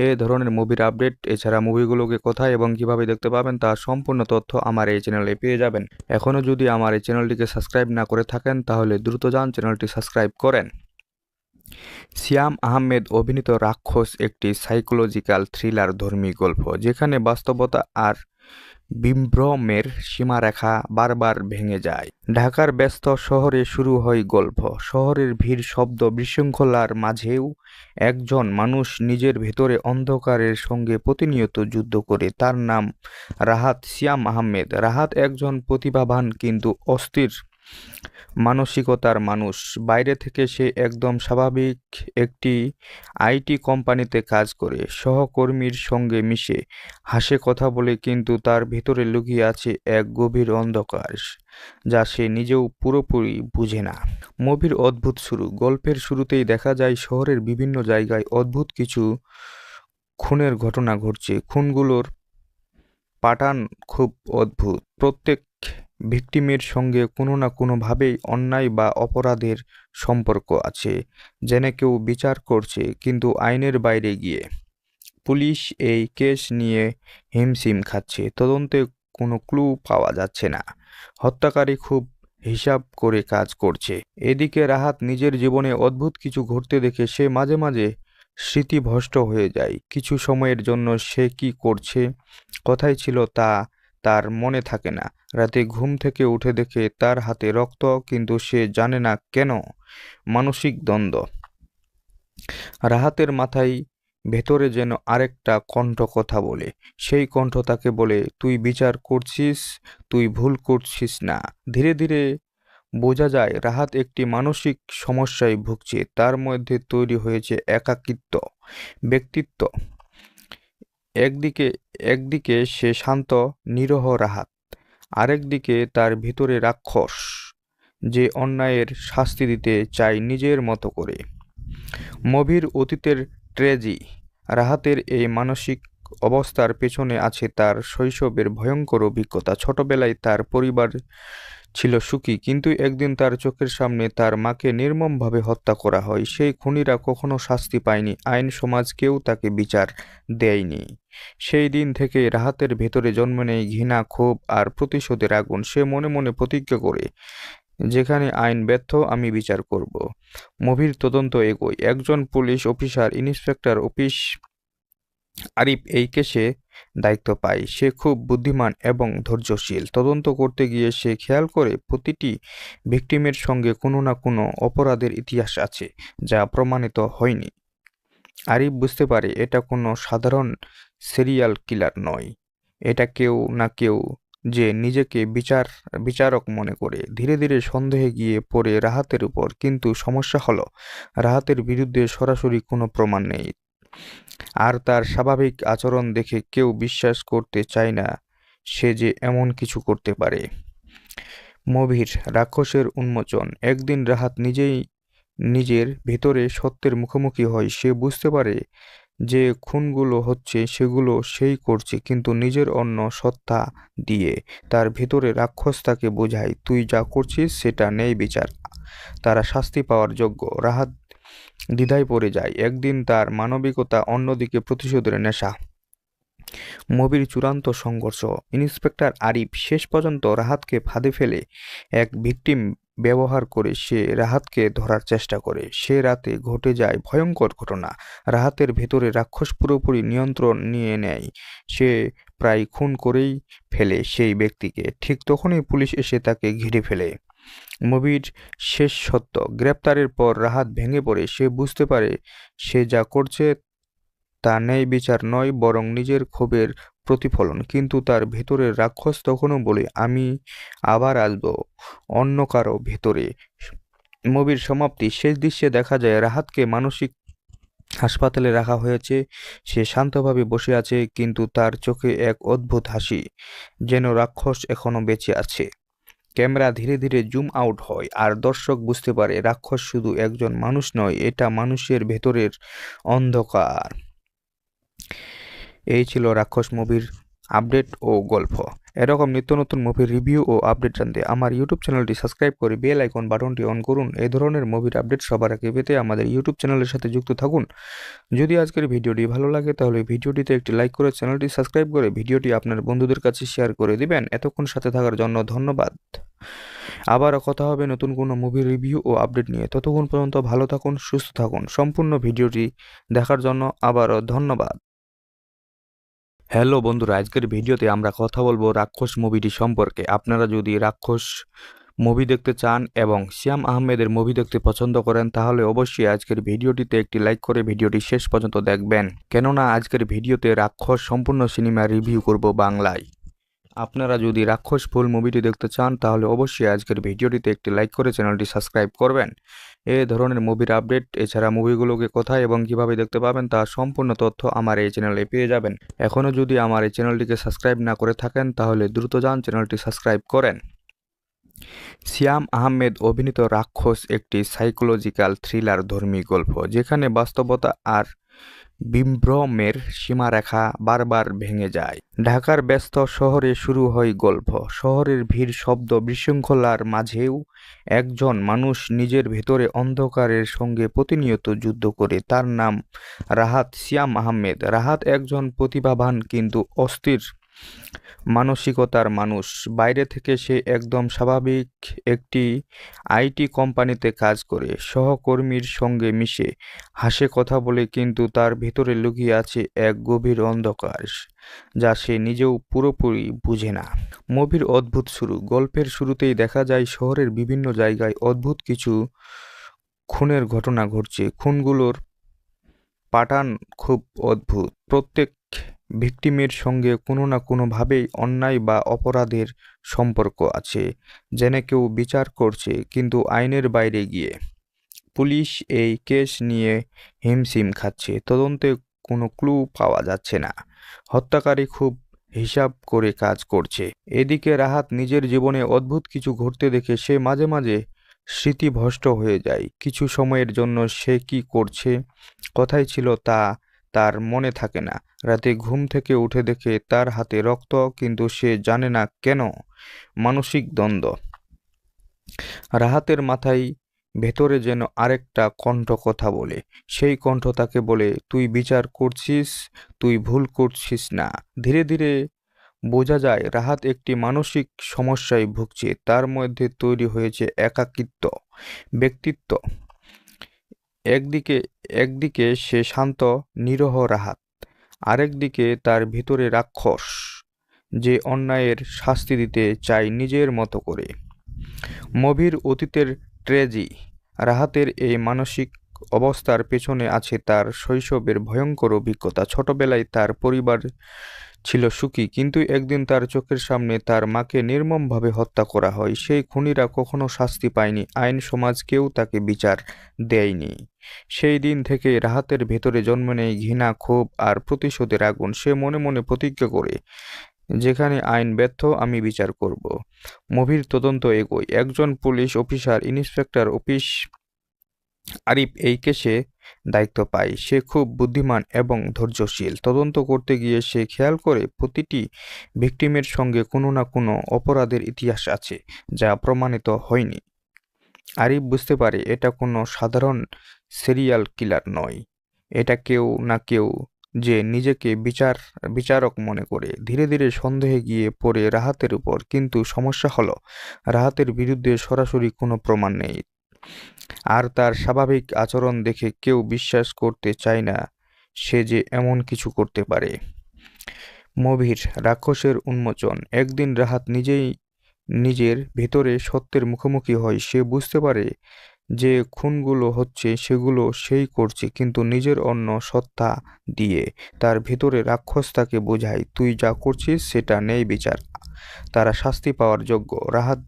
এই ধরনের মুভির আপডেট এছাড়া মুভিগুলোকে কোথায় এবং কিভাবে দেখতে পাবেন তার সম্পূর্ণ তথ্য আমার এই চ্যানেলে পেয়ে যাবেন। এখনও যদি আমার এই চ্যানেলটিকে সাবস্ক্রাইব না করে থাকেন তাহলে দ্রুত যান চ্যানেলটি সাবস্ক্রাইব করেন। সিয়াম আহমেদ অভিনীত রাক্ষস একটি সাইকোলজিক্যাল থ্রিলার ধর্মী গল্প, যেখানে বাস্তবতা আর বিভ্রমের সীমারেখা বারবার ভেঙে যায়। ঢাকার ব্যস্ত শহরে শুরু হয় গল্প। শহরের ভিড়, শব্দ, বিশৃঙ্খলার মাঝেও একজন মানুষ নিজের ভেতরে অন্ধকারের সঙ্গে প্রতিনিয়ত যুদ্ধ করে। তার নাম রাহাত। সিয়াম আহমেদ। রাহাত একজন প্রতিভাবান কিন্তু অস্থির মানসিকতার মানুষ। বাইরে থেকে সে একদম স্বাভাবিক একটি আইটি কোম্পানিতে কাজ করে, সহকর্মীর সঙ্গে মিশে, হাসে, কথা বলে, কিন্তু তার ভিতরে লুকিয়ে আছে এক গভীর অন্ধকার যা সে নিজেও পুরোপুরি বুঝে না। মুভির অদ্ভুত শুরু। গল্পের শুরুতেই দেখা যায় শহরের বিভিন্ন জায়গায় অদ্ভুত কিছু খুনের ঘটনা ঘটছে। খুনগুলোর প্যাটার্ন খুব অদ্ভুত। প্রত্যেক ভিকটিমের সঙ্গে কোনো না কোনোভাবেই অন্যায় বা অপরাধের সম্পর্ক আছে, যেন কেউ বিচার করছে কিন্তু আইনের বাইরে গিয়ে। পুলিশ এই কেস নিয়ে হিমশিম খাচ্ছে। তদন্তে কোনো ক্লু পাওয়া যাচ্ছে না। হত্যাকারী খুব হিসাব করে কাজ করছে। এদিকে রাহাত নিজের জীবনে অদ্ভুত কিছু ঘটতে দেখে সে মাঝে মাঝে স্মৃতিভ্রষ্ট হয়ে যায়। কিছু সময়ের জন্য সে কি করছে, কোথায় ছিল তা তার মনে থাকে না। রাতে ঘুম থেকে উঠে দেখে তার হাতে রক্ত, কিন্তু সে জানে না কেন। মানসিক দ্বন্দ্ব। রাহাতের মাথায় ভেতরে যেন আরেকটা কণ্ঠ কথা বলে। সেই কণ্ঠ তাকে বলে, তুই বিচার করছিস, তুই ভুল করছিস না। ধীরে ধীরে বোঝা যায় রাহাত একটি মানসিক সমস্যায় ভুগছে। তার মধ্যে তৈরি হয়েছে একাকিত্ব ব্যক্তিত্ব। একদিকে সে শান্ত নিরহ রাহাত, আরেকদিকে তার ভিতরে রাক্ষস যে অন্যায়ের শাস্তি দিতে চায় নিজের মতো করে। মুভির অতীতের ট্র্যাজেডি। রাহাতের এই মানসিক অবস্থার পেছনে আছে তার শৈশবের ভয়ঙ্কর অভিজ্ঞতা। ছোটবেলায় তার পরিবার ছিল সুখী, কিন্তু একদিন তার চোখের সামনে তার মাকে নির্মমভাবে হত্যা করা হয়। সেই খুনিরা কখনো শাস্তি পায়নি, আইন সমাজ কেউ তাকে বিচার দেয়নি। সেই দিন থেকে রাহাতের ভেতরে জন্ম নেয় ঘৃণা, ক্ষোভ আর প্রতিশোধের আগুন। সে মনে মনে প্রতিজ্ঞা করে, যেখানে আইন ব্যর্থ আমি বিচার করব। মুভির তদন্ত এগোয়। একজন police officer, inspector office Arif এই কেসে দায়িত্ব পায়। সে খুব বুদ্ধিমান এবং ধৈর্যশীল। তদন্ত করতে গিয়ে সে খেয়াল করে প্রতিটি ভিকটিমের সঙ্গে কোনো না কোনো অপরাধের ইতিহাস আছে যা প্রমাণিত হয়নি। আরিফ বুঝতে পারে এটা কোনো সাধারণ সিরিয়াল কিলার নয়, এটা কেউ না কেউ যে নিজেকে বিচারক মনে করে। ধীরে ধীরে সন্দেহে গিয়ে পড়ে রাহাতের উপর। কিন্তু সমস্যা হলো রাহাতের বিরুদ্ধে সরাসরি কোনো প্রমাণ নেই, আর তার স্বাভাবিক আচরণ দেখে কেউ বিশ্বাস করতে চায় না সে যে এমন কিছু করতে পারে। মুভির রাক্ষসের উন্মোচন। একদিন রাহাত নিজেই নিজের ভেতরে সত্যের মুখোমুখি হয়। সে বুঝতে পারে যে খুনগুলো হচ্ছে সেগুলো সেই করছে, কিন্তু নিজের অন্য সত্তা দিয়ে। তার ভেতরে রাক্ষস তাকে বোঝায়, তুই যা করছিস সেটা নেই বিচার, তারা শাস্তি পাওয়ার যোগ্য। রাহাত দ্বিধায় পড়ে যায়। একদিন তার মানবিকতা, অন্যদিকে প্রতিশোধের নেশা। মুভির চূড়ান্ত সংঘর্ষ। ইন্সপেক্টর আরিফ শেষ পর্যন্ত রাহাতকে ফাঁদে ফেলে এক ভিকটিম ব্যবহার করে সে রাহাতকে ধরার চেষ্টা করে। সে রাতে ঘটে যায় ভয়ঙ্কর ঘটনা। রাহাতের ভেতরে রাক্ষস পুরোপুরি নিয়ন্ত্রণ নিয়ে নেয়। সে প্রায় খুন করেই ফেলে সেই ব্যক্তিকে। ঠিক তখনই পুলিশ এসে তাকে ঘিরে ফেলে। মুভির শেষ সত্য। গ্রেপ্তারের পর রাহাত ভেঙে পড়ে। সে বুঝতে পারে সে যা করছে তা ন্যায় বিচার নয়, বরং নিজের ক্ষোভের প্রতিফলন। কিন্তু তার ভেতরের রাক্ষস তখনও বলে, আমি আবার আসব অন্য কারো ভেতরে। মুভির সমাপ্তি। শেষ দৃশ্যে দেখা যায় রাহাতকে মানসিক হাসপাতালে রাখা হয়েছে। সে শান্তভাবে বসে আছে, কিন্তু তার চোখে এক অদ্ভুত হাসি, যেন রাক্ষস এখনো বেঁচে আছে। ক্যামেরা ধীরে ধীরে জুম আউট হয় আর দর্শক বুঝতে পারে রাক্ষস শুধু একজন মানুষ নয়, এটা মানুষের ভেতরের অন্ধকার। এই ছিল রাক্ষস মুভির আপডেট ও গল্প। এরকম নিত্য নতুন মুভির রিভিউ ও আপডেট জানতে আমার ইউটিউব চ্যানেলটি সাবস্ক্রাইব করে বেল আইকন বাটনটি অন করুন। এই ধরনের মুভির আপডেট সবার আগে পেতে আমাদের ইউটিউব চ্যানেলের সাথে যুক্ত থাকুন। যদি আজকের ভিডিওটি ভালো লাগে তাহলে ভিডিওটিতে একটি লাইক করে চ্যানেলটি সাবস্ক্রাইব করে ভিডিওটি আপনার বন্ধুদের কাছে শেয়ার করে দিবেন। এতক্ষণ সাথে থাকার জন্য ধন্যবাদ। আবারও কথা হবে নতুন কোনো মুভির রিভিউ ও আপডেট নিয়ে। ততক্ষণ পর্যন্ত ভালো থাকুন, সুস্থ থাকুন। সম্পূর্ণ ভিডিওটি দেখার জন্য আবারও ধন্যবাদ। হ্যালো বন্ধুরা, আজকের ভিডিওতে আমরা কথা বলবো রাক্ষস মুভিটি সম্পর্কে। আপনারা যদি রাক্ষস মুভি দেখতে চান এবং শ্যাম আহমেদের মুভি দেখতে পছন্দ করেন তাহলে অবশ্যই আজকের ভিডিওটিতে একটি লাইক করে ভিডিওটি শেষ পর্যন্ত দেখবেন, কেননা আজকের ভিডিওতে রাক্ষস সম্পূর্ণ সিনেমা রিভিউ করব বাংলায়। আপনারা যদি রাক্ষস ফুল মুভিটি দেখতে চান তাহলে অবশ্যই আজকের ভিডিওটিতে একটি লাইক করে চ্যানেলটি সাবস্ক্রাইব করবেন। এই ধরনের মুভির আপডেট এছাড়া মুভিগুলোকে কোথায় এবং কিভাবে দেখতে পাবেন তার সম্পূর্ণ তথ্য আমার এই চ্যানেলে পেয়ে যাবেন। এখনও যদি আমার এই চ্যানেলটিকে সাবস্ক্রাইব না করে থাকেন তাহলে দ্রুত যান চ্যানেলটি সাবস্ক্রাইব করেন। শ্যাম আহমেদ অভিনীত রাক্ষস একটি সাইকোলজিক্যাল থ্রিলার ধর্মী গল্প, যেখানে বাস্তবতা আর বিভ্রমের সীমারেখা বারবার ভেঙে যায়। ঢাকার ব্যস্ত শহরে শুরু হয় গল্প। শহরের ভিড়, শব্দ, বিশৃঙ্খলার মাঝেও একজন মানুষ নিজের ভেতরে অন্ধকারের সঙ্গে প্রতিনিয়ত যুদ্ধ করে। তার নাম রাহাত। শ্যাম আহমেদ। রাহাত একজন প্রতিভাবান কিন্তু অস্থির মানসিকতার মানুষ। বাইরে থেকে সে একদম স্বাভাবিক একটি আইটি কোম্পানিতে কাজ করে, সহকর্মীর সঙ্গে মিশে, হাসে, কথা বলে, কিন্তু তার ভেতরে লুকিয়ে আছে এক গভীর অন্ধকার যা সে নিজেও পুরোপুরি বুঝে না। মুভির অদ্ভুত শুরু। গল্পের শুরুতেই দেখা যায় শহরের বিভিন্ন জায়গায় অদ্ভুত কিছু খুনের ঘটনা ঘটছে। খুনগুলোর প্যাটার্ন খুব অদ্ভুত। প্রত্যেক ভিকটিমের সঙ্গে কোনো না কোনোভাবেই অন্যায় বা অপরাধের সম্পর্ক আছে, যেন কেউ বিচার করছে কিন্তু আইনের বাইরে গিয়ে। পুলিশ এই কেস নিয়ে হিমশিম খাচ্ছে। তদন্তে কোনো ক্লু পাওয়া যাচ্ছে না। হত্যাকারী খুব হিসাব করে কাজ করছে। এদিকে রাহাত নিজের জীবনে অদ্ভুত কিছু ঘটতে দেখে সে মাঝে মাঝে স্মৃতিভ্রষ্ট হয়ে যায়। কিছু সময়ের জন্য সে কি করছে, কোথায় ছিল তা তার মনে থাকে না। রাতে ঘুম থেকে উঠে দেখে তার হাতে রক্ত, কিন্তু সে জানে না কেন। মানসিক দ্বন্দ্ব। রাহাতের মাথায় ভেতরে যেন আরেকটা কণ্ঠ কথা বলে। সেই কণ্ঠ তাকে বলে, তুই বিচার করছিস, তুই ভুল করছিস না। ধীরে ধীরে বোঝা যায় রাহাত একটি মানসিক সমস্যায় ভুগছে। তার মধ্যে তৈরি হয়েছে একাকিত্ব ব্যক্তিত্ব। একদিকে সে শান্ত নিরহ রাহাত, আরেকদিকে তার ভিতরে রাক্ষস যে অন্যায়ের শাস্তি দিতে চায় নিজের মতো করে। মুভির অতীতের ট্র্যাজেডি। রাহাতের এই মানসিক অবস্থার পেছনে আছে তার শৈশবের ভয়ঙ্কর অভিজ্ঞতা। ছোটবেলায় তার পরিবার ছিল সুখী, কিন্তু একদিন তার চোখের সামনে তার মাকে নির্মমভাবে হত্যা করা হয়। সেই খুনিরা কখনো শাস্তি পায়নি, আইন সমাজ কেউ তাকে বিচার দেয়নি। সেই দিন থেকে রাহাতের ভেতরে জন্ম নেয় ঘৃণা, ক্ষোভ আর প্রতিশোধের আগুন। সে মনে মনে প্রতিজ্ঞা করে, যেখানে আইন ব্যর্থ আমি বিচার করব। মুভির তদন্ত এগোয়। একজন police officer, inspector office Arif এই কেসে দায়িত্ব পায়। সে খুব বুদ্ধিমান এবং ধৈর্যশীল। তদন্ত করতে গিয়ে সে খেয়াল করে প্রতিটি ভিকটিমের সঙ্গে কোনো না কোনো অপরাধের ইতিহাস আছে যা প্রমাণিত হয়নি। আরিফ বুঝতে পারে এটা কোনো সাধারণ সিরিয়াল কিলার নয়, এটা কেউ না কেউ যে নিজেকে বিচারক মনে করে। ধীরে ধীরে সন্দেহে গিয়ে পড়ে রাহাতের উপর। কিন্তু সমস্যা হলো রাহাতের বিরুদ্ধে সরাসরি কোনো প্রমাণ নেই, আর তার স্বাভাবিক আচরণ দেখে কেউ বিশ্বাস করতে চায় না সে যে এমন কিছু করতে পারে। মুভির রাক্ষসের উন্মোচন। একদিন রাহাত নিজেই নিজের ভেতরে সত্যের মুখোমুখি হয়। সে বুঝতে পারে যে খুনগুলো হচ্ছে সেগুলো সেই করছে, কিন্তু নিজের অন্য সত্তা দিয়ে। তার ভেতরে রাক্ষস তাকে বোঝায়, তুই যা করছিস সেটা নেই বিচার, তারা শাস্তি পাওয়ার যোগ্য। রাহাত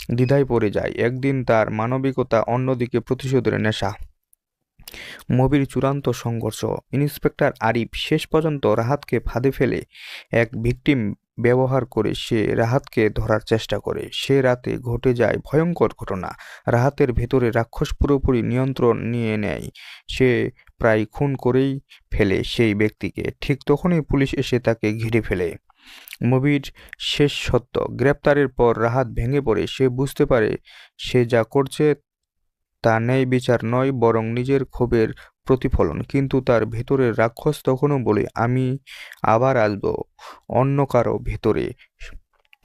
দ্বিধায় পড়ে যায়। একদিন তার মানবিকতা, অন্যদিকে প্রতিশোধের নেশা। মুভির চূড়ান্ত সংঘর্ষ। ইন্সপেক্টর আরিফ শেষ পর্যন্ত রাহাতকে ফাঁদে ফেলে এক ভিকটিম ব্যবহার করে সে রাহাতকে ধরার চেষ্টা করে। সে রাতে ঘটে যায় ভয়ঙ্কর ঘটনা। রাহাতের ভেতরে রাক্ষস পুরোপুরি নিয়ন্ত্রণ নিয়ে নেয়। সে প্রায় খুন করেই ফেলে সেই ব্যক্তিকে। ঠিক তখনই পুলিশ এসে তাকে ঘিরে ফেলে। মুভির শেষ সত্য, গ্রেপ্তারের পর রাহাত ভেঙে পড়ে। সে বুঝতে পারে সে যা করছে তা ন্যায় বিচার নয়, বরং নিজের ক্ষোভের প্রতিফলন। কিন্তু তার ভেতরের রাক্ষস তখনও বলে, আমি আবার আসবো অন্য কারো ভেতরে।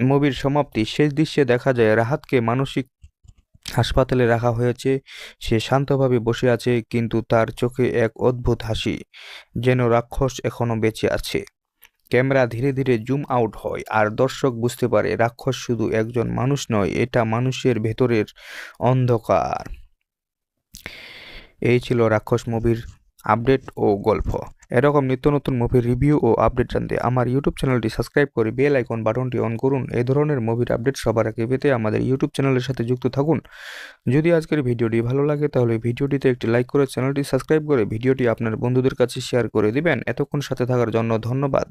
মুভির সমাপ্তি, শেষ দৃশ্যে দেখা যায় রাহাতকে মানসিক হাসপাতালে রাখা হয়েছে। সে শান্তভাবে বসে আছে, কিন্তু তার চোখে এক অদ্ভুত হাসি, যেন রাক্ষস এখনো বেঁচে আছে। ক্যামেরা ধীরে ধীরে জুম আউট হয়, আর দর্শক বুঝতে পারে রাক্ষস শুধু একজন মানুষ নয়, এটা মানুষের ভেতরের অন্ধকার। এই ছিল রাক্ষস মুভির আপডেট ও গল্প। এরকম নিত্য নতুন মুভির রিভিউ ও আপডেট জানতে আমার ইউটিউব চ্যানেলটি সাবস্ক্রাইব করে বেল আইকন বাটনটি অন করুন। এই ধরনের মুভির আপডেট সবার আগে পেতে আমাদের ইউটিউব চ্যানেলের সাথে যুক্ত থাকুন। যদি আজকের ভিডিওটি ভালো লাগে তাহলে ভিডিওটিতে একটি লাইক করে চ্যানেলটি সাবস্ক্রাইব করে ভিডিওটি আপনার বন্ধুদের কাছে শেয়ার করে দিবেন। এতক্ষণ সাথে থাকার জন্য ধন্যবাদ।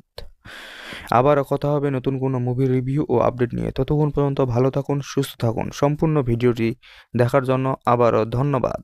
আবারও কথা হবে নতুন কোনো মুভির রিভিউ ও আপডেট নিয়ে। ততক্ষণ পর্যন্ত ভালো থাকুন, সুস্থ থাকুন। সম্পূর্ণ ভিডিওটি দেখার জন্য আবারও ধন্যবাদ।